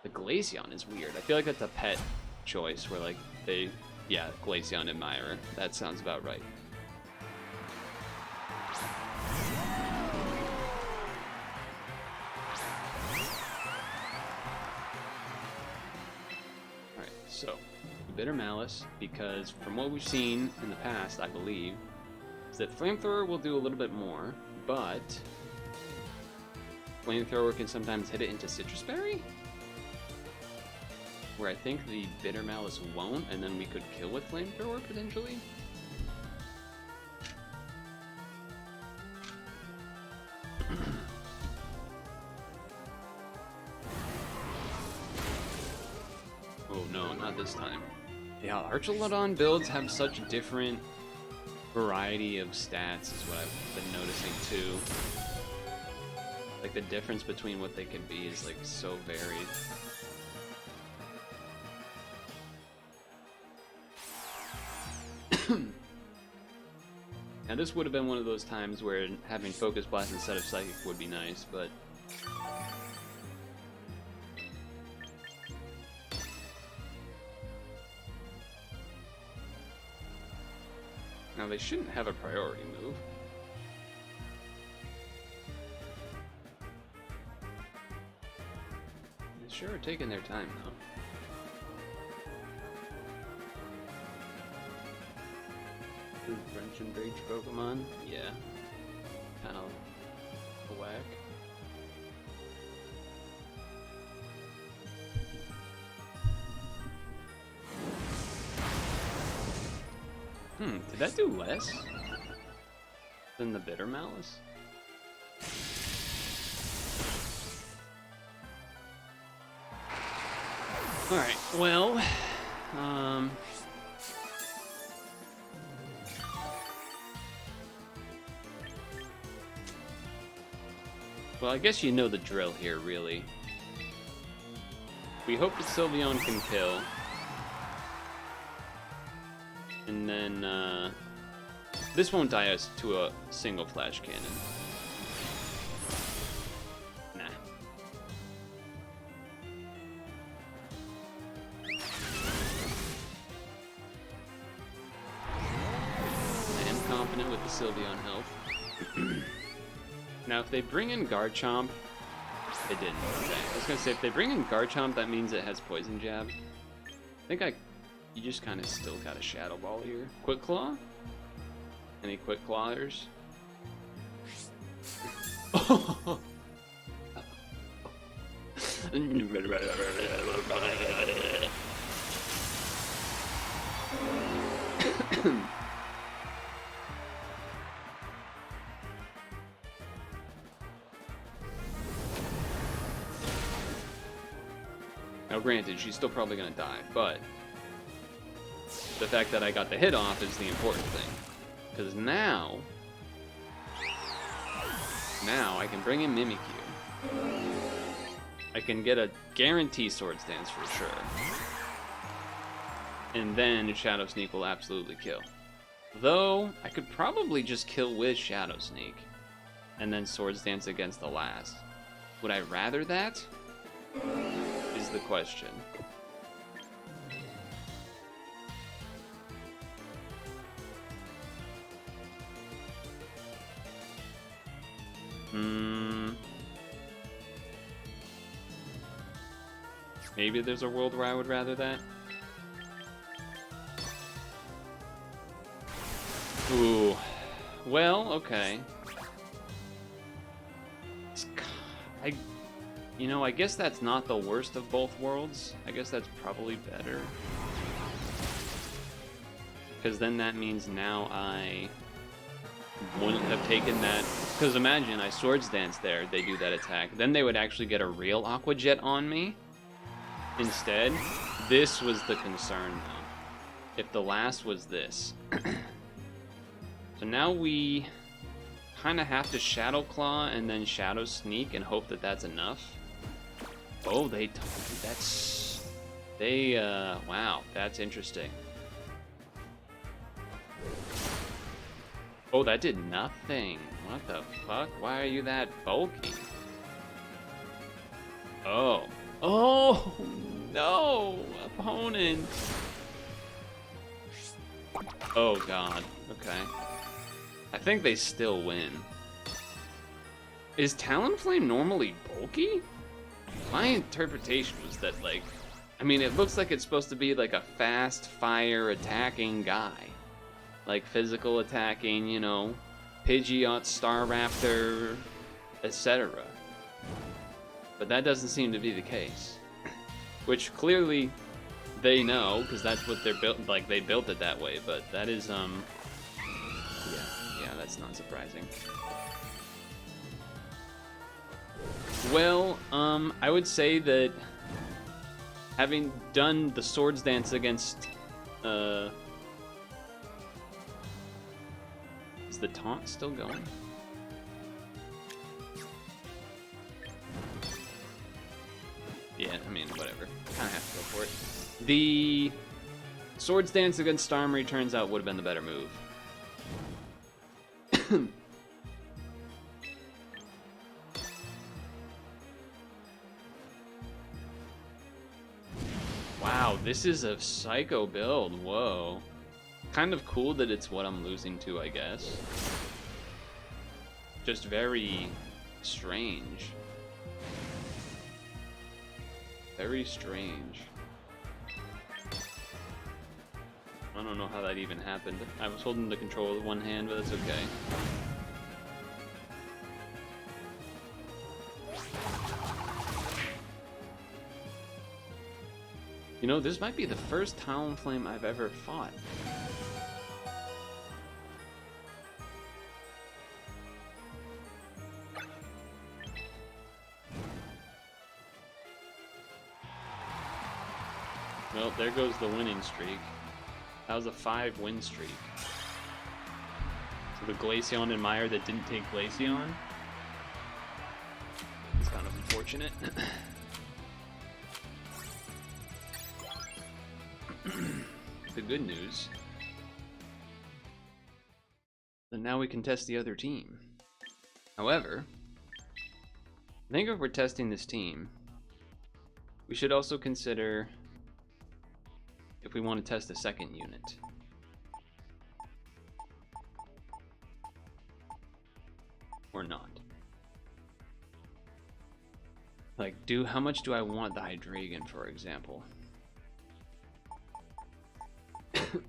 The Glaceon is weird. I feel like that's a pet choice where, like, yeah, Glaceon Admirer. That sounds about right. Alright, so Bitter Malice, because from what we've seen in the past, I believe, is that Flamethrower will do a little bit more, but Flamethrower can sometimes hit it into Citrus Berry, where I think the Bitter Malice won't, and then we could kill with Flamethrower potentially. Oh no, not this time. Yeah, Archelodon builds have such different variety of stats is what I've been noticing too. Like, the difference between what they can be is, like, so varied. Now this would have been one of those times where having Focus Blast instead of Psychic would be nice, but now they shouldn't have a priority move. They sure are taking their time though. French and Rage Pokemon? Yeah. Kind of whack. Did that do less than the Bitter Malice? Alright, well, Well, I guess you know the drill here, really. We hope that Sylveon can kill. And then, this won't die us to a single flash cannon. Nah. I am confident with the Sylveon health. Now, if they bring in Garchomp, they didn't. Okay, I was gonna say, if they bring in Garchomp, that means it has Poison Jab. I think you just kind of still got a Shadow Ball here. Quick Claw? Any Quick Clawers? Now, granted, she's still probably gonna die, but the fact that I got the hit off is the important thing. Because now I can bring in Mimikyu. I can get a guarantee Swords Dance for sure. And then Shadow Sneak will absolutely kill. Though, I could probably just kill with Shadow Sneak. And then Swords Dance against the last. Would I rather that? Is the question. Maybe there's a world where I would rather that. Ooh. Well, okay. I guess that's not the worst of both worlds. I guess that's probably better. Because then that means now I wouldn't have taken that. Because imagine I Swords Dance there, they do that attack. Then they would actually get a real Aqua Jet on me. Instead, this was the concern though. If the last was this. So now we kind of have to Shadow Claw and then Shadow Sneak and hope that that's enough. Oh, wow, that's interesting. Oh, that did nothing. What the fuck? Why are you that bulky? Oh. Oh, no, opponent. Oh, God. Okay. I think they still win. Is Talonflame normally bulky? My interpretation was that, like, I mean, it looks like it's supposed to be like a fast fire attacking guy. Like physical attacking, you know, Pidgeot, Staraptor, etc. But that doesn't seem to be the case. Which clearly they know, because that's what they're built, like they built it that way, but that is, yeah, that's not surprising. Well, I would say that having done the Swords Dance against, is the taunt still going? Yeah, I mean, whatever. Kind of have to go for it. The Swords Dance against Starmie turns out would have been the better move. Wow, this is a psycho build. Whoa. Kind of cool that it's what I'm losing to, I guess. Just very strange. Very strange. I don't know how that even happened. I was holding the control with one hand, but that's okay. You know, this might be the first Talonflame I've ever fought. Well, there goes the winning streak. That was a 5-win streak. So the Glaceon and Meyer that didn't take Glaceon. It's kind of unfortunate. The good news. And now we can test the other team. However, I think if we're testing this team, we should also consider if we want to test a second unit. Or not. Like, how much do I want the Hydreigon, for example?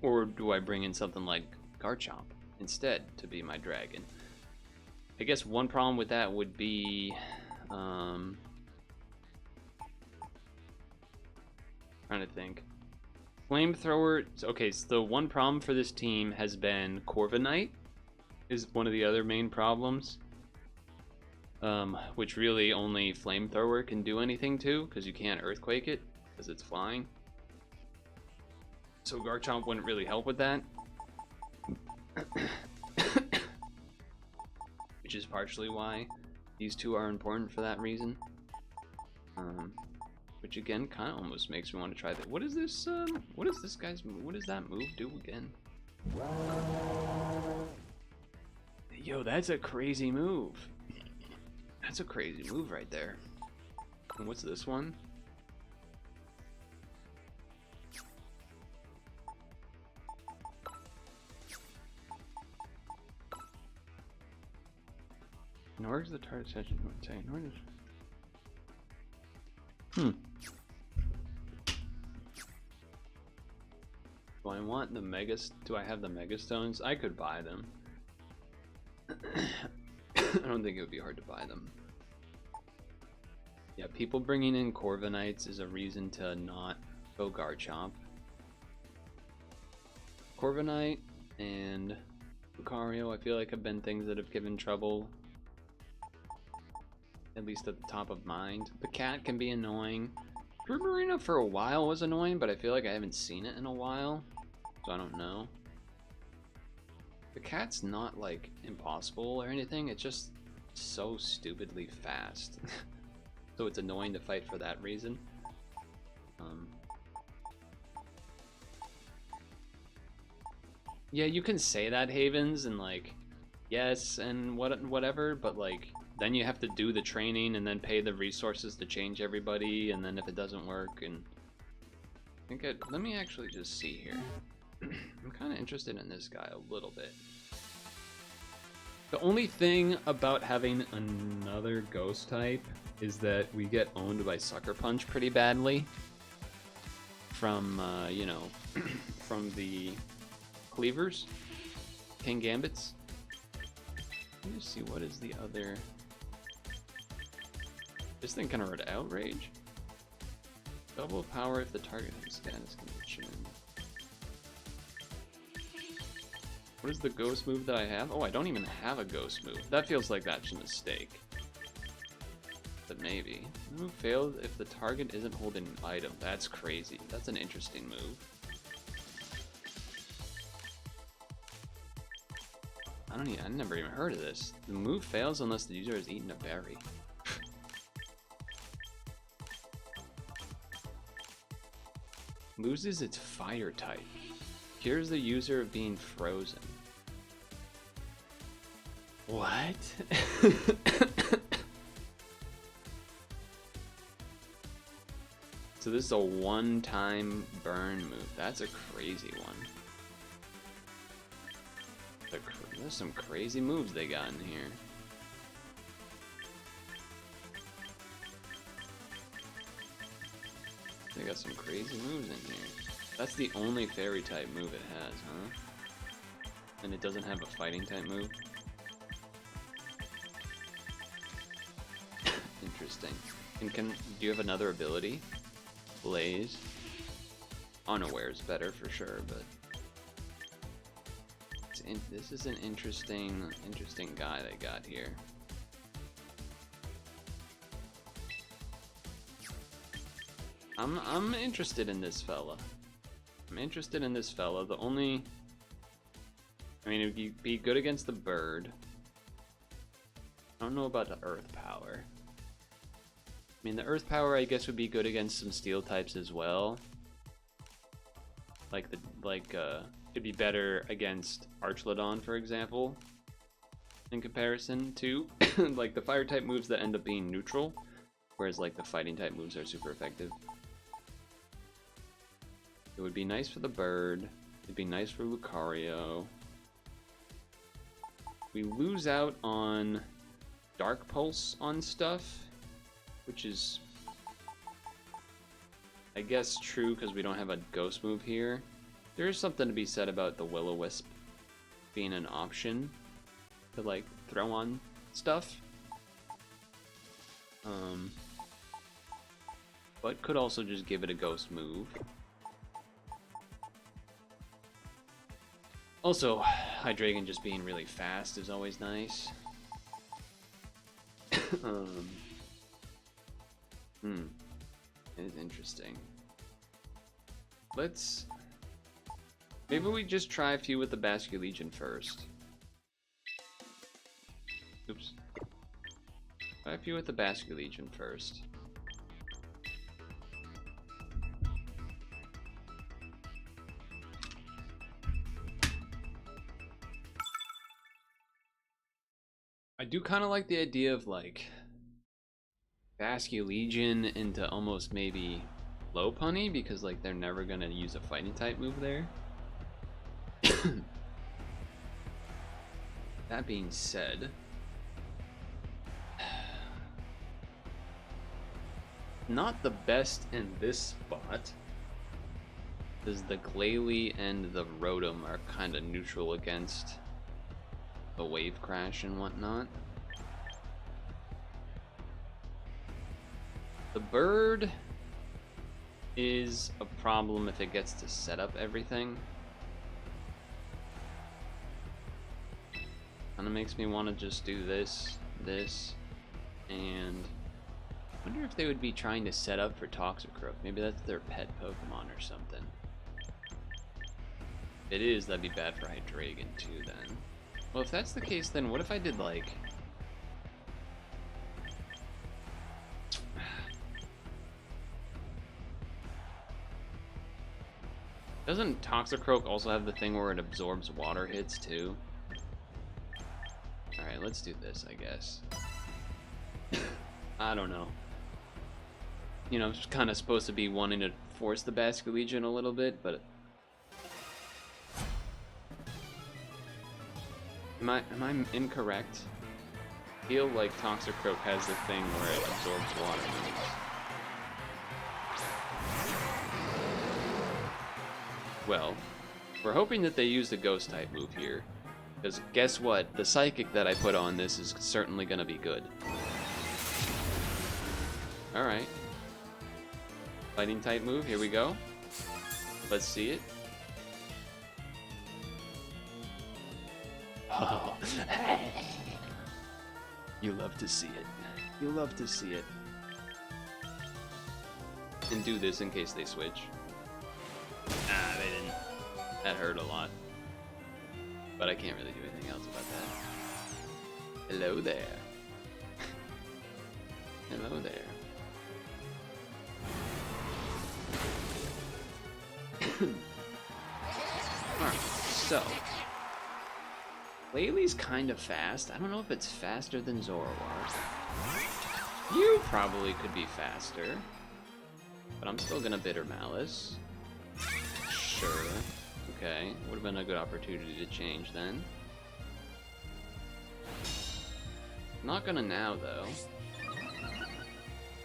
Or do I bring in something like Garchomp instead to be my dragon? I guess one problem with that would be trying to think. Flamethrower. Okay, so the one problem for this team has been Corviknight is one of the other main problems, which really only Flamethrower can do anything to, because you can't Earthquake it because it's flying. So Garchomp wouldn't really help with that. Which is partially why these two are important for that reason. Which again kind of almost makes me want to try that. What is this? What is this guy's? What does that move do again? Yo, that's a crazy move. That's a crazy move right there. And what's this one? Ignores the target session. Do I want the Megas? Do I have the Megastones? I could buy them. I don't think it would be hard to buy them. Yeah, people bringing in Corviknights is a reason to not go Garchomp. Corviknight and Lucario, I feel like have been things that have given trouble. At least at the top of mind. The cat can be annoying. Marina for a while was annoying, but I feel like I haven't seen it in a while, so I don't know. The cat's not like impossible or anything, it's just so stupidly fast. So it's annoying to fight for that reason. Yeah, you can say that, Havens, and like, yes, and whatever, but like, then you have to do the training and then pay the resources to change everybody, and then if it doesn't work, and I think let me actually just see here. I'm kind of interested in this guy a little bit. The only thing about having another ghost type is that we get owned by Sucker Punch pretty badly from, you know, from the Cleavers, King Gambits. Let me see, what is the other... This thing kind of heard Outrage. Double power if the target has status condition. What is the ghost move that I have? Oh, I don't even have a ghost move. That feels like that's a mistake. But maybe. Move failed if the target isn't holding an item. That's crazy. That's an interesting move. I never even heard of this. The move fails unless the user has eaten a berry. Loses its fire type. Cures the user of being frozen. What? So this is a one-time burn move. That's a crazy one. There's some crazy moves they got in here. They got some crazy moves in here. That's the only fairy type move it has, huh? And it doesn't have a fighting type move? Interesting. And do you have another ability? Blaze? Unaware is better for sure, but this is an interesting guy they got here. I'm interested in this fella. I'm interested in this fella. The only... I mean, it would be good against the bird. I don't know about the earth power. I mean, the earth power, I guess, would be good against some steel types as well. It'd be better against Archlodon, for example, in comparison to like the fire type moves that end up being neutral, whereas like the fighting type moves are super effective. It would be nice for the bird. It'd be nice for Lucario. We lose out on Dark Pulse on stuff, which is, I guess, true because we don't have a ghost move here. There is something to be said about the Will-O-Wisp being an option to like throw on stuff. But could also just give it a ghost move. Also, Hydreigon just being really fast is always nice. It is interesting. Maybe we just try a few with the Basculegion first. Oops. Try a few with the Basculegion first. I do kind of like the idea of like Basculegion into almost maybe Lopunny, because like they're never gonna use a fighting type move there. That being said, not the best in this spot, because the Glalie and the Rotom are kind of neutral against the Wave Crash and whatnot. The bird is a problem if it gets to set up everything. Kind of makes me want to just do this, and I wonder if they would be trying to set up for Toxicroak. Maybe that's their pet Pokemon or something. If it is, that'd be bad for Hydreigon too then. Well, if that's the case, then what if I did like... Doesn't Toxicroak also have the thing where it absorbs water hits too? Alright, let's do this, I guess. I don't know. You know, I'm kind of supposed to be wanting to force the Basculegion a little bit, but... Am I incorrect? I feel like Toxicroak has the thing where it absorbs water moves. Well, we're hoping that they use the Ghost type move here. Because guess what? The Psychic that I put on this is certainly going to be good. Alright. Fighting type move, here we go. Let's see it. Oh. You love to see it. You love to see it. And do this in case they switch. Ah, they didn't. That hurt a lot. But I can't really do anything else about that. Hello there. Hello there. Alright, so Laylee's kind of fast. I don't know if it's faster than Zoroark. You probably could be faster. But I'm still gonna Bitter Malice. Sure. Okay, would have been a good opportunity to change then. Not gonna now though.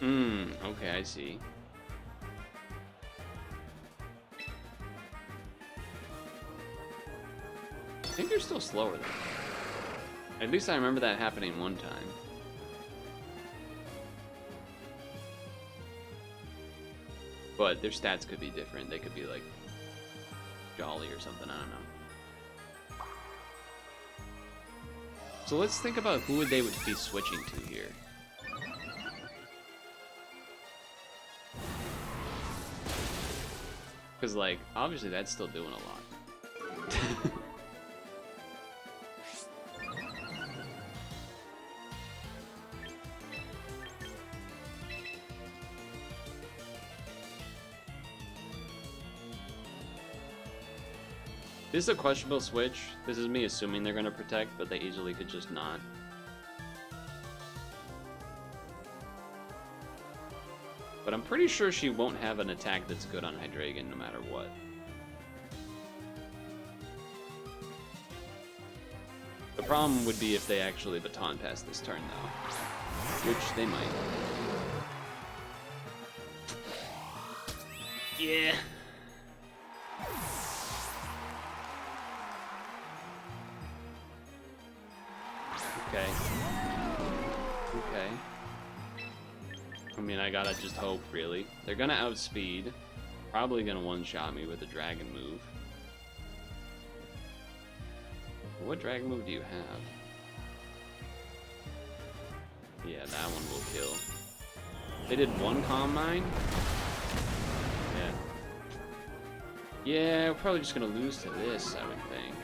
Okay, I see. I think you're still slower than that. At least I remember that happening one time. But their stats could be different. They could be like Jolly or something, I don't know. So let's think about who they would be switching to here. Because, like, obviously that's still doing a lot. This is a questionable switch. This is me assuming they're going to protect, but they easily could just not. But I'm pretty sure she won't have an attack that's good on Hydreigon no matter what. The problem would be if they actually baton pass this turn though. Which they might. Yeah. Okay. Okay. I mean, I gotta just hope, really. They're gonna outspeed. Probably gonna one-shot me with a dragon move. What dragon move do you have? Yeah, that one will kill. They did one Calm Mind? Yeah. Yeah, we're probably just gonna lose to this, I would think.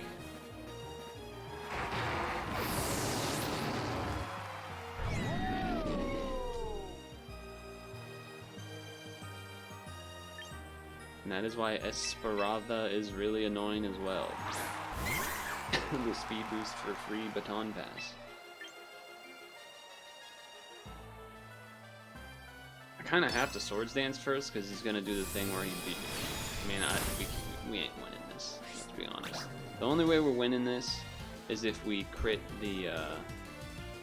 And that is why Esperanza is really annoying as well. The speed boost for free baton pass. I kind of have to Swords Dance first because he's gonna do the thing where he beat. I mean, we ain't winning this. Let's be honest. The only way we're winning this is if we crit the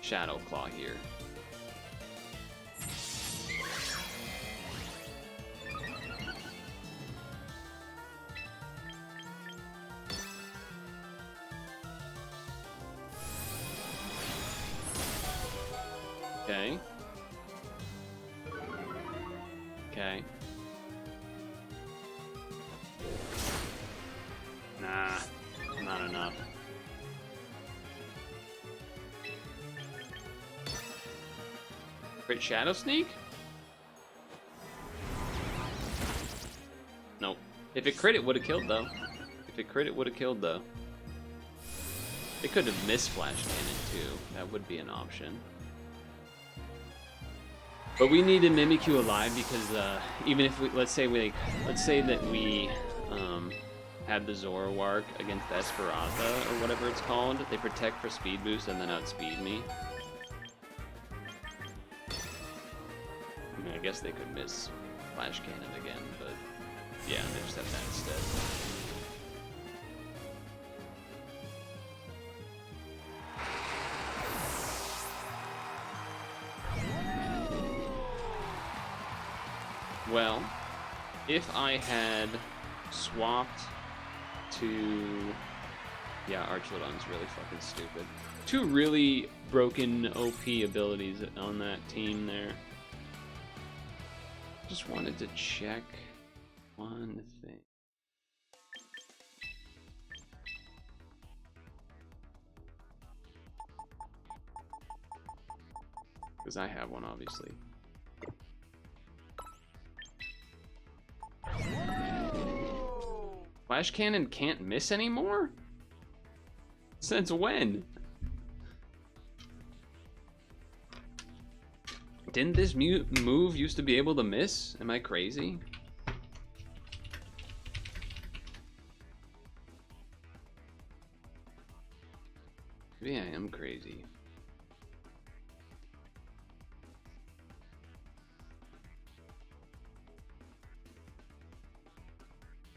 Shadow Claw here. Okay. Okay. Nah, not enough. Crit Shadow Sneak? Nope. If it crit, it would have killed though. If it crit, it would have killed though. It could have missed Flash Cannon too. That would be an option. But we needed Mimikyu alive because even if we let's say that we had the Zoroark against Esperanza or whatever it's called, they protect for speed boost and then outspeed me. I mean, I guess they could miss Flash Cannon again, but yeah, they just have that instead. Well, if I had swapped to... Yeah, Archlodon's really fucking stupid. Two really broken OP abilities on that team there. Just wanted to check one thing. Because I have one, obviously. Flash Cannon can't miss anymore? Since when? Didn't this move used to be able to miss? Am I crazy? Maybe I am crazy.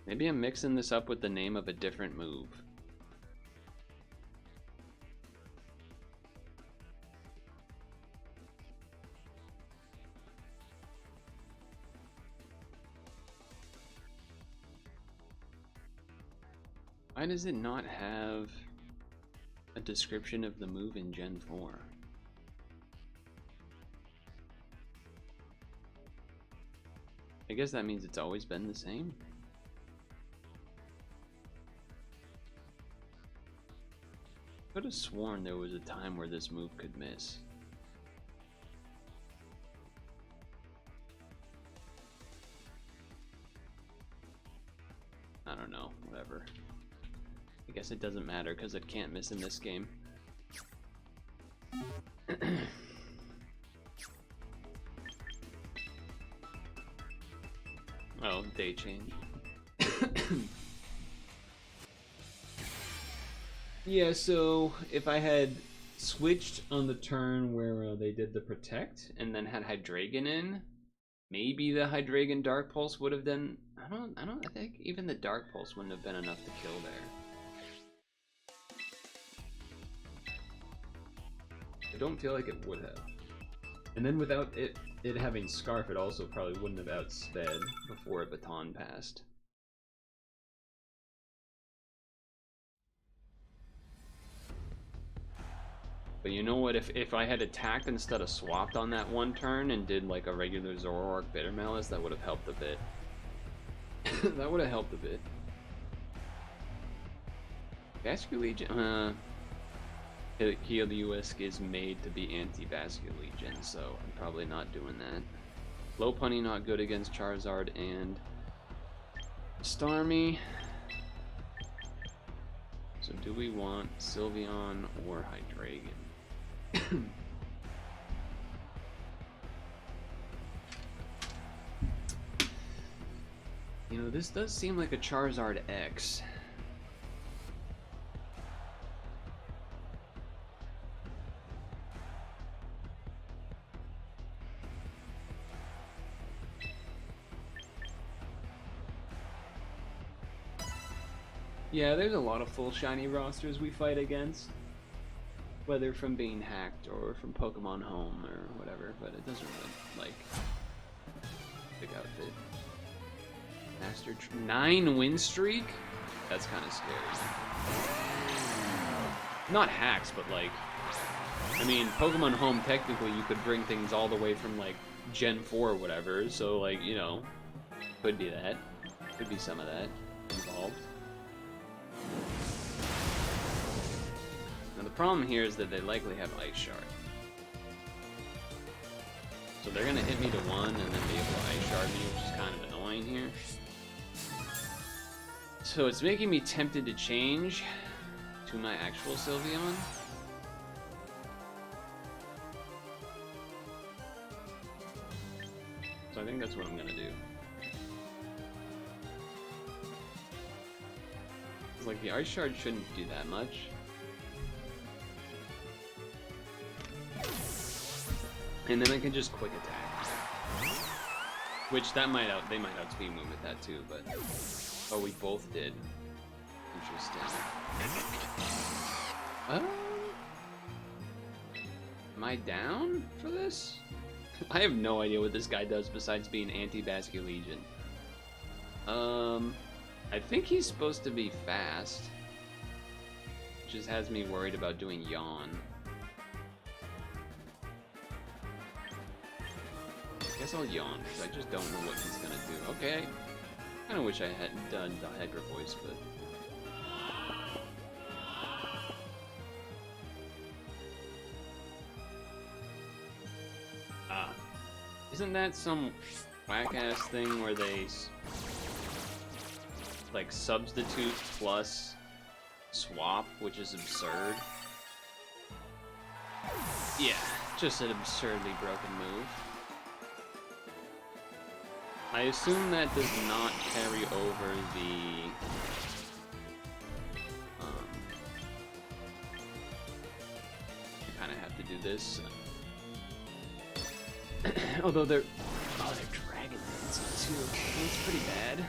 Maybe I'm mixing this up with the name of a different move. Why does it not have a description of the move in Gen 4? I guess that means it's always been the same. I could have sworn there was a time where this move could miss. I guess it doesn't matter because it can't miss in this game. Oh, day change. Yeah, so if I had switched on the turn where they did the protect and then had Hydreigon in, maybe the Hydreigon Dark Pulse would have done. I think even the Dark Pulse wouldn't have been enough to kill there. I don't feel like it would have. And then without it having Scarf, it also probably wouldn't have outsped before a baton passed. But you know what, if I had attacked instead of swapped on that one turn and did like a regular Zoroark Bitter Malice, that would have helped a bit. That would have helped a bit. Vascular Legion, Heliolisk is made to be anti-Vascular Legion, so I'm probably not doing that. Lopunny not good against Charizard and Starmie. So do we want Sylveon or Hydreigon? You know, this does seem like a Charizard X. Yeah, there's a lot of full shiny rosters we fight against. Whether from being hacked or from Pokemon Home or whatever, but it doesn't really, like, big outfit. Master 9 win streak? That's kind of scary. Not hacks, but like, I mean, Pokemon Home, technically you could bring things all the way from like Gen 4 or whatever, so like, you know, could be that. Could be some of that involved. Now the problem here is that they likely have Ice Shard. So they're gonna hit me to 1 and then be able to Ice Shard me, which is kind of annoying here. So it's making me tempted to change to my actual Sylveon. So I think that's what I'm gonna do. It's like the Ice Shard shouldn't do that much. And then I can just quick attack. Which that might they might outspeed me with that too, but oh, we both did. Interesting. Am I down for this? I have no idea what this guy does besides being anti-Vascular Legion. I think he's supposed to be fast. Which just has me worried about doing Yawn. I guess I'll Yawn, because I just don't know what he's gonna do. Okay. I kinda wish I hadn't done the Hedra voice, but... Ah. Isn't that some whack-ass thing where they... like, substitute plus swap, which is absurd? Yeah, just an absurdly broken move. I assume that does not carry over the... I kind of have to do this. Although they're... Oh, they're Dragon Dancing too. That's pretty bad.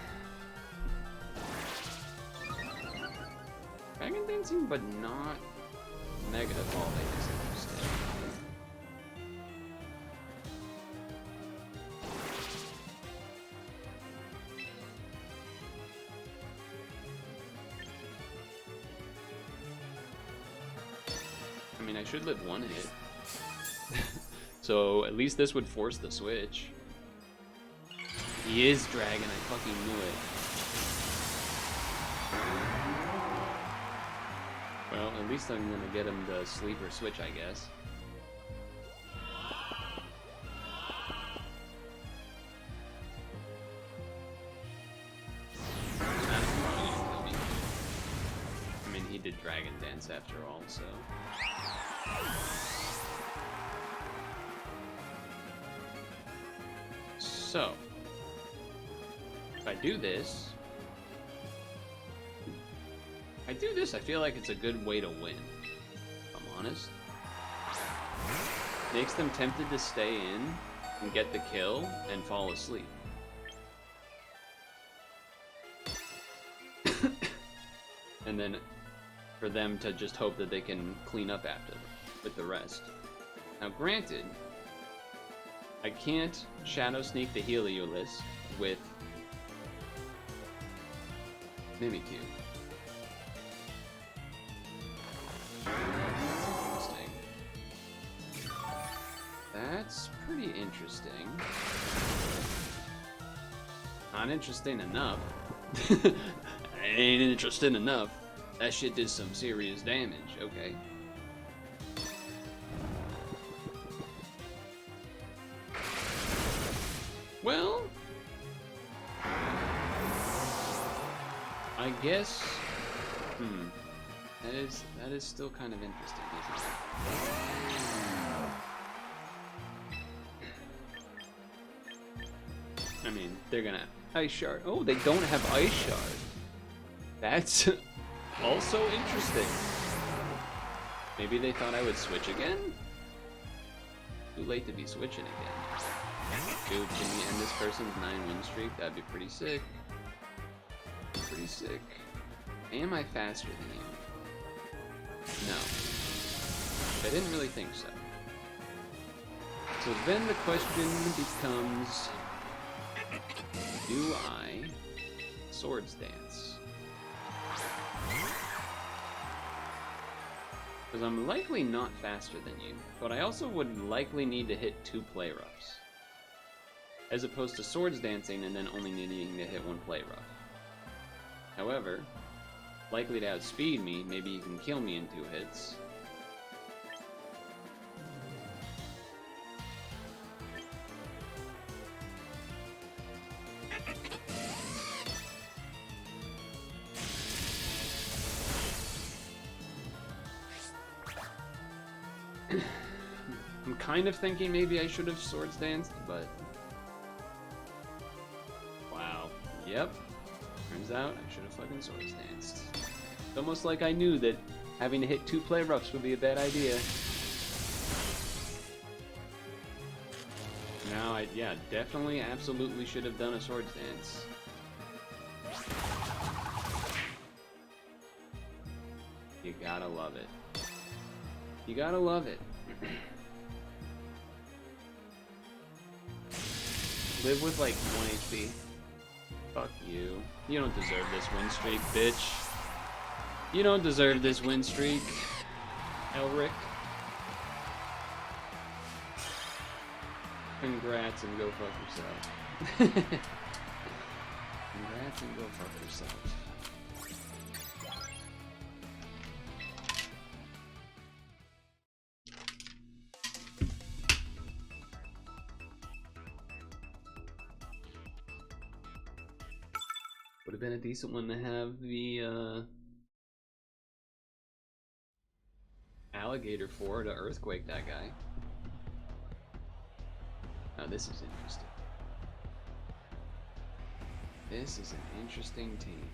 Dragon Dancing, but not Mega Ball, I guess I understand. I mean, I should live one hit. So at least this would force the switch. He is Dragon, I fucking knew it. Well, at least I'm gonna get him to sleeper switch, I guess. mean, he did Dragon Dance after all, so... So... If I do this... I feel like it's a good way to win. If I'm honest. Makes them tempted to stay in and get the kill and fall asleep. And then for them to just hope that they can clean up after with the rest. Now granted, I can't Shadow Sneak the Heliolisk with Mimikyu. That's pretty interesting. Not interesting enough. Ain't interesting enough. That shit did some serious damage. Okay. Well, I guess. That is still kind of interesting, isn't it? I mean, they're gonna Ice Shard. Oh, they don't have Ice Shard. That's also interesting. Maybe they thought I would switch again? Too late to be switching again. Dude, can we end this person's 9-win streak? That'd be pretty sick. Pretty sick. Am I faster than you? No. I didn't really think so. So then the question becomes... Do I Swords Dance? Because I'm likely not faster than you, but I also would likely need to hit 2 play roughs. As opposed to Swords Dancing and then only needing to hit 1 play rough. However, likely to outspeed me, maybe you can kill me in 2 hits. I'm kind of thinking maybe I should have Swords Danced, but... Wow. Yep. Turns out I should have fucking Swords Danced. It's almost like I knew that having to hit 2 play roughs would be a bad idea. Now yeah, definitely, absolutely should have done a Swords Dance. You gotta love it. You gotta love it. Live with like 1 HP. Fuck you. You don't deserve this win streak, bitch. You don't deserve this win streak, Elric. Congrats and go fuck yourself. Congrats and go fuck yourself. Would have been a decent one to have the alligator for to earthquake that guy. Now this is interesting. This is an interesting team.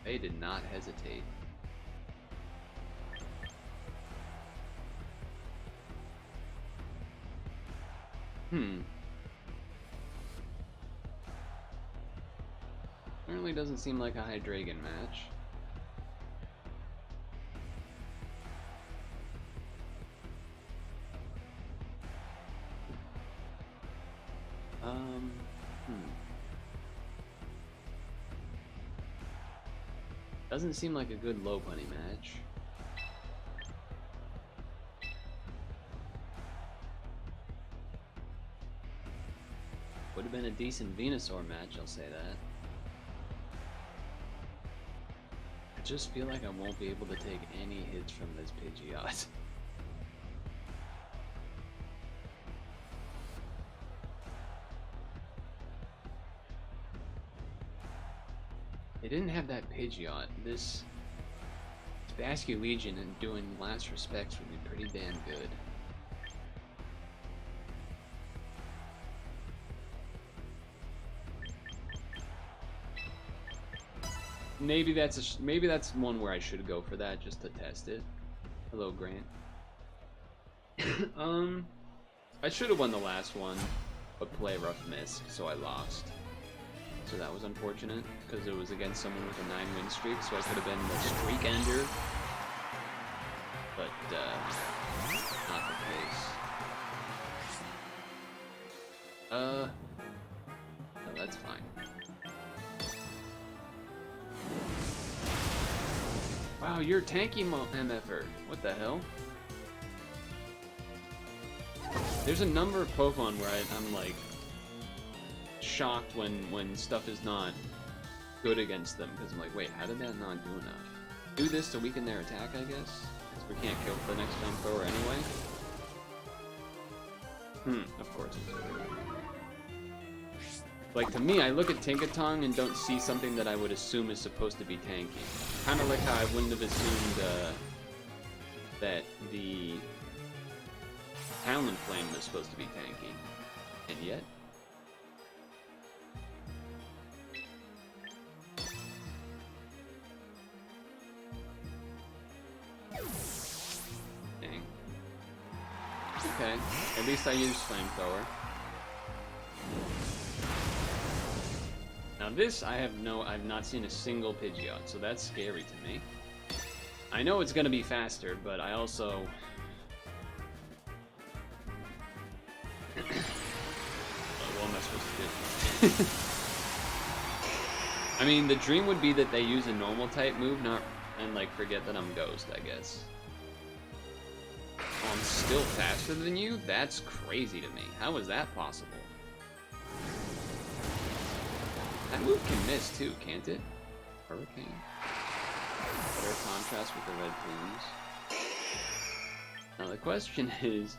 They did not hesitate. Certainly doesn't seem like a Hydreigon match. Doesn't seem like a good low bunny match. Would have been a decent Venusaur match, I'll say that. I just feel like I won't be able to take any hits from this Pidgeot. They didn't have that Pidgeot. This Bascu Legion and doing last respects would be pretty damn good. Maybe that's one where I should go for that just to test it. Hello, Grant. I should have won the last one, but play rough missed, so I lost. So that was unfortunate because it was against someone with a 9-win streak, so I could have been the streak ender. But not the case. No, that's fine. Wow, you're tanky MFR. What the hell? There's a number of Pokemon where I'm like shocked when stuff is not good against them because I'm like, wait, how did that not do enough? Do this to weaken their attack, I guess? Because we can't kill the next flamethrower anyway. Of course. Like, to me, I look at Tinkaton and don't see something that I would assume is supposed to be tanky. Kind of like how I wouldn't have assumed that the Talonflame was supposed to be tanky. And yet... Dang. Okay, at least I used Flamethrower. Now this, I've not seen a single Pidgeot, so that's scary to me. I know it's gonna be faster, but I also... What am I supposed to do? I mean, the dream would be that they use a normal type move, and like forget that I'm Ghost, I guess. Oh, I'm still faster than you? That's crazy to me. How is that possible? That move can miss too, can't it? Hurricane. Better contrast with the red plumes. Now the question is,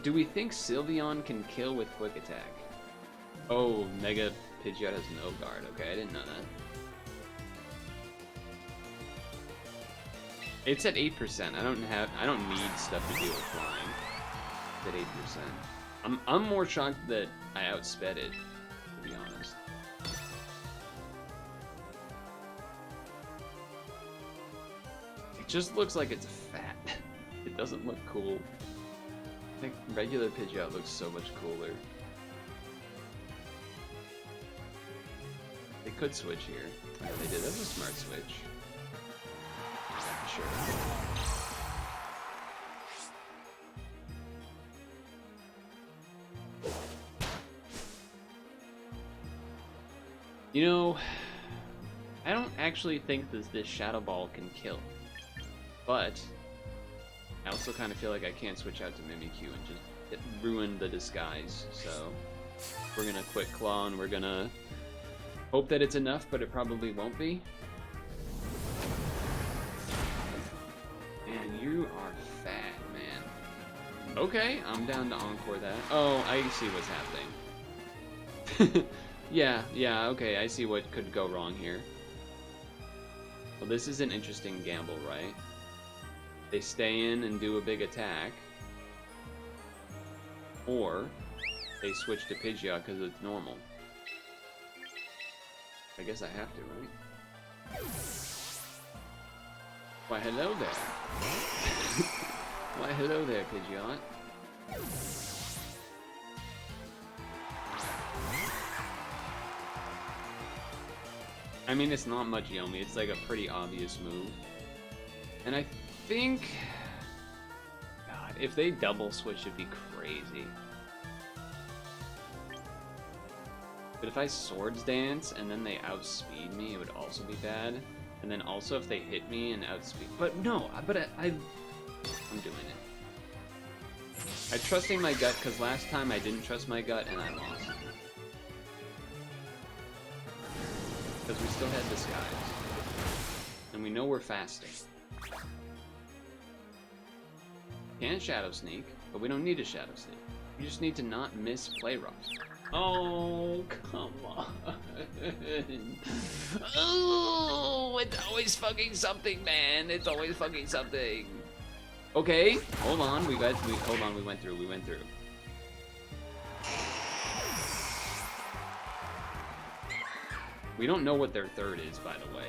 do we think Sylveon can kill with quick attack? Oh, Mega Pidgeot has no guard. Okay, I didn't know that. It's at 8%. I don't need stuff to deal with flying. It's at 8%. I'm more shocked that I outsped it, to be honest. It just looks like it's fat. It doesn't look cool. I think regular Pidgeot looks so much cooler. They could switch here. Yeah, they did. That's a smart switch. Sure. You know, I don't actually think this Shadow Ball can kill. But I also kind of feel like I can't switch out to Mimikyu and just ruin the disguise. So we're gonna Quick Claw and we're gonna hope that it's enough, but it probably won't be. And you are fat, man. Okay, I'm down to Encore that. Oh, I see what's happening. Yeah, okay, I see what could go wrong here. Well, this is an interesting gamble, right? They stay in and do a big attack. Or they switch to Pidgeot because it's normal. I guess I have to, right? Why, hello there. Why, hello there, Pidgeot. I mean, it's not much Yomi. It's like a pretty obvious move. And I think... God, if they double switch, it'd be crazy. But if I Swords Dance and then they outspeed me, it would also be bad. And then also if they hit me and outspeed... But no, I'm doing it. I'm trusting my gut because last time I didn't trust my gut and I lost. Because we still had Disguise. And we know we're fasting. Can't Shadow Sneak, but we don't need a Shadow Sneak. We just need to not miss Play Rough. Oh, come on. Oh, it's always fucking something, man. It's always fucking something. Okay, hold on. We went through. We don't know what their third is, by the way.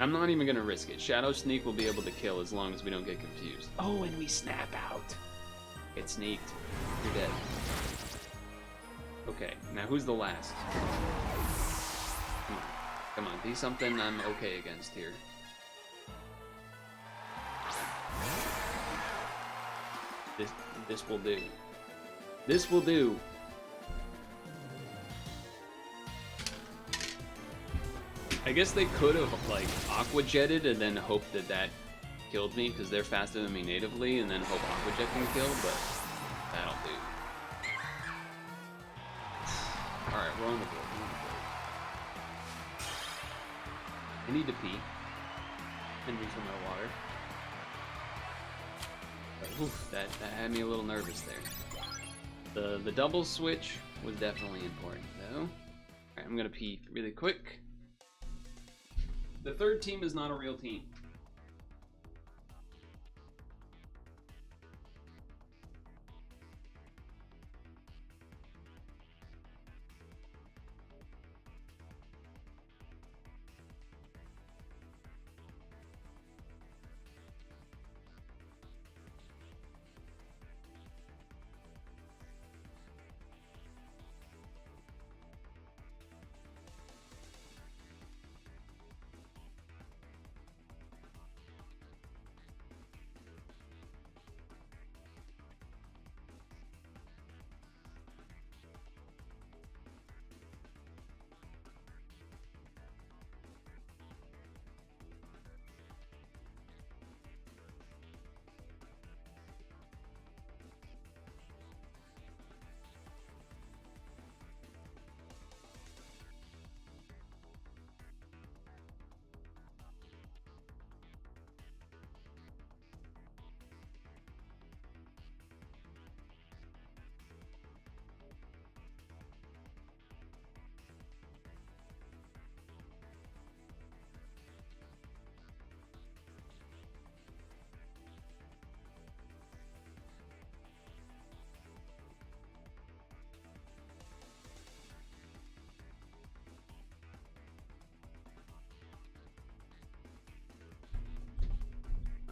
I'm not even gonna risk it. Shadow Sneak will be able to kill as long as we don't get confused. Oh, and we snap out. Get sneaked. You're dead. Okay, now who's the last? Come on. Come on, be something I'm okay against here. This will do. This will do. I guess they could have, like, aqua jetted and then hoped that that killed me, because they're faster than me natively, and then hope aqua jet can kill, but that'll do. Alright, we're on the board. I need to pee and refill my water. Oof, that had me a little nervous there. The double switch was definitely important, though. Alright, I'm gonna pee really quick. The third team is not a real team.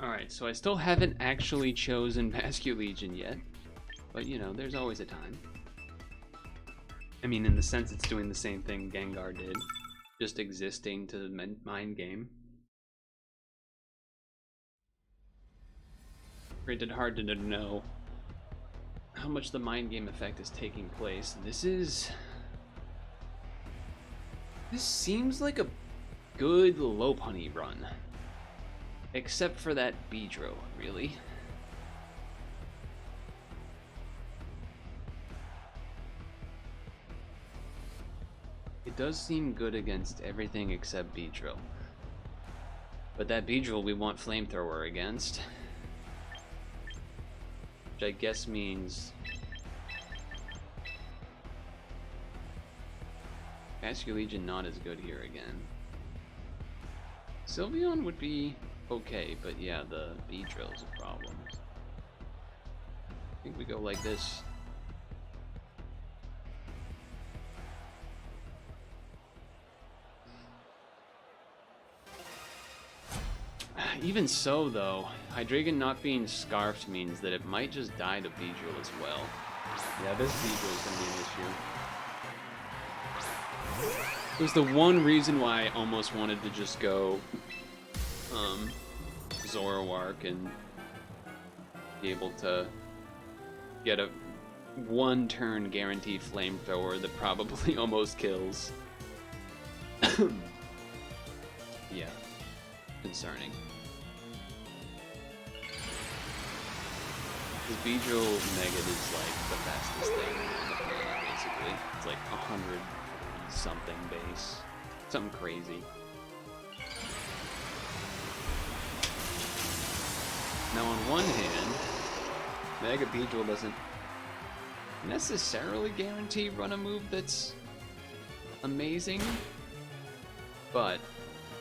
Alright, so I still haven't actually chosen Mascu Legion yet, but you know, there's always a time. I mean, in the sense it's doing the same thing Gengar did, just existing to the mind game. Granted, hard to know how much the mind game effect is taking place. This seems like a good Lopunny run. Except for that Beedrill, really. It does seem good against everything except Beedrill. But that Beedrill we want Flamethrower against. Which I guess means... Mascu Legion not as good here again. Sylveon would be okay, but yeah, the Beedrill is a problem. I think we go like this. Even so, though, Hydreigon not being scarfed means that it might just die to Beedrill as well. Yeah, this Beedrill is going to be an issue. It was the one reason why I almost wanted to just go Zoroark and be able to get a one-turn guaranteed Flamethrower that probably almost kills. Yeah, concerning. This Beedrill Mega is like the fastest thing on the planet, basically. It's like 100 something base. Something crazy. Now, on one hand, Mega Beedrill doesn't necessarily guarantee run a move that's amazing, but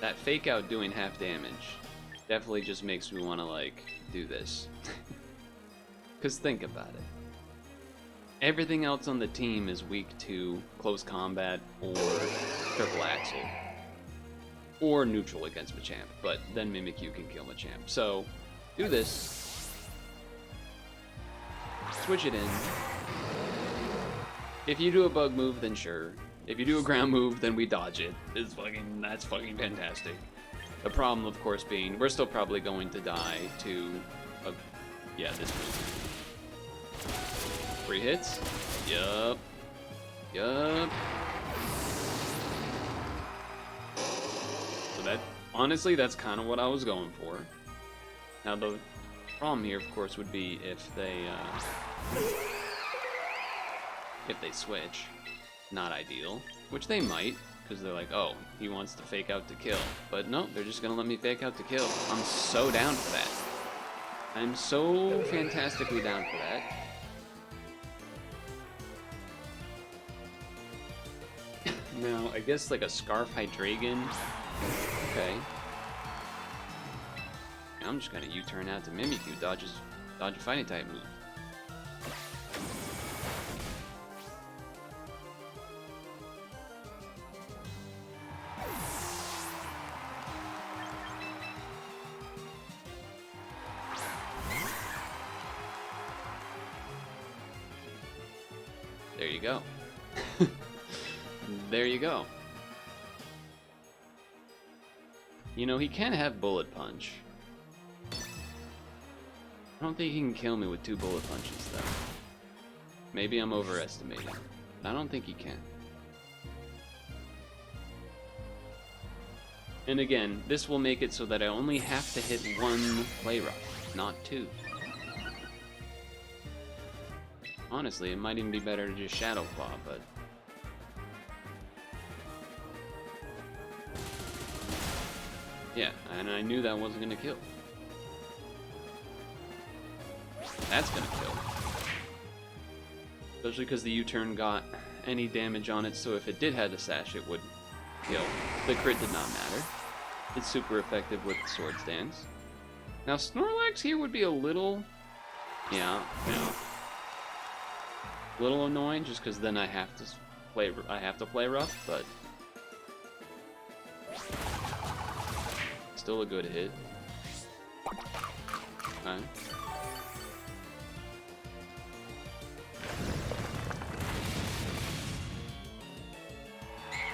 that fake out doing half damage definitely just makes me want to, like, do this. Because think about it. Everything else on the team is weak to close combat or triple axle. Or neutral against Machamp, but then Mimikyu can kill Machamp. So, do this. Switch it in. If you do a bug move, then sure. If you do a ground move, then we dodge it. That's fucking fantastic. The problem, of course, being we're still probably going to die to this move. 3 hits? Yup. So that, honestly, that's kind of what I was going for. Now the problem here, of course, would be if they switch. Not ideal. Which they might, because they're like, oh, he wants to fake out to kill. But no, they're just gonna let me fake out to kill. I'm so down for that. I'm so fantastically down for that. Now, I guess like a Scarf Hydreigon. Okay. I'm just gonna U-turn out to Mimikyu, dodge a fighting type move. There you go. There you go. You know, he can have Bullet Punch. I don't think he can kill me with 2 Bullet Punches, though. Maybe I'm overestimating, but I don't think he can. And again, this will make it so that I only have to hit 1 Play Rough, not 2. Honestly, it might even be better to just Shadow Claw, but... yeah, and I knew that wasn't gonna kill. That's gonna kill. Especially because the U-turn got any damage on it, so if it did have the sash, it would kill. The crit did not matter. It's super effective with Sword Stance. Now, Snorlax here would be a little... yeah. A little annoying, just because then I have to play rough, but... still a good hit. Okay.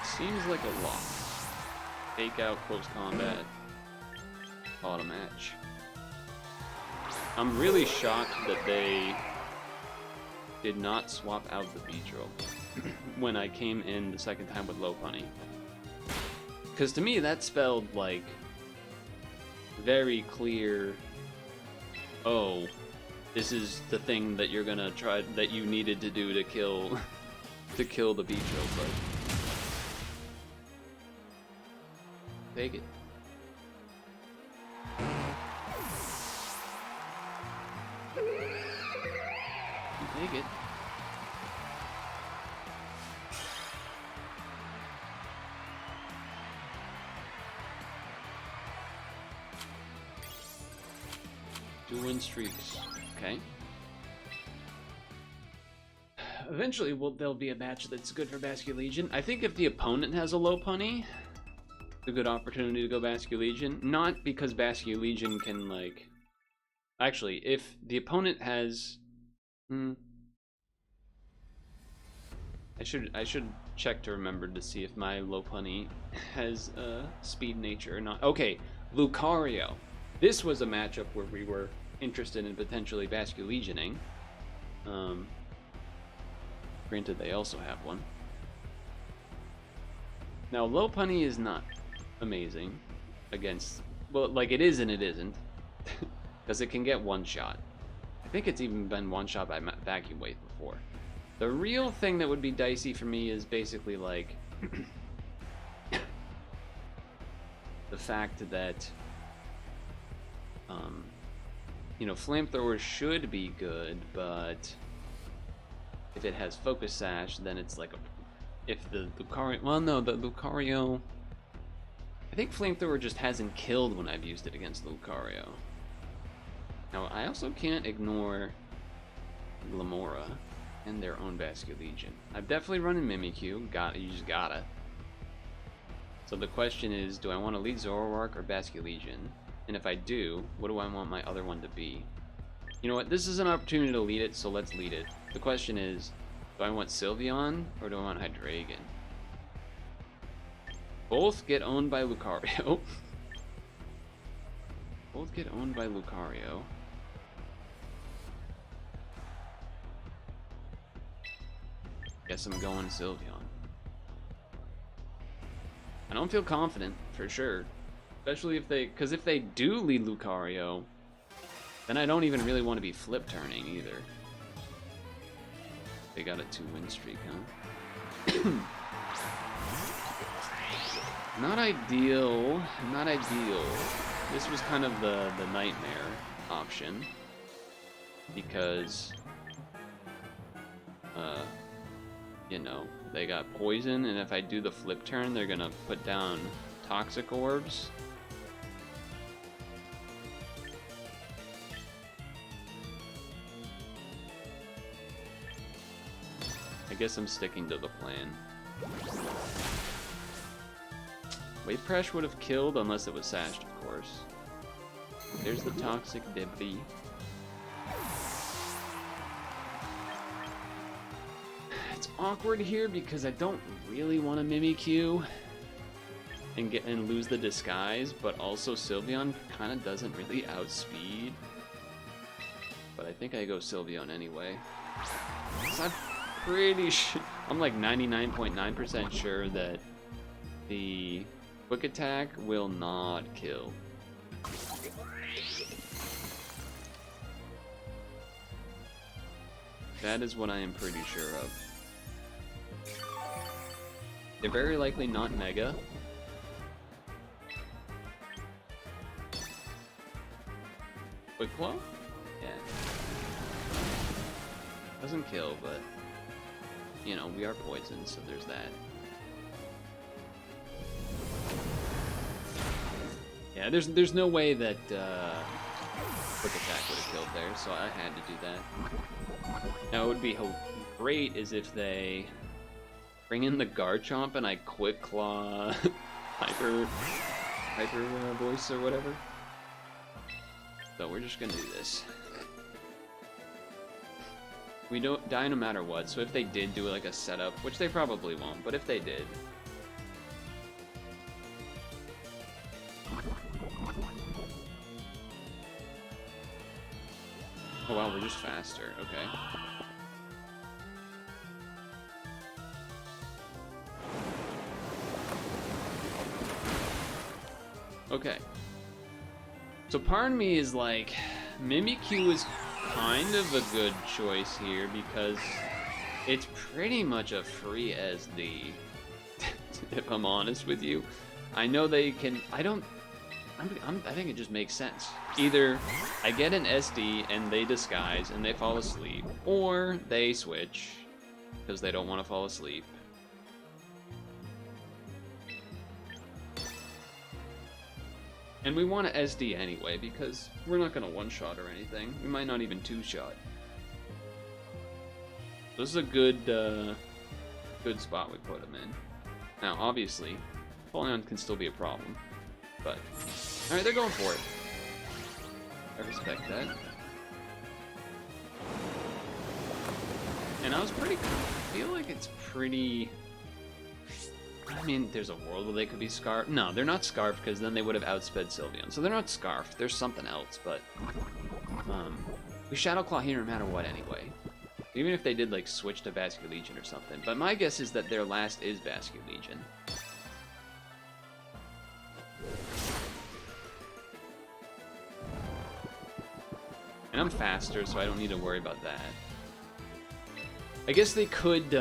Seems like a lot. Fake out close combat. Call it a match. I'm really shocked that they did not swap out the Beedrill when I came in the second time with Lopunny. Because to me that spelled like very clear, oh, this is the thing that you're gonna try, that you needed to do to kill the Beedrill, but take it. Take it. Two win streaks. Okay. Eventually, there'll be a match that's good for Basculegion. I think if the opponent has a Lopunny, it's a good opportunity to go Basculegion. Not because Basculegion can, like... actually, if the opponent has... I should check to remember to see if my Lopunny has speed nature or not. Okay, Lucario. This was a matchup where we were interested in potentially Basculegioning. Granted, they also have one. Now, Lopunny is not amazing against... well, like, it is and it isn't. Because it can get one-shot. I think it's even been one-shot by Vacuum Wave before. The real thing that would be dicey for me is basically, like... the fact that... You know, flamethrower should be good, but if it has focus sash, then it's like a. If the Lucario, well, no, the Lucario. I think flamethrower just hasn't killed when I've used it against Lucario. Now, I also can't ignore Glamora and their own Basculegion. I've definitely run in Mimikyu. You just gotta. So the question is, do I want to lead Zoroark or Basculegion? And if I do, what do I want my other one to be? You know what? This is an opportunity to lead it, so let's lead it. The question is, do I want Sylveon or do I want Hydreigon? Both get owned by Lucario. Both get owned by Lucario. Guess I'm going Sylveon. I don't feel confident, for sure. Especially if they, because if they do lead Lucario, then I don't even really want to be flip turning either. They got a 2-win streak, huh? Not ideal, not ideal. This was kind of the nightmare option. Because, you know, they got poison, and if I do the flip turn, they're gonna put down toxic orbs. I guess I'm sticking to the plan. Wave Crash would have killed unless it was sashed, of course. There's the toxic debris. It's awkward here because I don't really want to Mimikyu and lose the disguise, but also Sylveon kind of doesn't really outspeed. But I think I go Sylveon anyway. I'm pretty sure, I'm like 99.9% sure that the quick attack will not kill. That is what I am pretty sure of. They're very likely not Mega. Quick Claw? Yeah. Doesn't kill, but you know, we are poisoned, so there's that. Yeah, there's no way that quick attack would have killed there, so I had to do that. Now, it would be great is if they bring in the Garchomp and I quick claw hyper voice or whatever. So we're just gonna do this. We don't die no matter what, so if they did do like a setup, which they probably won't, but if they did. Oh wow, we're just faster, okay. Okay. So part of me is like, Mimikyu is kind of a good choice here because it's pretty much a free SD, if I'm honest with you. I know they can, I think it just makes sense. Either I get an SD and they disguise and they fall asleep, or they switch because they don't want to fall asleep. And we want to SD anyway because we're not going to one-shot or anything. We might not even two-shot. This is a good spot we put him in. Now, obviously, falling can still be a problem. But, alright, they're going for it. I respect that. And I feel like it's pretty... I mean, there's a world where they could be Scarfed. No, they're not Scarfed because then they would have outsped Sylveon. So they're not Scarfed. There's something else, but... we Shadow Claw here no matter what anyway. Even if they did, like, switch to Basculegion or something. But my guess is that their last is Basculegion. And I'm faster, so I don't need to worry about that. I guess they could,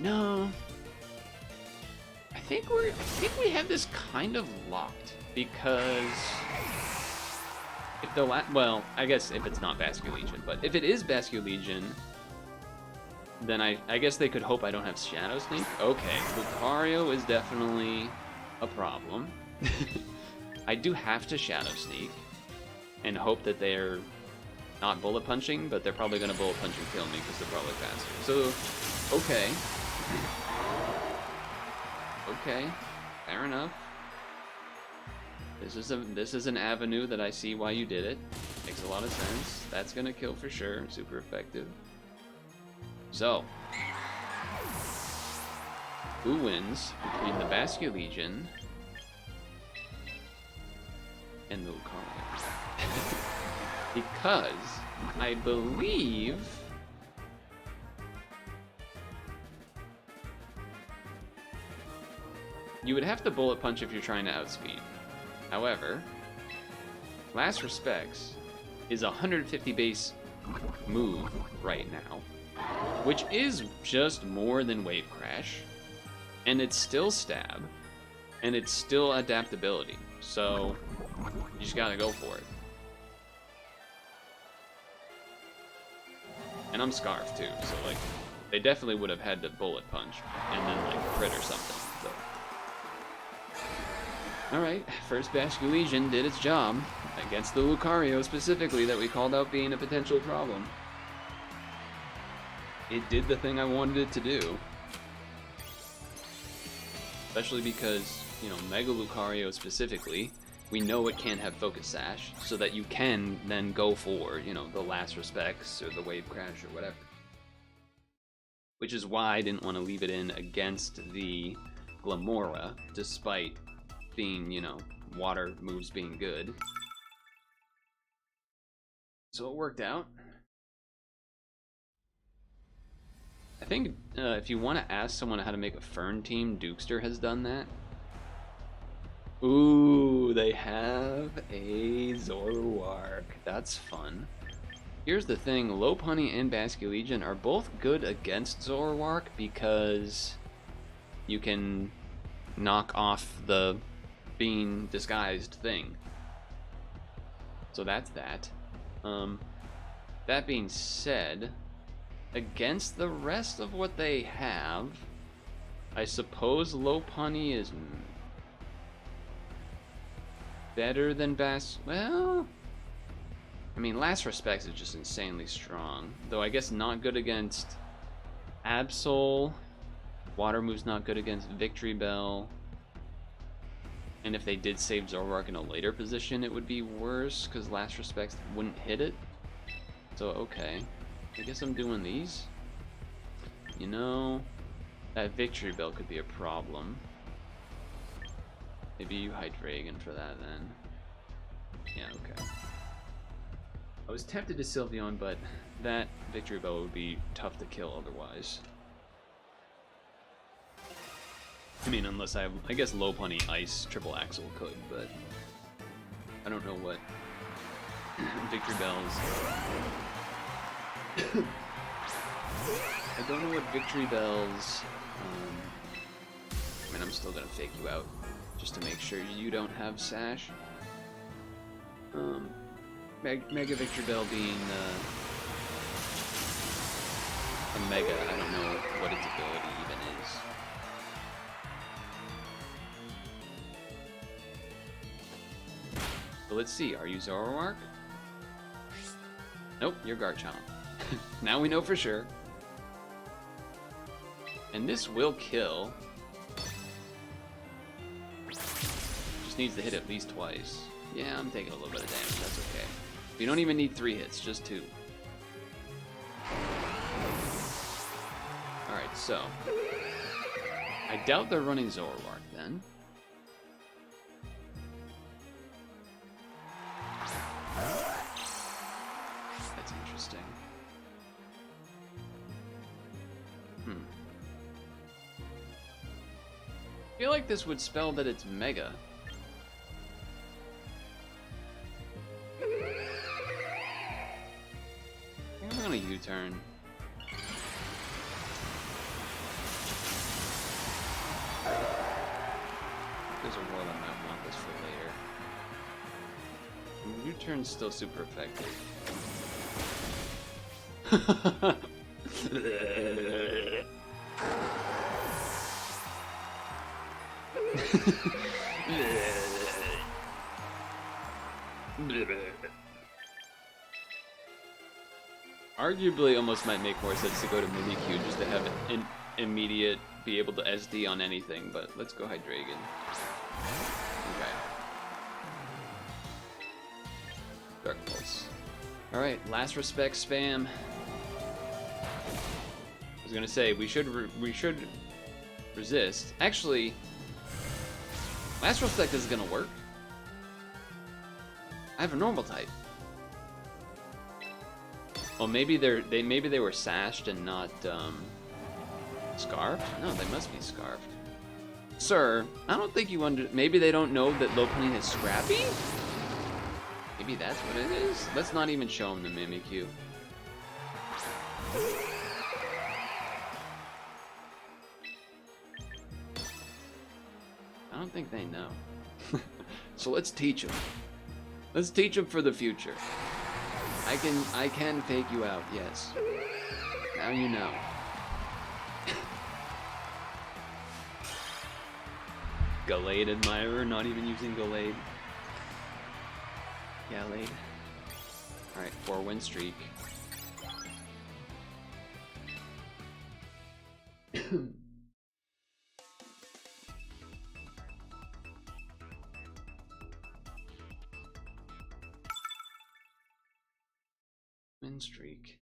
no. I think we have this kind of locked, because If the well, I guess if it's not Basculegion, but if it is Basculegion, then I guess they could hope I don't have Shadow Sneak. Okay, Lucario is definitely a problem. I do have to Shadow Sneak and hope that they're not bullet punching, but they're probably gonna bullet punch and kill me because they're probably faster. So, okay. Okay, fair enough. This is an avenue that I see why you did it. Makes a lot of sense. That's gonna kill for sure. Super effective. So, who wins between the Basculegion and the Lucario? Because I believe you would have to bullet punch if you're trying to outspeed. However, Last Respects is a 150 base move right now, which is just more than Wave Crash, and it's still stab, and it's still adaptability, so you just gotta go for it. And I'm Scarf too, so like, they definitely would have had to bullet punch, and then like crit or something, so. Alright, first Basculegion did its job, against the Lucario specifically that we called out being a potential problem. It did the thing I wanted it to do. Especially because, you know, Mega Lucario specifically, we know it can't have Focus Sash, so that you can then go for, you know, the Last Respects or the Wave Crash or whatever. Which is why I didn't want to leave it in against the Glamora, despite being, you know, water moves being good. So it worked out. I think if you want to ask someone how to make a Fern team, Dukester has done that. Ooh, they have a Zoroark. That's fun. Here's the thing, Lopunny and Basculegion are both good against Zoroark because you can knock off the being disguised thing. So that's that. That being said, against the rest of what they have, I suppose Lopunny is better than well, I mean, Last Respects is just insanely strong. Though I guess not good against Absol. Water move's not good against Victory Bell. And if they did save Zoroark in a later position, it would be worse, because Last Respects wouldn't hit it. So, okay. I guess I'm doing these. You know, that Victory Bell could be a problem. Maybe you Hydreigon for that then. Yeah, okay. I was tempted to Sylveon, but that Victory Bell would be tough to kill otherwise. I mean, unless I guess Lopunny Ice Triple Axle could, but I don't know what Victory Bell's. I don't know what Victory Bell's. I mean, I'm still gonna fake you out just to make sure you don't have Sash. Mega Victory Bell being a Mega, I don't know what its ability even is. So let's see, are you Zoroark? Nope, you're Garchomp. Now we know for sure. And this will kill. Just needs to hit at least twice. Yeah, I'm taking a little bit of damage, that's okay. You don't even need 3 hits, just 2. Alright, so. I doubt they're running Zoroark then. That's interesting. I feel like this would spell that it's Mega. I'm gonna U-turn. There's a world I might want this for later. turn's still super effective. Arguably, almost might make more sense to go to Mimikyu just to have an immediate, be able to SD on anything, but let's go Hydreigon. Okay. Dark Pulse. Alright, last respect spam. I was gonna say, we should resist. Actually, last respect is gonna work. I have a normal type. Well, maybe they were sashed and not scarfed. No, they must be scarfed. Sir, I don't think you maybe they don't know that Lopunny is Scrappy? Maybe that's what it is? Let's not even show them the Mimikyu. I don't think they know. So let's teach them. Let's teach them for the future. I can fake you out, yes. Now you know. Gallade admirer, not even using Gallade. Gallade. Alright, 4-win streak. Win streak.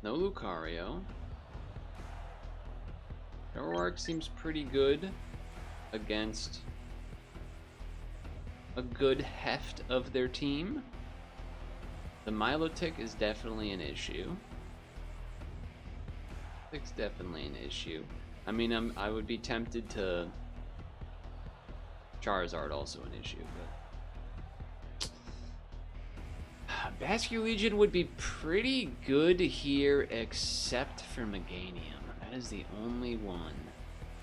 No Lucario. Zoroark seems pretty good against a good heft of their team. The Milotic is definitely an issue. It's definitely an issue. I mean, I would be tempted to Charizard, also an issue, but Basculegion would be pretty good here, except for Meganium. That is the only one.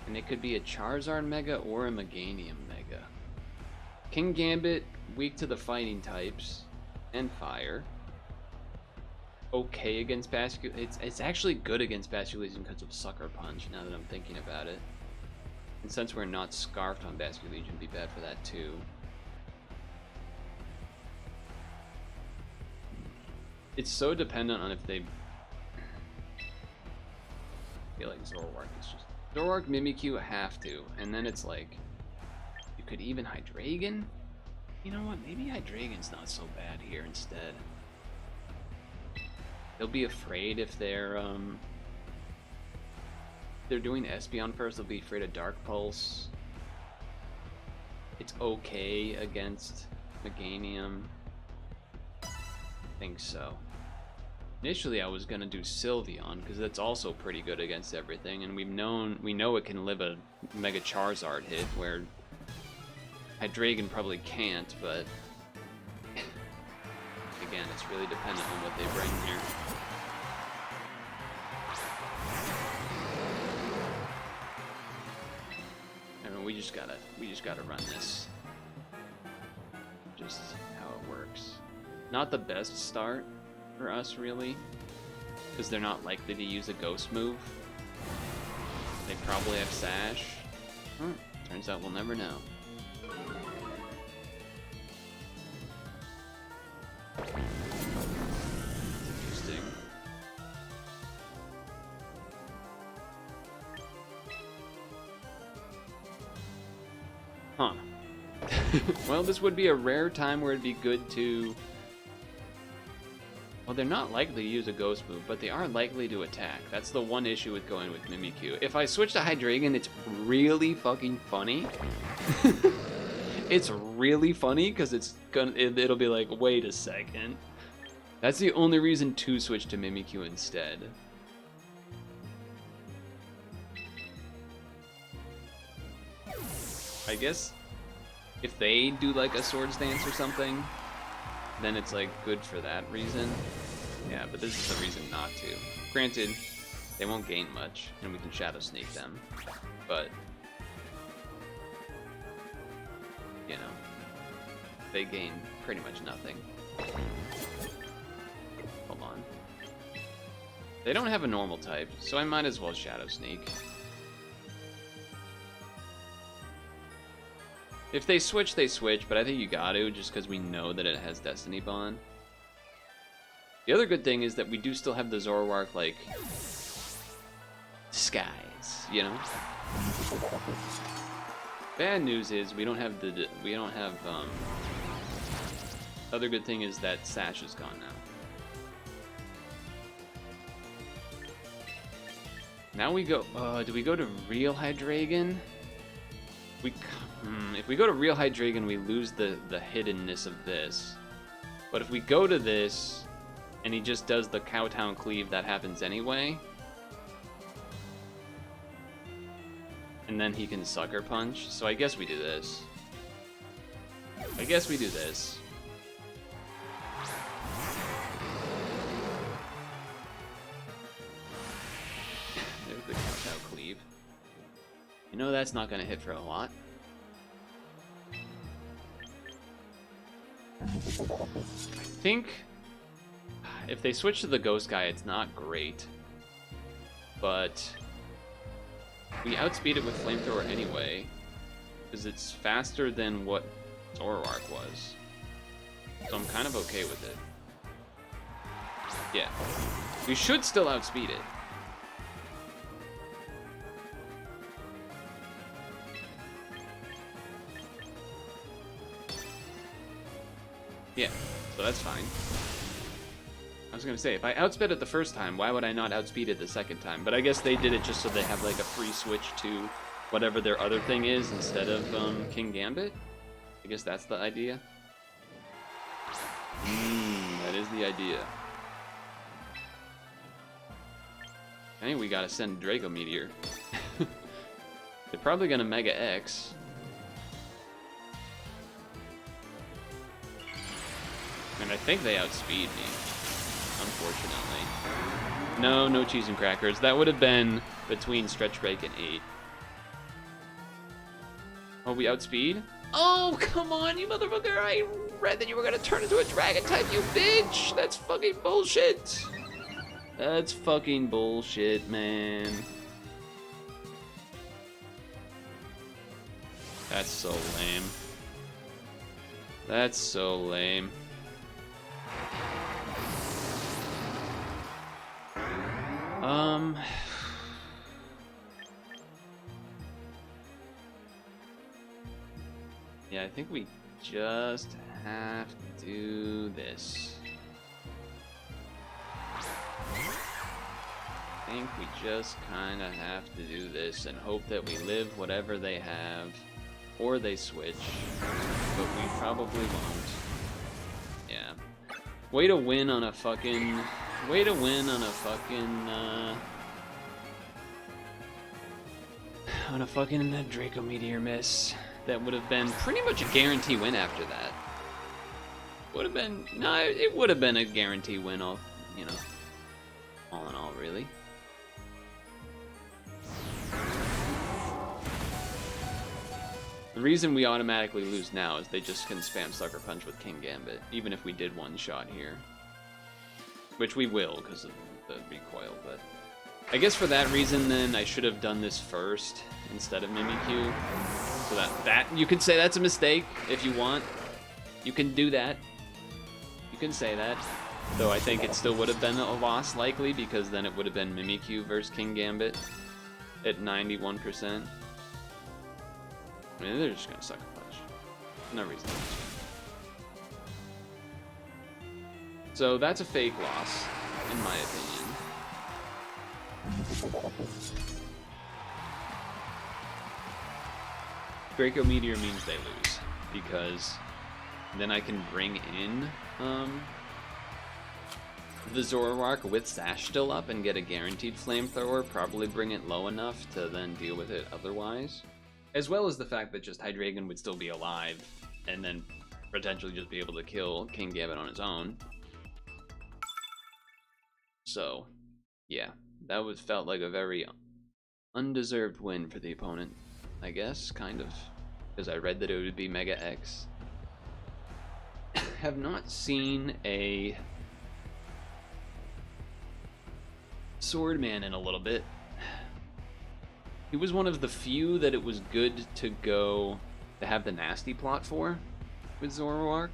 And it could be a Charizard Mega or a Meganium Mega. King Gambit, weak to the fighting types and fire. Okay against Basculegion. It's actually good against Basculegion because of Sucker Punch, now that I'm thinking about it. And since we're not scarfed on Basculegion, it'd be bad for that too. It's so dependent on if they... I feel like Zoroark is just... Zoroark, Mimikyu have to, and then it's like... You could even Hydreigon? You know what, maybe Hydreigon's not so bad here instead. They'll be afraid if they're doing Espeon first, they'll be afraid of Dark Pulse. It's okay against Meganium. I think so. Initially I was gonna do Sylveon, because that's also pretty good against everything, and we know it can live a Mega Charizard hit, where Hydreigon probably can't, but again, it's really dependent on what they bring here. We just gotta run this. Just how it works. Not the best start for us, really, because they're not likely to use a ghost move. They probably have Sash. Turns out we'll never know. Interesting. Huh. Well, this would be a rare time where it'd be good to... Well, they're not likely to use a ghost move, but they are likely to attack. That's the one issue with going with Mimikyu. If I switch to Hydreigon, it's really fucking funny. It's really funny, because it'll be like, wait a second. That's the only reason to switch to Mimikyu instead. I guess if they do like a Swords Dance or something, then it's like good for that reason. Yeah, but this is a reason not to. Granted, they won't gain much, and we can Shadow Sneak them, but you know, they gain pretty much nothing. Hold on. They don't have a normal type, so I might as well Shadow Sneak. If they switch, they switch, but I think you got to, just because we know that it has Destiny Bond. The other good thing is that we do still have the Zoroark, like, disguise, you know? Bad news is we don't have other good thing is that Sash is gone now. Now we go, do we go to Real Hydreigon? If we go to Real Hydreigon, we lose the hiddenness of this. But if we go to this, and he just does the Cowtown Cleave, that happens anyway. And then he can Sucker Punch, so I guess we do this. There's the Cowtown Cleave. You know that's not gonna hit for a lot. I think if they switch to the Ghost guy, it's not great. But we outspeed it with Flamethrower anyway, because it's faster than what Zoroark was. So I'm kind of okay with it. Yeah. We should still outspeed it. Yeah, so that's fine. I was gonna say, if I outsped it the first time, why would I not outspeed it the second time? But I guess they did it just so they have like a free switch to whatever their other thing is instead of King Gambit. I guess that's the idea. That is the idea. I think we gotta send Draco Meteor. They're probably gonna Mega X. And I think they outspeed me, unfortunately. No cheese and crackers. That would have been between Stretch Break and 8. Oh, we outspeed? Oh, come on, you motherfucker. I read that you were going to turn into a dragon type, you bitch. That's fucking bullshit. That's fucking bullshit, man. That's so lame. That's so lame. Yeah, I think we just have to do this. I think we just kind of have to do this and hope that we live whatever they have, or they switch, but we probably won't. Yeah. Way to win on a fucking... Draco Meteor miss. That would have been pretty much a guarantee win after that. Would have been... No, it would have been a guarantee win, all, you know, all in all, really. The reason we automatically lose now is they just can spam Sucker Punch with King Gambit, even if we did one shot here. Which we will, because of the recoil, but... I guess for that reason, then, I should have done this first, instead of Mimikyu. So that you can say that's a mistake, if you want. You can do that. You can say that. Though I think it still would have been a loss, likely, because then it would have been Mimikyu versus King Gambit at 91%. I mean, they're just gonna Sucker Punch. No reason to. So that's a fake loss, in my opinion. Draco Meteor means they lose, because then I can bring in the Zoroark with Sash still up and get a guaranteed Flamethrower, probably bring it low enough to then deal with it otherwise. As well as the fact that just Hydreigon would still be alive, and then potentially just be able to kill King Gambit on his own. So, yeah, that felt like a very undeserved win for the opponent, I guess, kind of. because I read that it would be Mega X. Have not seen a Swordman in a little bit. He was one of the few that it was good to go to have the nasty plot for with Zoroark.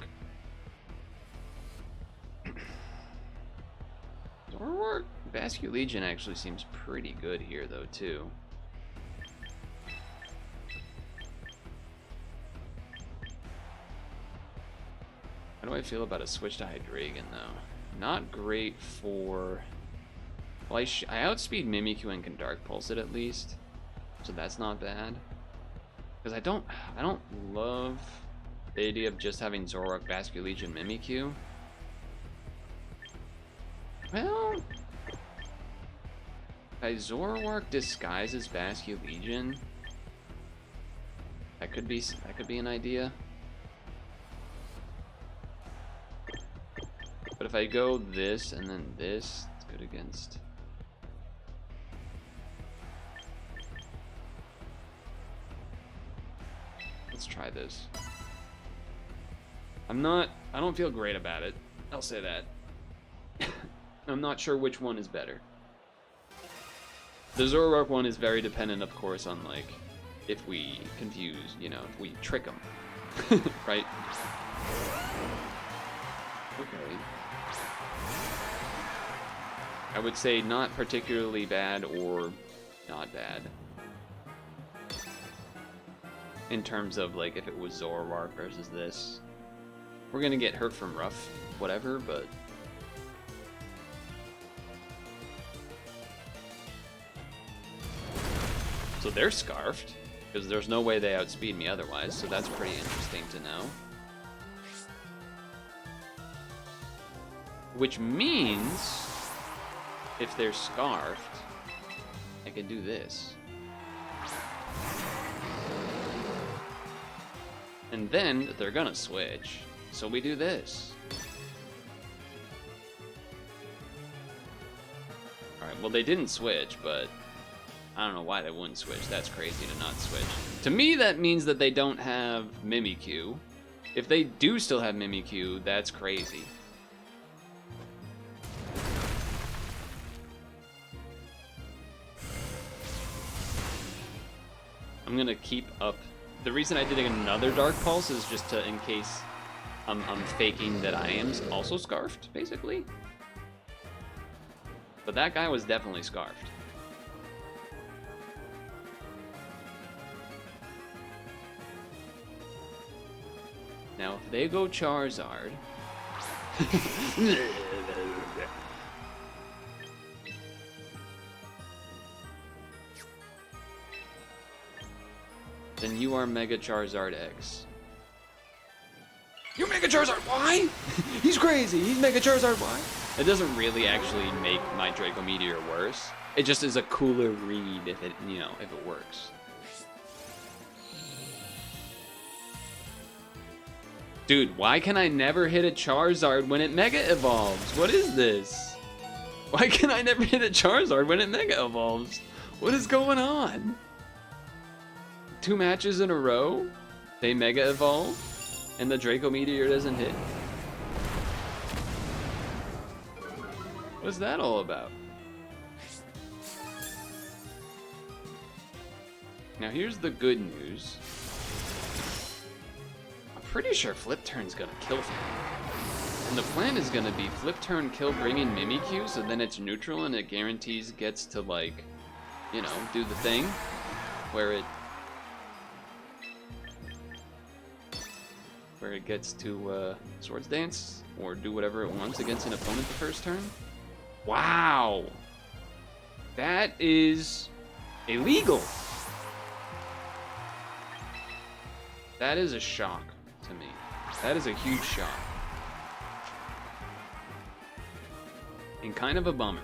Zoroark Vasculegion actually seems pretty good here though too. How do I feel about a switch to Hydreigon though? Not great for... Well, I outspeed Mimikyu and can Dark Pulse it at least, so that's not bad. Because I don't love the idea of just having Zoroark, Vasculegion, Mimikyu. Well, if I Zoroark disguises Vasculegion, that could be an idea. But if I go this and then this, it's good against. Let's try this. I don't feel great about it. I'll say that. I'm not sure which one is better. The Zoroark one is very dependent, of course, on like if we confuse, you know, if we trick them, right? Okay. I would say not particularly bad or not bad. In terms of like if it was Zoroark versus this. We're gonna get hurt from rough, whatever, but... So they're scarfed, because there's no way they outspeed me otherwise, so that's pretty interesting to know. Which means, if they're scarfed, I can do this. And then they're gonna switch, so we do this. Alright, well they didn't switch, but I don't know why they wouldn't switch. That's crazy to not switch. To me, that means that they don't have Mimikyu. If they do still have Mimikyu, that's crazy. I'm gonna keep up. The reason I did another Dark Pulse is just to, in case I'm faking that I am also scarfed, basically. But that guy was definitely scarfed. Now, if they go Charizard... then you are Mega Charizard X. You're Mega Charizard Y? He's crazy. He's Mega Charizard Y. It doesn't really actually make my Draco Meteor worse. It just is a cooler read if it, you know, if it works. Dude, why can I never hit a Charizard when it Mega Evolves? What is this? Why can I never hit a Charizard when it Mega Evolves? What is going on? 2 matches in a row, they Mega Evolve, and the Draco Meteor doesn't hit? What's that all about? Now here's the good news. I'm pretty sure Flip Turn's gonna kill him. And the plan is gonna be Flip Turn, kill, bring in Mimikyu, so then it's neutral and it guarantees gets to, like, you know, do the thing where it gets to Swords Dance or do whatever it wants against an opponent the first turn. Wow, that is illegal. That is a shock to me. That is a huge shock. And kind of a bummer.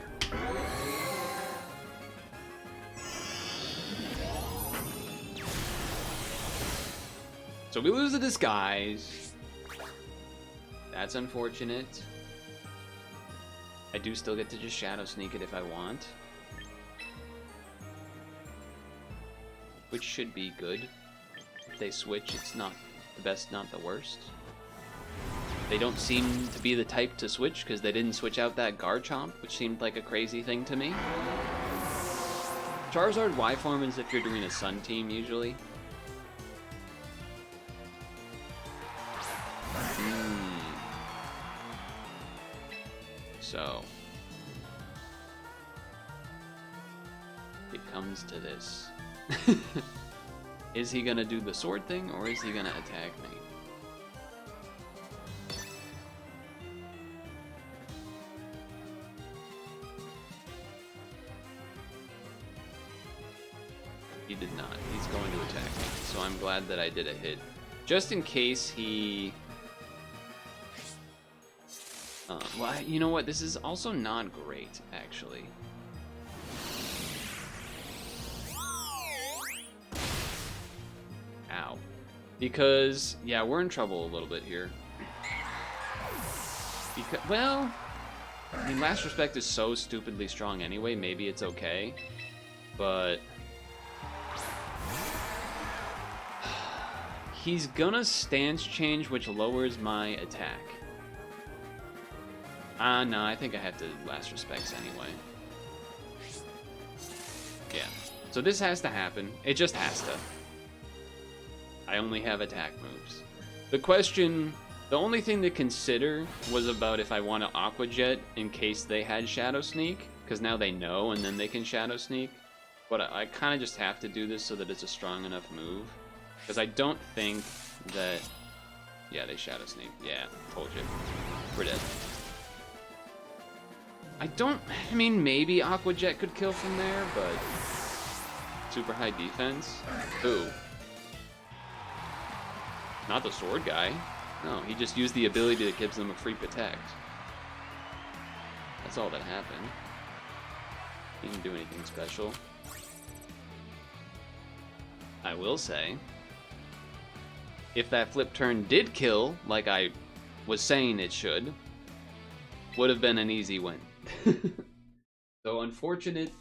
So we lose the disguise. That's unfortunate. I do still get to just Shadow Sneak it if I want. Which should be good. they switch, it's not the best, not the worst. They don't seem to be the type to switch because they didn't switch out that Garchomp, which seemed like a crazy thing to me. Charizard Y form is if you're doing a Sun team usually. So it comes to this. Is he gonna do the sword thing or is he gonna attack me? He did not. He's going to attack me. So I'm glad that I did a hit. Just in case he... well, you know what? This is also not great, actually. Ow. Because, yeah, we're in trouble a little bit here. Because, well... I mean, Last Respect is so stupidly strong anyway, maybe it's okay. But... he's gonna stance change, which lowers my attack. No, I think I have to Last Respects anyway. Yeah. So this has to happen. It just has to. I only have attack moves. The question, the only thing to consider was about if I want to Aqua Jet in case they had Shadow Sneak, because now they know and then they can Shadow Sneak. But I kind of just have to do this so that it's a strong enough move. Because I don't think that... yeah, they Shadow Sneak. Yeah, told you. We're dead. I mean, maybe Aqua Jet could kill from there, but... super high defense? Who? Not the sword guy. No, he just used the ability that gives them a free protect. That's all that happened. He didn't do anything special. I will say, if that flip turn did kill, like I was saying it should, would have been an easy win. So unfortunate.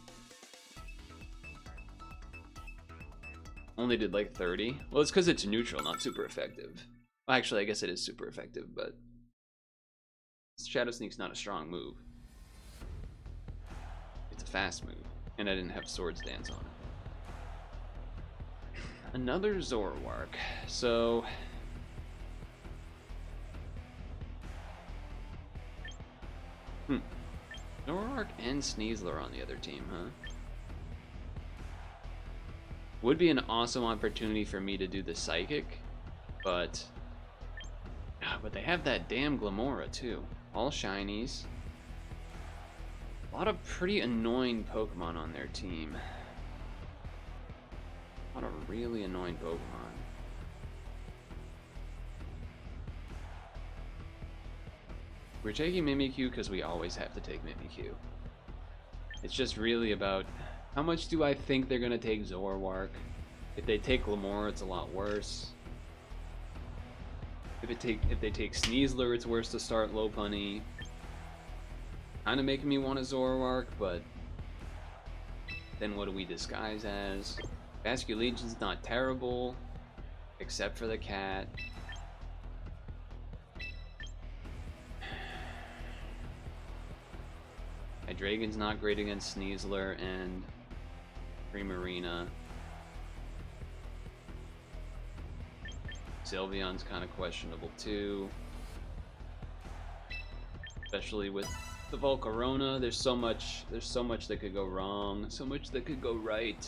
Only did like 30. Well, it's because it's neutral, not super effective. Well, actually, I guess it is super effective, but Shadow Sneak's not a strong move. It's a fast move, and I didn't have Sword Stance on it. Another Zoroark. So Zoroark and Sneasler on the other team, huh? Would be an awesome opportunity for me to do the Psychic, but they have that damn Glamora too. All shinies. A lot of pretty annoying Pokemon on their team. A lot of really annoying Pokemon. We're taking Mimikyu because we always have to take Mimikyu. It's just really about how much do I think they're gonna take Zoroark. If they take Glamora, it's a lot worse. If they take Sneasler, it's worse to start Lopunny. Kinda making me want a Zoroark, but then what do we disguise as? Basculegion's not terrible, except for the cat. Hydreigon's not great against Sneasler and Primarina. Sylveon's kind of questionable too. Especially with the Volcarona, there's so much that could go wrong, so much that could go right.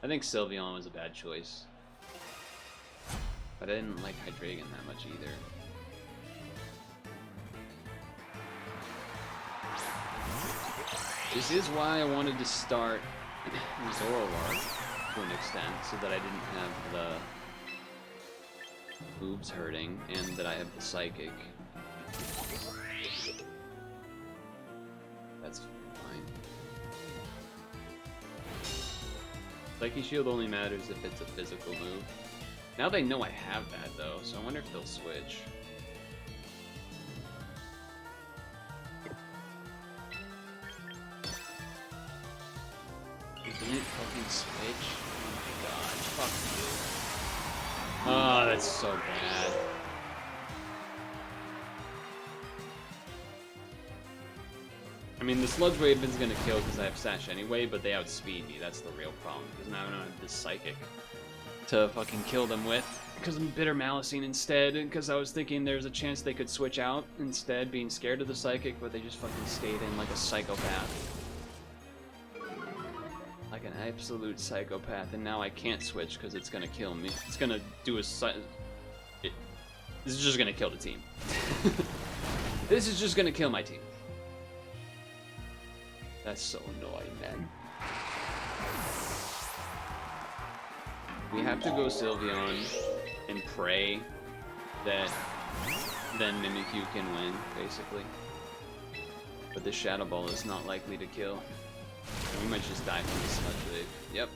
I think Sylveon was a bad choice. But I didn't like Hydreigon that much either. This is why I wanted to start Zoroark to an extent, so that I didn't have the boobs hurting, and that I have the Psychic. That's fine. Psyche Shield only matters if it's a physical move. Now they know I have that though, so I wonder if they'll switch. Didn't it fucking switch? Oh my god, fuck you. Oh, that's so bad. I mean, the Sludge Wave is gonna kill because I have Sash anyway, but they outspeed me. That's the real problem. Because now I don't have this Psychic to fucking kill them with. Because I'm Bitter Malicing instead, and because I was thinking there's a chance they could switch out instead, being scared of the Psychic, but they just fucking stayed in like a psychopath. Like an absolute psychopath, and now I can't switch because it's gonna kill me. It's gonna do a this is just gonna kill the team. This is just gonna kill my team. That's so annoying, man. We have to go Sylveon and pray that then Mimikyu can win, basically. But the Shadow Ball is not likely to kill. And we might just die from the Sludge Wave. Yep.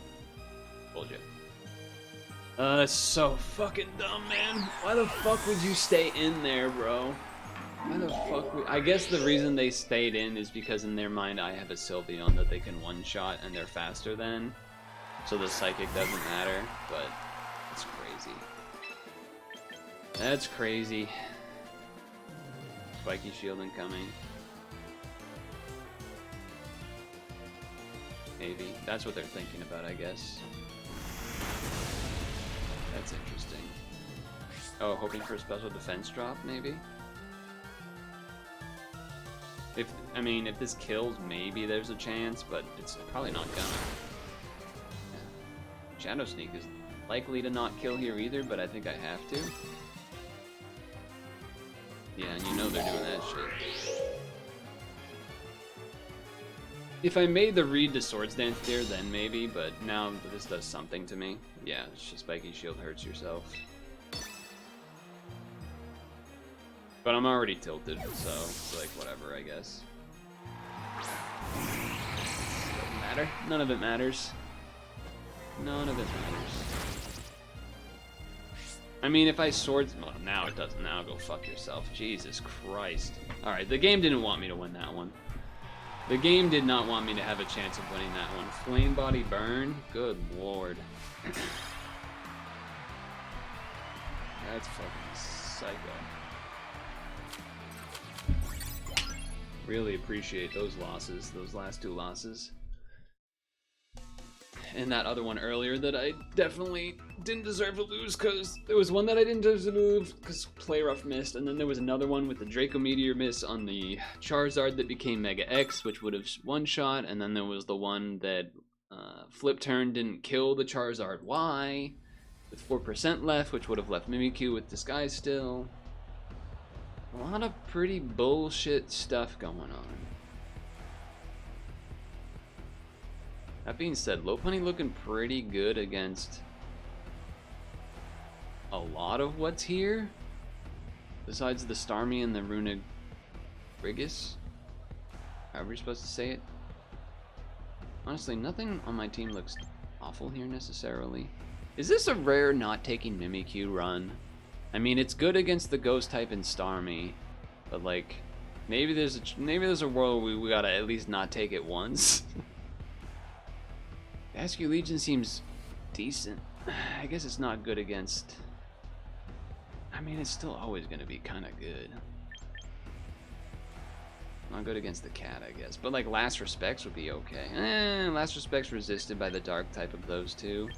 Told you. That's so fucking dumb, man. Why the fuck would you stay in there, bro? Why the fuck would... I guess the reason they stayed in is because in their mind I have a Sylveon that they can one-shot and they're faster than. So the Psychic doesn't matter, but it's crazy. That's crazy. Spiky Shield incoming. Maybe. That's what they're thinking about, I guess. That's interesting. Oh, hoping for a special defense drop, maybe? If this kills, maybe there's a chance, but it's probably not gonna. Yeah. Shadow Sneak is likely to not kill here either, but I think I have to. Yeah, and you know they're doing that shit. If I made the read to Swords Dance there, then maybe, but now this does something to me. Yeah, it's just Spiky Shield hurts yourself. But I'm already tilted, so it's like whatever, I guess. Doesn't matter. None of it matters. None of it matters. I mean, if I swords... Well, now it doesn't. Now go fuck yourself. Jesus Christ. Alright, the game didn't want me to win that one. The game did not want me to have a chance of winning that one. Flame Body Burn? Good lord. That's fucking psycho. Really appreciate those losses, those last two losses. And that other one earlier that I definitely didn't deserve to lose because there was one that I didn't deserve to lose because Play Rough missed, and then there was another one with the Draco Meteor miss on the Charizard that became Mega X, which would have one-shot, and then there was the one that Flip Turn didn't kill the Charizard Y with 4% left, which would have left Mimikyu with Disguise still. A lot of pretty bullshit stuff going on. That being said, Lopunny looking pretty good against a lot of what's here. Besides the Starmie and the Runerigus. However you're supposed to say it. Honestly, nothing on my team looks awful here necessarily. Is this a rare not taking Mimikyu run? I mean, it's good against the Ghost type and Starmie, but like, maybe there's a world where we gotta at least not take it once. Askew Legion seems decent. I guess it's not good against... I mean, it's still always gonna be kind of good. Not good against the cat, I guess. But like, Last Respects would be okay. Last Respects resisted by the dark type of those two.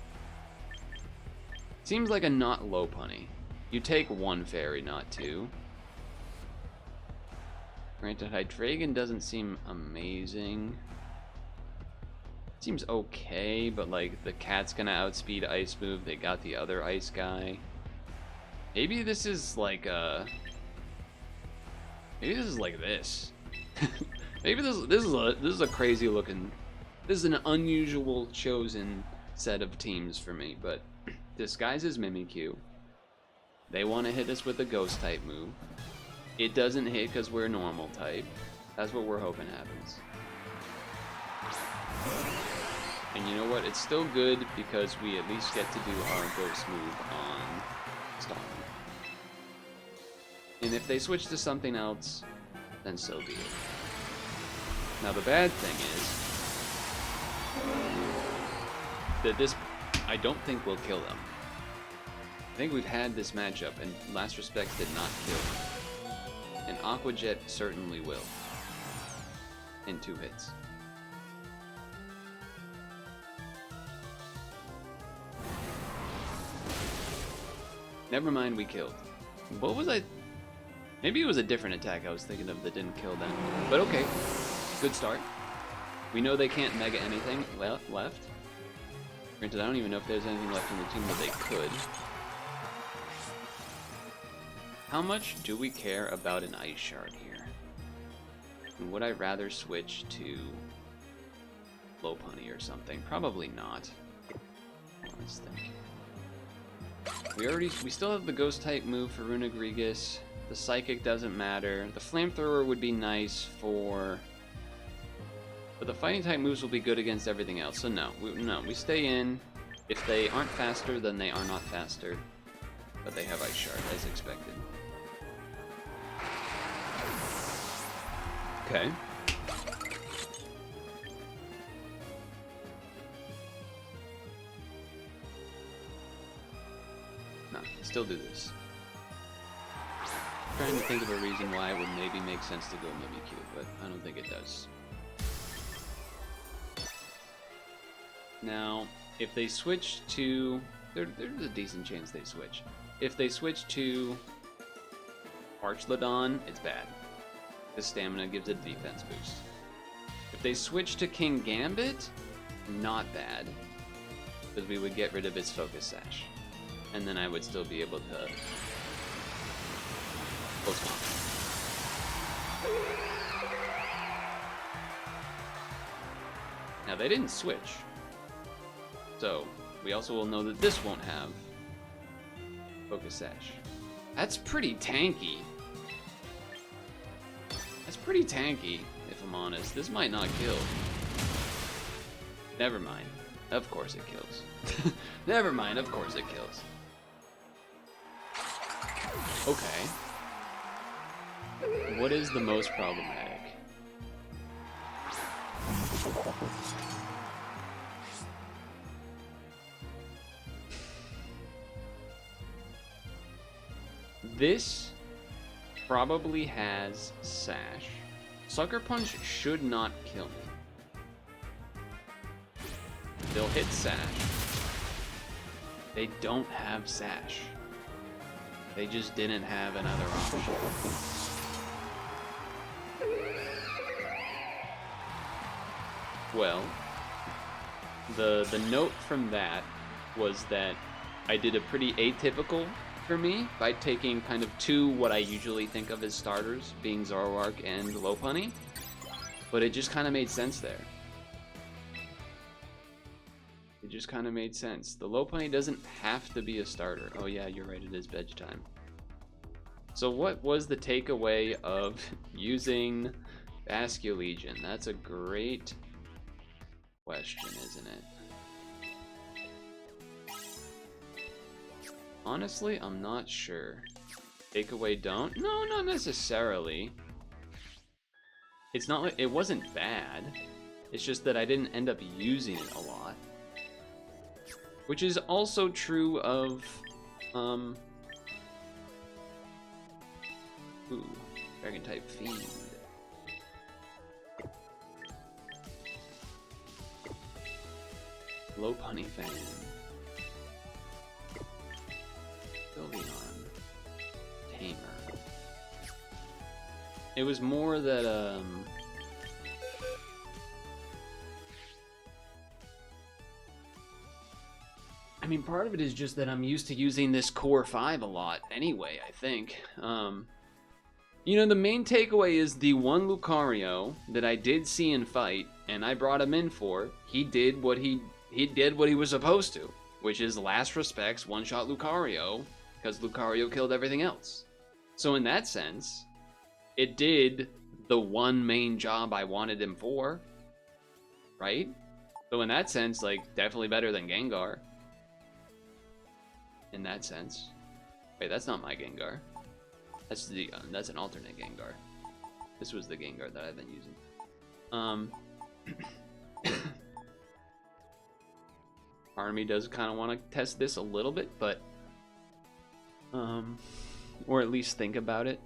Seems like a not Lopunny. You take one fairy, not two. Granted, Hydreigon doesn't seem amazing. Seems okay, but like the cat's gonna outspeed Ice move. They got the other ice guy. Maybe this is like maybe this is like this. Maybe this is a crazy looking. This is an unusual chosen set of teams for me. But Disguise is Mimikyu. They want to hit us with a Ghost type move. It doesn't hit because we're normal type. That's what we're hoping happens. And you know what? It's still good because we at least get to do our Ghost move on Starmie. And if they switch to something else, then so be it. Now the bad thing is that this, I don't think will kill them. I think we've had this matchup, and Last Respects did not kill. And Aqua Jet certainly will. In 2 hits. Never mind, we killed. What was I? Maybe it was a different attack I was thinking of that didn't kill them. But okay, good start. We know they can't mega anything left. Granted, I don't even know if there's anything left in the team that they could. How much do we care about an Ice Shard here? And would I rather switch to Lopunny or something? Probably not. Let's think. We still have the Ghost type move for Runegrigus. The Psychic doesn't matter. The Flamethrower would be nice for... But the Fighting type moves will be good against everything else, so no, we stay in. If they aren't faster, then they are not faster. But they have Ice Shard, as expected. Okay. No, still do this. Trying to think of a reason why it would maybe make sense to go Mimikyu, but I don't think it does. Now, if they switch to... There's a decent chance they switch. If they switch to Archlodon, it's bad. The stamina gives it a defense boost. If they switch to King Gambit, not bad. Because we would get rid of its Focus Sash. And then I would still be able to... Close combat. Now they didn't switch. So, we also will know that this won't have Focus Sash. That's pretty tanky. That's pretty tanky, if I'm honest. This might not kill. Never mind. Of course it kills. Never mind, of course it kills. Okay. What is the most problematic? This probably has Sash. Sucker Punch should not kill me. They'll hit Sash. They don't have Sash. They just didn't have another option. Well, the note from that was that I did a pretty atypical for me by taking kind of 2 what I usually think of as starters, being Zoroark and Lopunny, but it just kind of made sense there. It just kind of made sense. The Lopunny doesn't have to be a starter. Oh yeah, you're right, it is veg time. So what was the takeaway of using Basculegion? That's a great question, isn't it? Honestly, I'm not sure. Takeaway don't? No, not necessarily. It's not like it wasn't bad. It's just that I didn't end up using it a lot. Which is also true of Dragon type Fiend. Lopunny fan. Sylveon. Tamer. It was more that I mean, part of it is just that I'm used to using this core 5 a lot anyway, I think. You know, the main takeaway is the one Lucario that I did see in fight, and I brought him in for, he did what he did what he was supposed to, which is Last Respects one-shot Lucario, because Lucario killed everything else. So in that sense, it did the one main job I wanted him for, right? So in that sense, like, definitely better than Gengar. In that sense. Wait, that's not my Gengar. That's the that's an alternate Gengar. This was the Gengar that I've been using. Part of me does kind of want to test this a little bit, but Or at least think about it.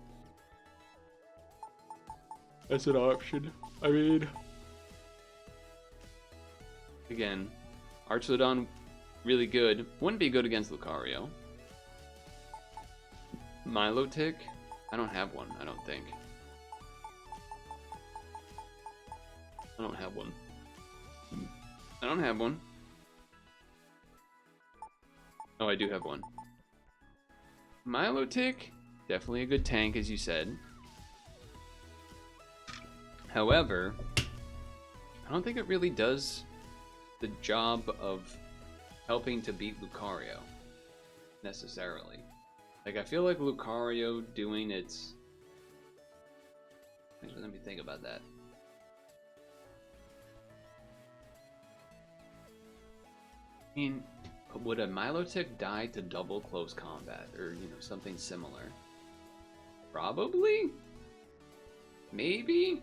That's an option. I mean, again, Archlodon, really good. Wouldn't be good against Lucario. Milotic, I don't have one, I don't think. I don't have one. I don't have one. Oh, I do have one. Milotic, definitely a good tank, as you said. However, I don't think it really does the job of helping to beat Lucario, necessarily. Like, I feel like Lucario doing its... Actually, let me think about that. I mean, would a Milotic die to double close combat, or, you know, something similar? Probably? Maybe?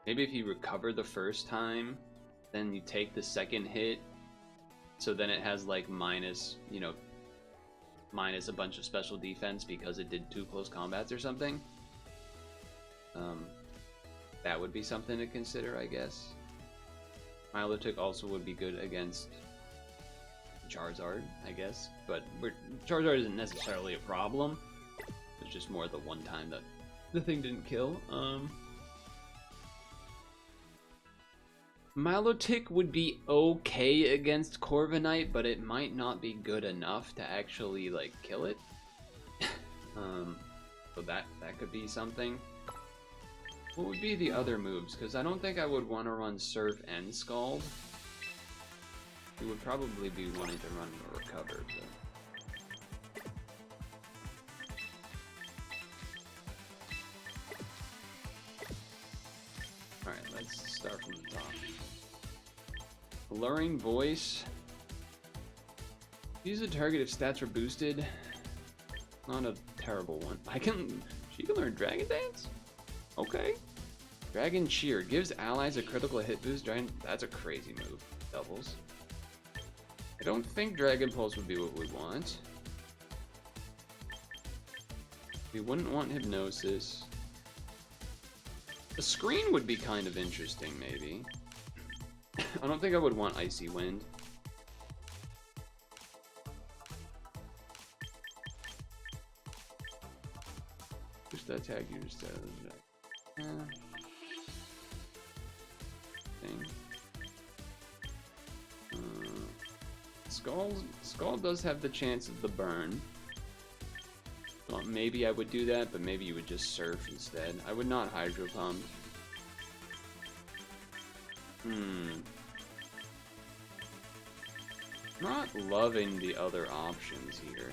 Maybe if you recover the first time, then you take the second hit, so then it has, like, minus, you know, minus a bunch of special defense because it did 2 close combats or something. That would be something to consider, I guess. Milotic also would be good against Charizard, I guess, but Charizard isn't necessarily a problem. It's just more the one time that the thing didn't kill. Milotic would be okay against Corviknight, but it might not be good enough to actually, like, kill it. So that could be something. What would be the other moves? Because I don't think I would want to run Surf and Scald. We would probably be wanting to run a Recover. But... Alright, let's start from the top. Alluring Voice. Use a target if stats are boosted. Not a terrible one. She can learn Dragon Dance? Okay. Dragon Cheer gives allies a critical hit boost. That's a crazy move. Doubles. I don't think Dragon Pulse would be what we want. We wouldn't want Hypnosis. A Screen would be kind of interesting, maybe. I don't think I would want Icy Wind. Just attack you just thing. Skull does have the chance of the burn. Well, maybe I would do that, but maybe you would just Surf instead. I would not Hydro Pump. Not loving the other options here.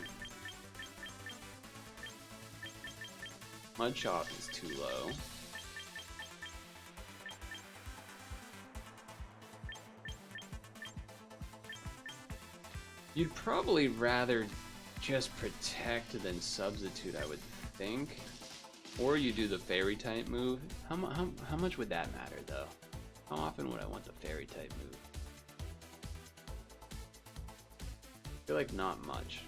Mudchop is too low. You'd probably rather just Protect than Substitute, I would think. Or you do the Fairy type move. How much would that matter, though? How often would I want the Fairy type move? I feel like not much.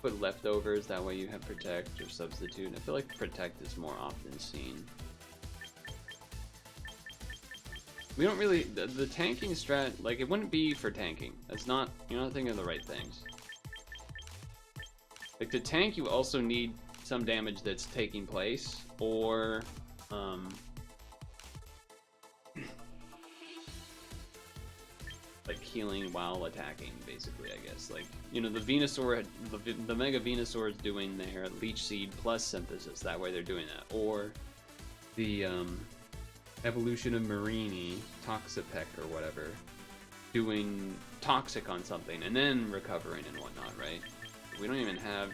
Put Leftovers, that way you have Protect or Substitute. I feel like Protect is more often seen. We don't really... The tanking strat, like, it wouldn't be for tanking. That's not... You're not thinking of the right things. Like, to tank, you also need some damage that's taking place, or... like, healing while attacking, basically, I guess. Like, you know, the Venusaur... The Mega Venusaur is doing their Leech Seed plus Synthesis. That way they're doing that. Or the, Evolution of Marini, Toxapeck or whatever, doing Toxic on something, and then recovering and whatnot, right? We don't even have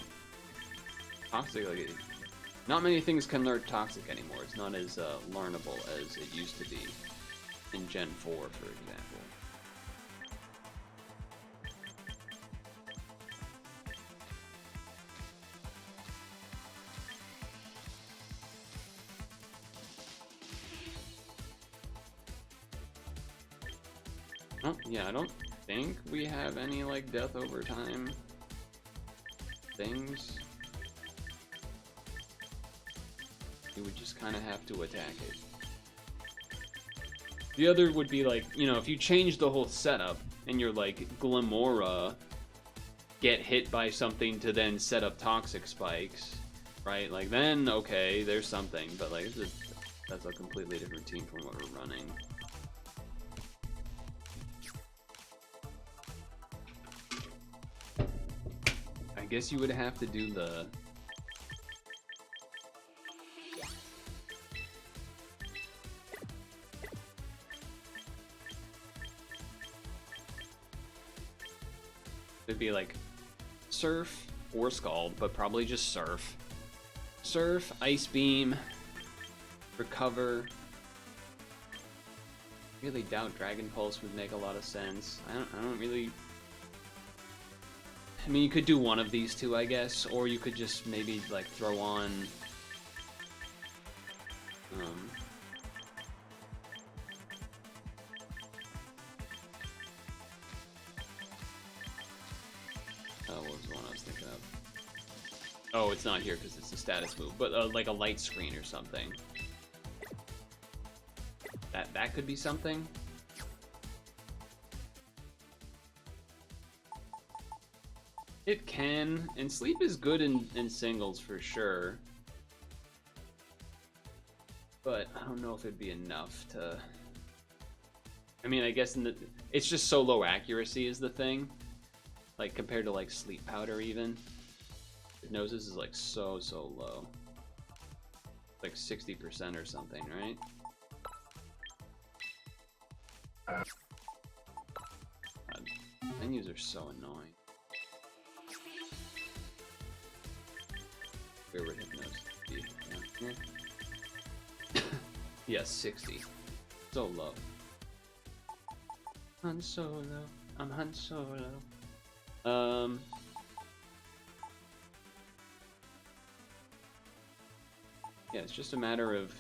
Toxic, like, not many things can learn Toxic anymore. It's not as learnable as it used to be in Gen 4, for example. Oh, yeah, I don't think we have any, like, death over time things. You would just kind of have to attack it. The other would be, like, you know, if you change the whole setup and you're, like, Glamora, get hit by something to then set up toxic spikes, right? Like, then, okay, there's something, but, like, that's a completely different team from what we're running. I guess you would have to do the... It'd be like Surf or Scald, but probably just Surf. Surf, Ice Beam, Recover. Really doubt Dragon Pulse would make a lot of sense. I don't really... I mean, you could do one of these two, I guess, or you could just maybe, like, throw on... what was the one I was thinking of? Oh, it's not here because it's a status move, but like a light screen or something. That could be something. It can, and sleep is good in singles for sure. But I don't know if it'd be enough to... I mean, I guess it's just so low accuracy is the thing. Like, compared to, like, Sleep Powder even. Hypnosis is, like, so low. Like 60% or something, right? God, menus are so annoying. Where would Hypnosis be? Yeah. Yeah, 60. So low. Han Solo. I'm Han Solo. Yeah, it's just a matter of...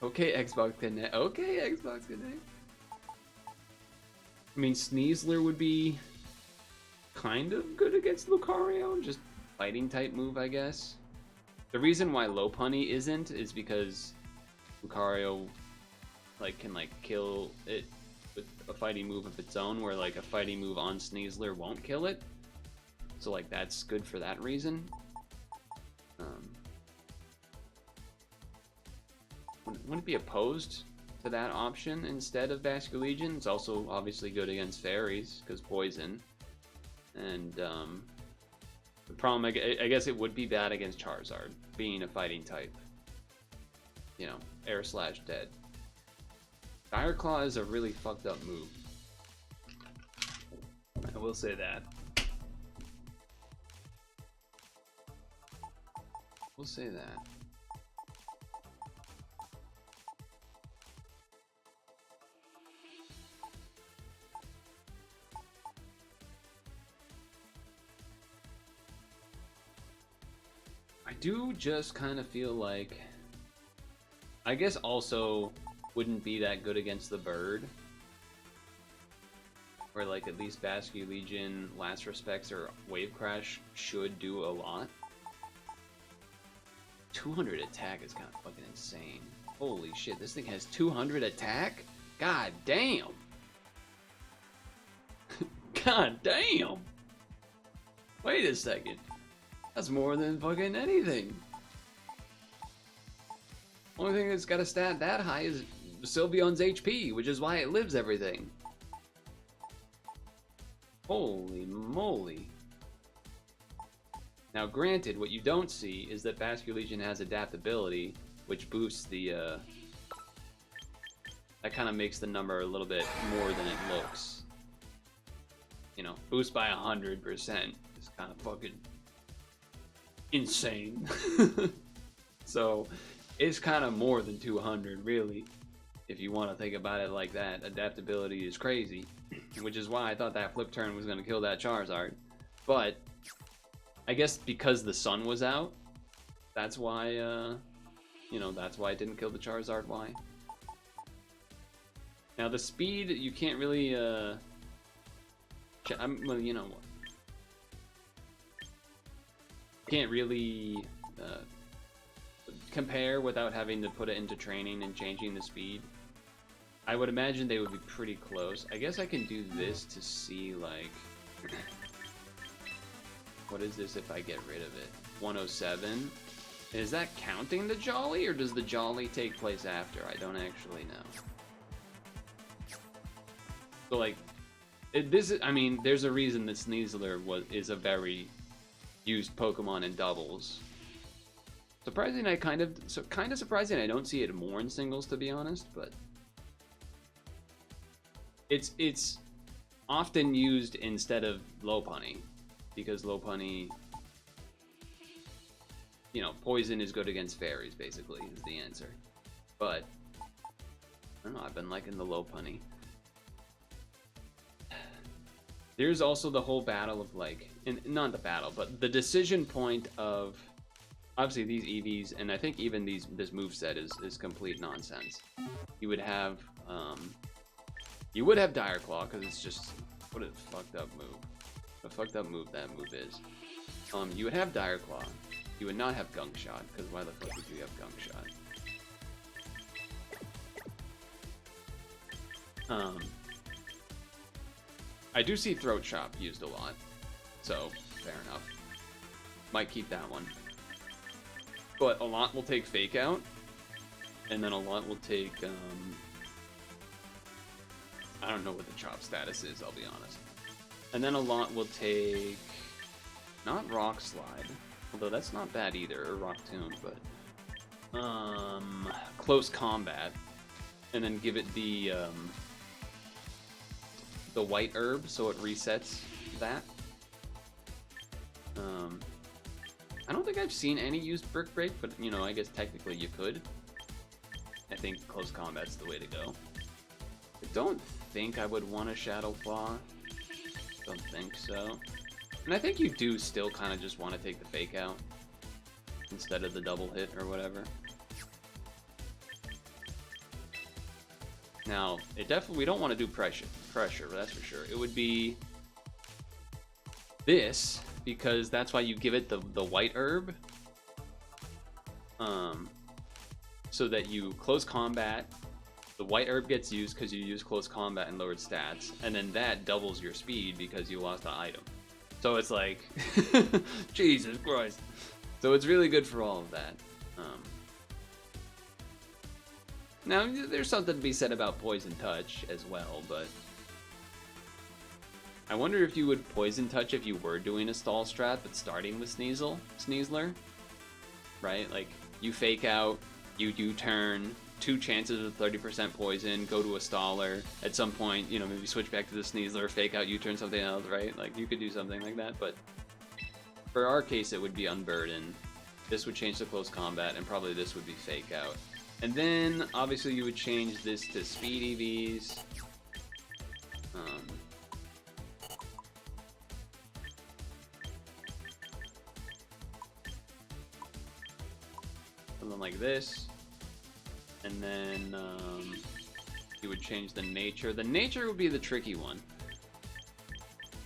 Okay, Xbox Connect. Okay, Xbox Connect. I mean, Sneasler would be kind of good against Lucario. Just fighting type move, I guess. The reason why Lopunny isn't is because Lucario, like, can, like, kill it with a fighting move of its own, where, like, a fighting move on Sneasler won't kill it. So, like, that's good for that reason. Wouldn't be opposed to that option instead of Basculegion. It's also obviously good against fairies, because poison. And, the problem, I guess it would be bad against Charizard, being a fighting type. You know, air/dead. Fire Claw is a really fucked up move. I will say that. We'll say that. I do just kind of feel like... I guess also wouldn't be that good against the bird. Where, like, at least Basculegion, Last Respects, or Wave Crash should do a lot. 200 attack is kind of fucking insane. Holy shit, this thing has 200 attack? God damn! God damn! Wait a second. That's more than fucking anything. Only thing that's got a stat that high is Sylveon's HP, which is why it lives everything. Holy moly. Now granted, what you don't see is that Basculegion has adaptability, which boosts the, that kind of makes the number a little bit more than it looks. You know, boost by 100% is kind of fucking insane. So it's kind of more than 200, really, if you want to think about it like that. Adaptability is crazy, which is why I thought that flip turn was going to kill that Charizard. But I guess because the sun was out, that's why, you know, that's why it didn't kill the Charizard. Why? Now the speed, you can't really, well, you know what? Can't really compare without having to put it into training and changing the speed. I would imagine they would be pretty close. I guess I can do this to see, like, what is this if I get rid of it? 107. Is that counting the jolly, or does the jolly take place after? I don't actually know. So, like, I mean, there's a reason that Sneasler is a very used Pokemon in doubles. Surprising, kind of surprising I don't see it more in singles, to be honest, but it's often used instead of Lopunny, because Lopunny, you know, poison is good against fairies, basically, is the answer. But I don't know, I've been liking the Lopunny. There's also the whole battle of, like, not the battle, but the decision point of, obviously these EVs, and I think even this moveset is complete nonsense. You would have Dire Claw, because it's just, what a fucked up move. What a fucked up move that move is. You would have Dire Claw. You would not have Gunk Shot, because why the fuck would you have Gunk Shot? I do see Throat Chop used a lot, so fair enough. Might keep that one. But a lot will take Fake Out, and then a lot will take, I don't know what the Chop status is, I'll be honest. And then a lot will take, not Rock Slide, although that's not bad either, or Rock Tomb, but, Close Combat, and then give it the White Herb, so it resets that. I don't think I've seen any used Brick Break, but, you know, I guess technically you could. I think Close Combat's the way to go. I don't think I would want a Shadow Claw. Don't think so. And I think you do still kind of just want to take the Fake Out instead of the double hit or whatever. Now, we don't want to do pressure, that's for sure. It would be this, because that's why you give it the White Herb. So that you Close Combat, the White Herb gets used because you use Close Combat and lowered stats, and then that doubles your speed because you lost the item. So it's like, Jesus Christ. So it's really good for all of that. Now, there's something to be said about Poison Touch as well, but I wonder if you would Poison Touch if you were doing a stall strat, but starting with Sneasler, right? Like, you Fake Out, you U-turn, 2 chances of 30% poison, go to a staller, at some point, you know, maybe switch back to the Sneasler, Fake Out, U-turn something else, right? Like, you could do something like that, but for our case, it would be Unburden. This would change to Close Combat, and probably this would be Fake Out. And then, obviously, you would change this to Speed EVs. Something like this. And then, you would change the nature. The nature would be the tricky one.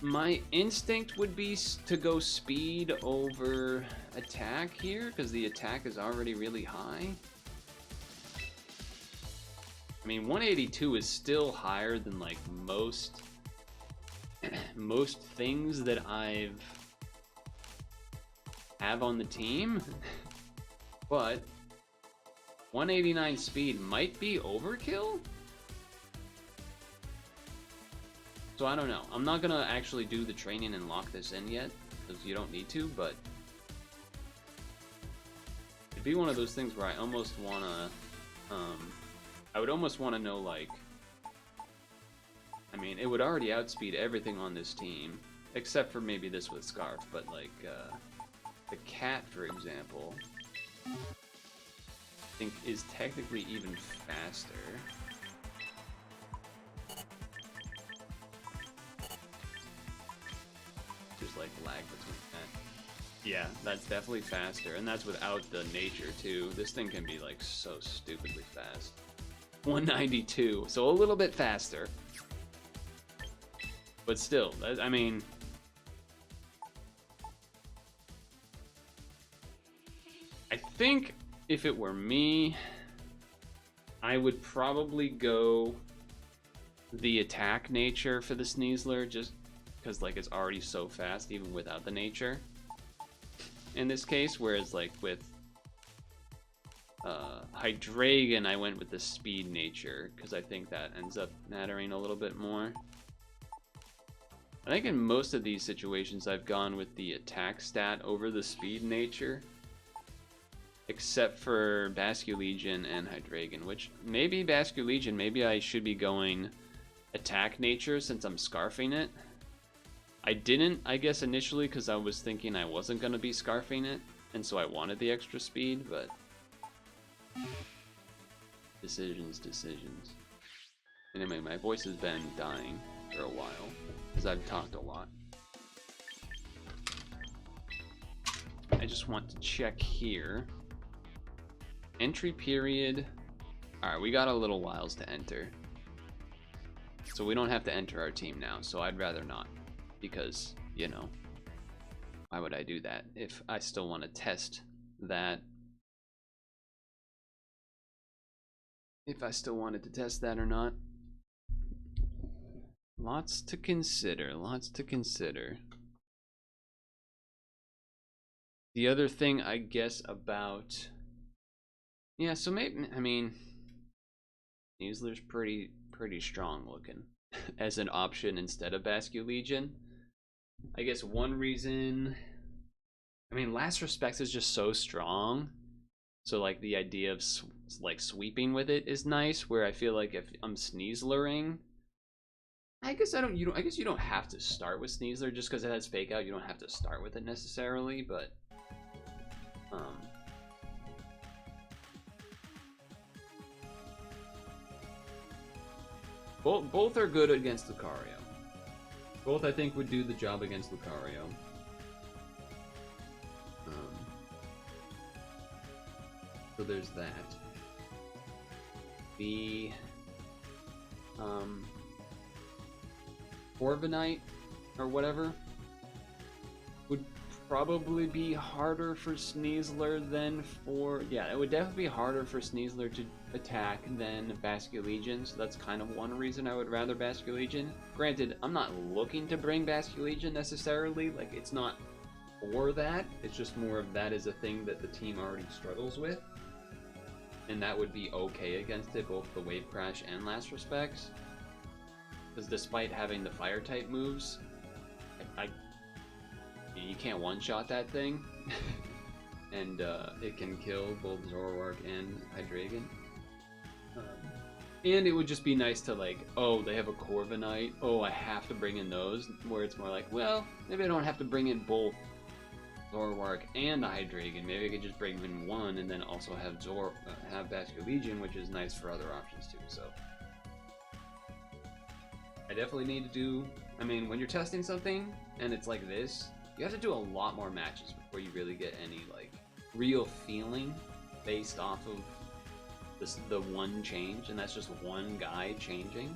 My instinct would be to go speed over attack here, because the attack is already really high. I mean, 182 is still higher than, like, most things that have on the team, but 189 speed might be overkill? So I don't know. I'm not gonna actually do the training and lock this in yet, because you don't need to, but it'd be one of those things where I almost wanna, I would almost want to know, like, I mean, it would already outspeed everything on this team, except for maybe this with Scarf, but, like, the Cat, for example, I think is technically even faster. Just, like, lag between that. Yeah, that's definitely faster, and that's without the nature, too. This thing can be, like, so stupidly fast. 192, so a little bit faster. But still, I mean... I think if it were me, I would probably go the attack nature for the Sneasler, just because like it's already so fast even without the nature in this case, whereas like with Hydreigon I went with the speed nature because I think that ends up mattering a little bit more. I think in most of these situations I've gone with the attack stat over the speed nature, except for Basculegion and Hydreigon, which maybe Basculegion, maybe I should be going attack nature since I'm scarfing it. I didn't, I guess, initially because I was thinking I wasn't going to be scarfing it, and so I wanted the extra speed, but... Decisions. Anyway, my voice has been dying for a while, because I've talked a lot. I just want to check here. Entry period. Alright, we got a little whiles to enter. So we don't have to enter our team now, so I'd rather not. Because, you know, why would I do that if I still want to test that? If I still wanted to test that or not. Lots to consider, lots to consider. The other thing, I guess, about... Yeah, so maybe, I mean... Sneasler's pretty strong looking as an option instead of Basculegion. I guess one reason... I mean, Last Respects is just so strong. So, like, the idea of, like, sweeping with it is nice, where I feel like if I'm Sneaslering... I guess you don't have to start with Sneasler just because it has Fake Out. You don't have to start with it necessarily, but both are good against Lucario. Both I think would do the job against Lucario. So there's that. The Corviknight or whatever would probably be harder for Sneasler than for... Yeah, it would definitely be harder for Sneasler to attack than Basculegion, so that's kind of one reason I would rather Basculegion. Granted, I'm not looking to bring Basculegion necessarily, like, it's not for that, it's just more of that is a thing that the team already struggles with, and that would be okay against it, both the Wave Crash and Last Respects. Because despite having the fire-type moves, you can't one-shot that thing. And it can kill both Zoroark and Hydreigon. And it would just be nice to, like, oh, they have a Corviknight, oh, I have to bring in those, where it's more like, well, maybe I don't have to bring in both Zoroark and the Hydreigon. Maybe I could just bring in one and then also have have Basculegion, which is nice for other options too, so... I definitely need to do, I mean, when you're testing something and it's like this, you have to do a lot more matches before you really get any, like, real feeling based off of the one change, and that's just one guy changing.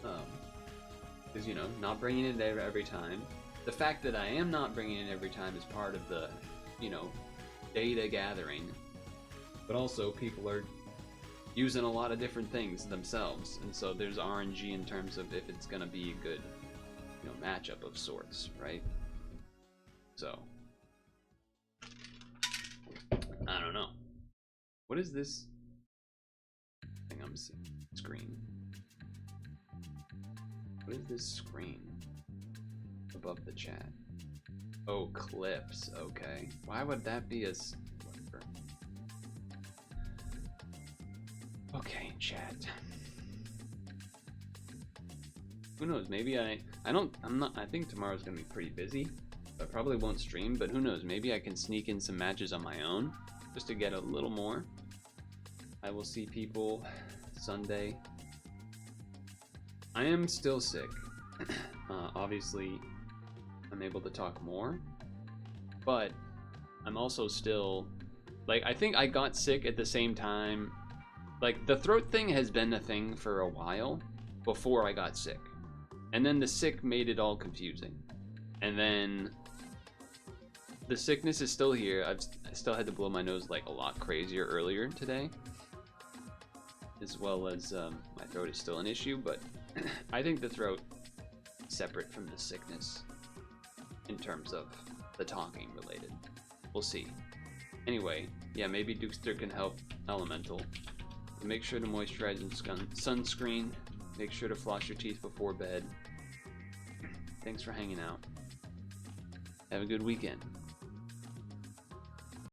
Because, you know, not bringing it every time. The fact that I am not bringing it every time is part of the, you know, data gathering. But also, people are using a lot of different things themselves, and so there's RNG in terms of if it's gonna be a good, you know, matchup of sorts, right? So I don't know. What is this thing I'm seeing? Screen. What is this screen above the chat? Oh, clips. Okay. Why would that be as... Whatever. Okay, chat. Who knows? Maybe I think tomorrow's gonna be pretty busy. I probably won't stream, but who knows? Maybe I can sneak in some matches on my own just to get a little more. I will see people Sunday. I am still sick. Obviously, I'm able to talk more, but I'm also still, like, I think I got sick at the same time Like, the throat thing has been a thing for a while before I got sick. And then the sick made it all confusing. And then the sickness is still here. I still had to blow my nose like a lot crazier earlier today. As well as my throat is still an issue, but I think the throat is separate from the sickness in terms of the talking related. We'll see. Anyway, yeah, maybe Dukester can help Elemental. Make sure to moisturize and sunscreen. Make sure to floss your teeth before bed. Thanks for hanging out. Have a good weekend.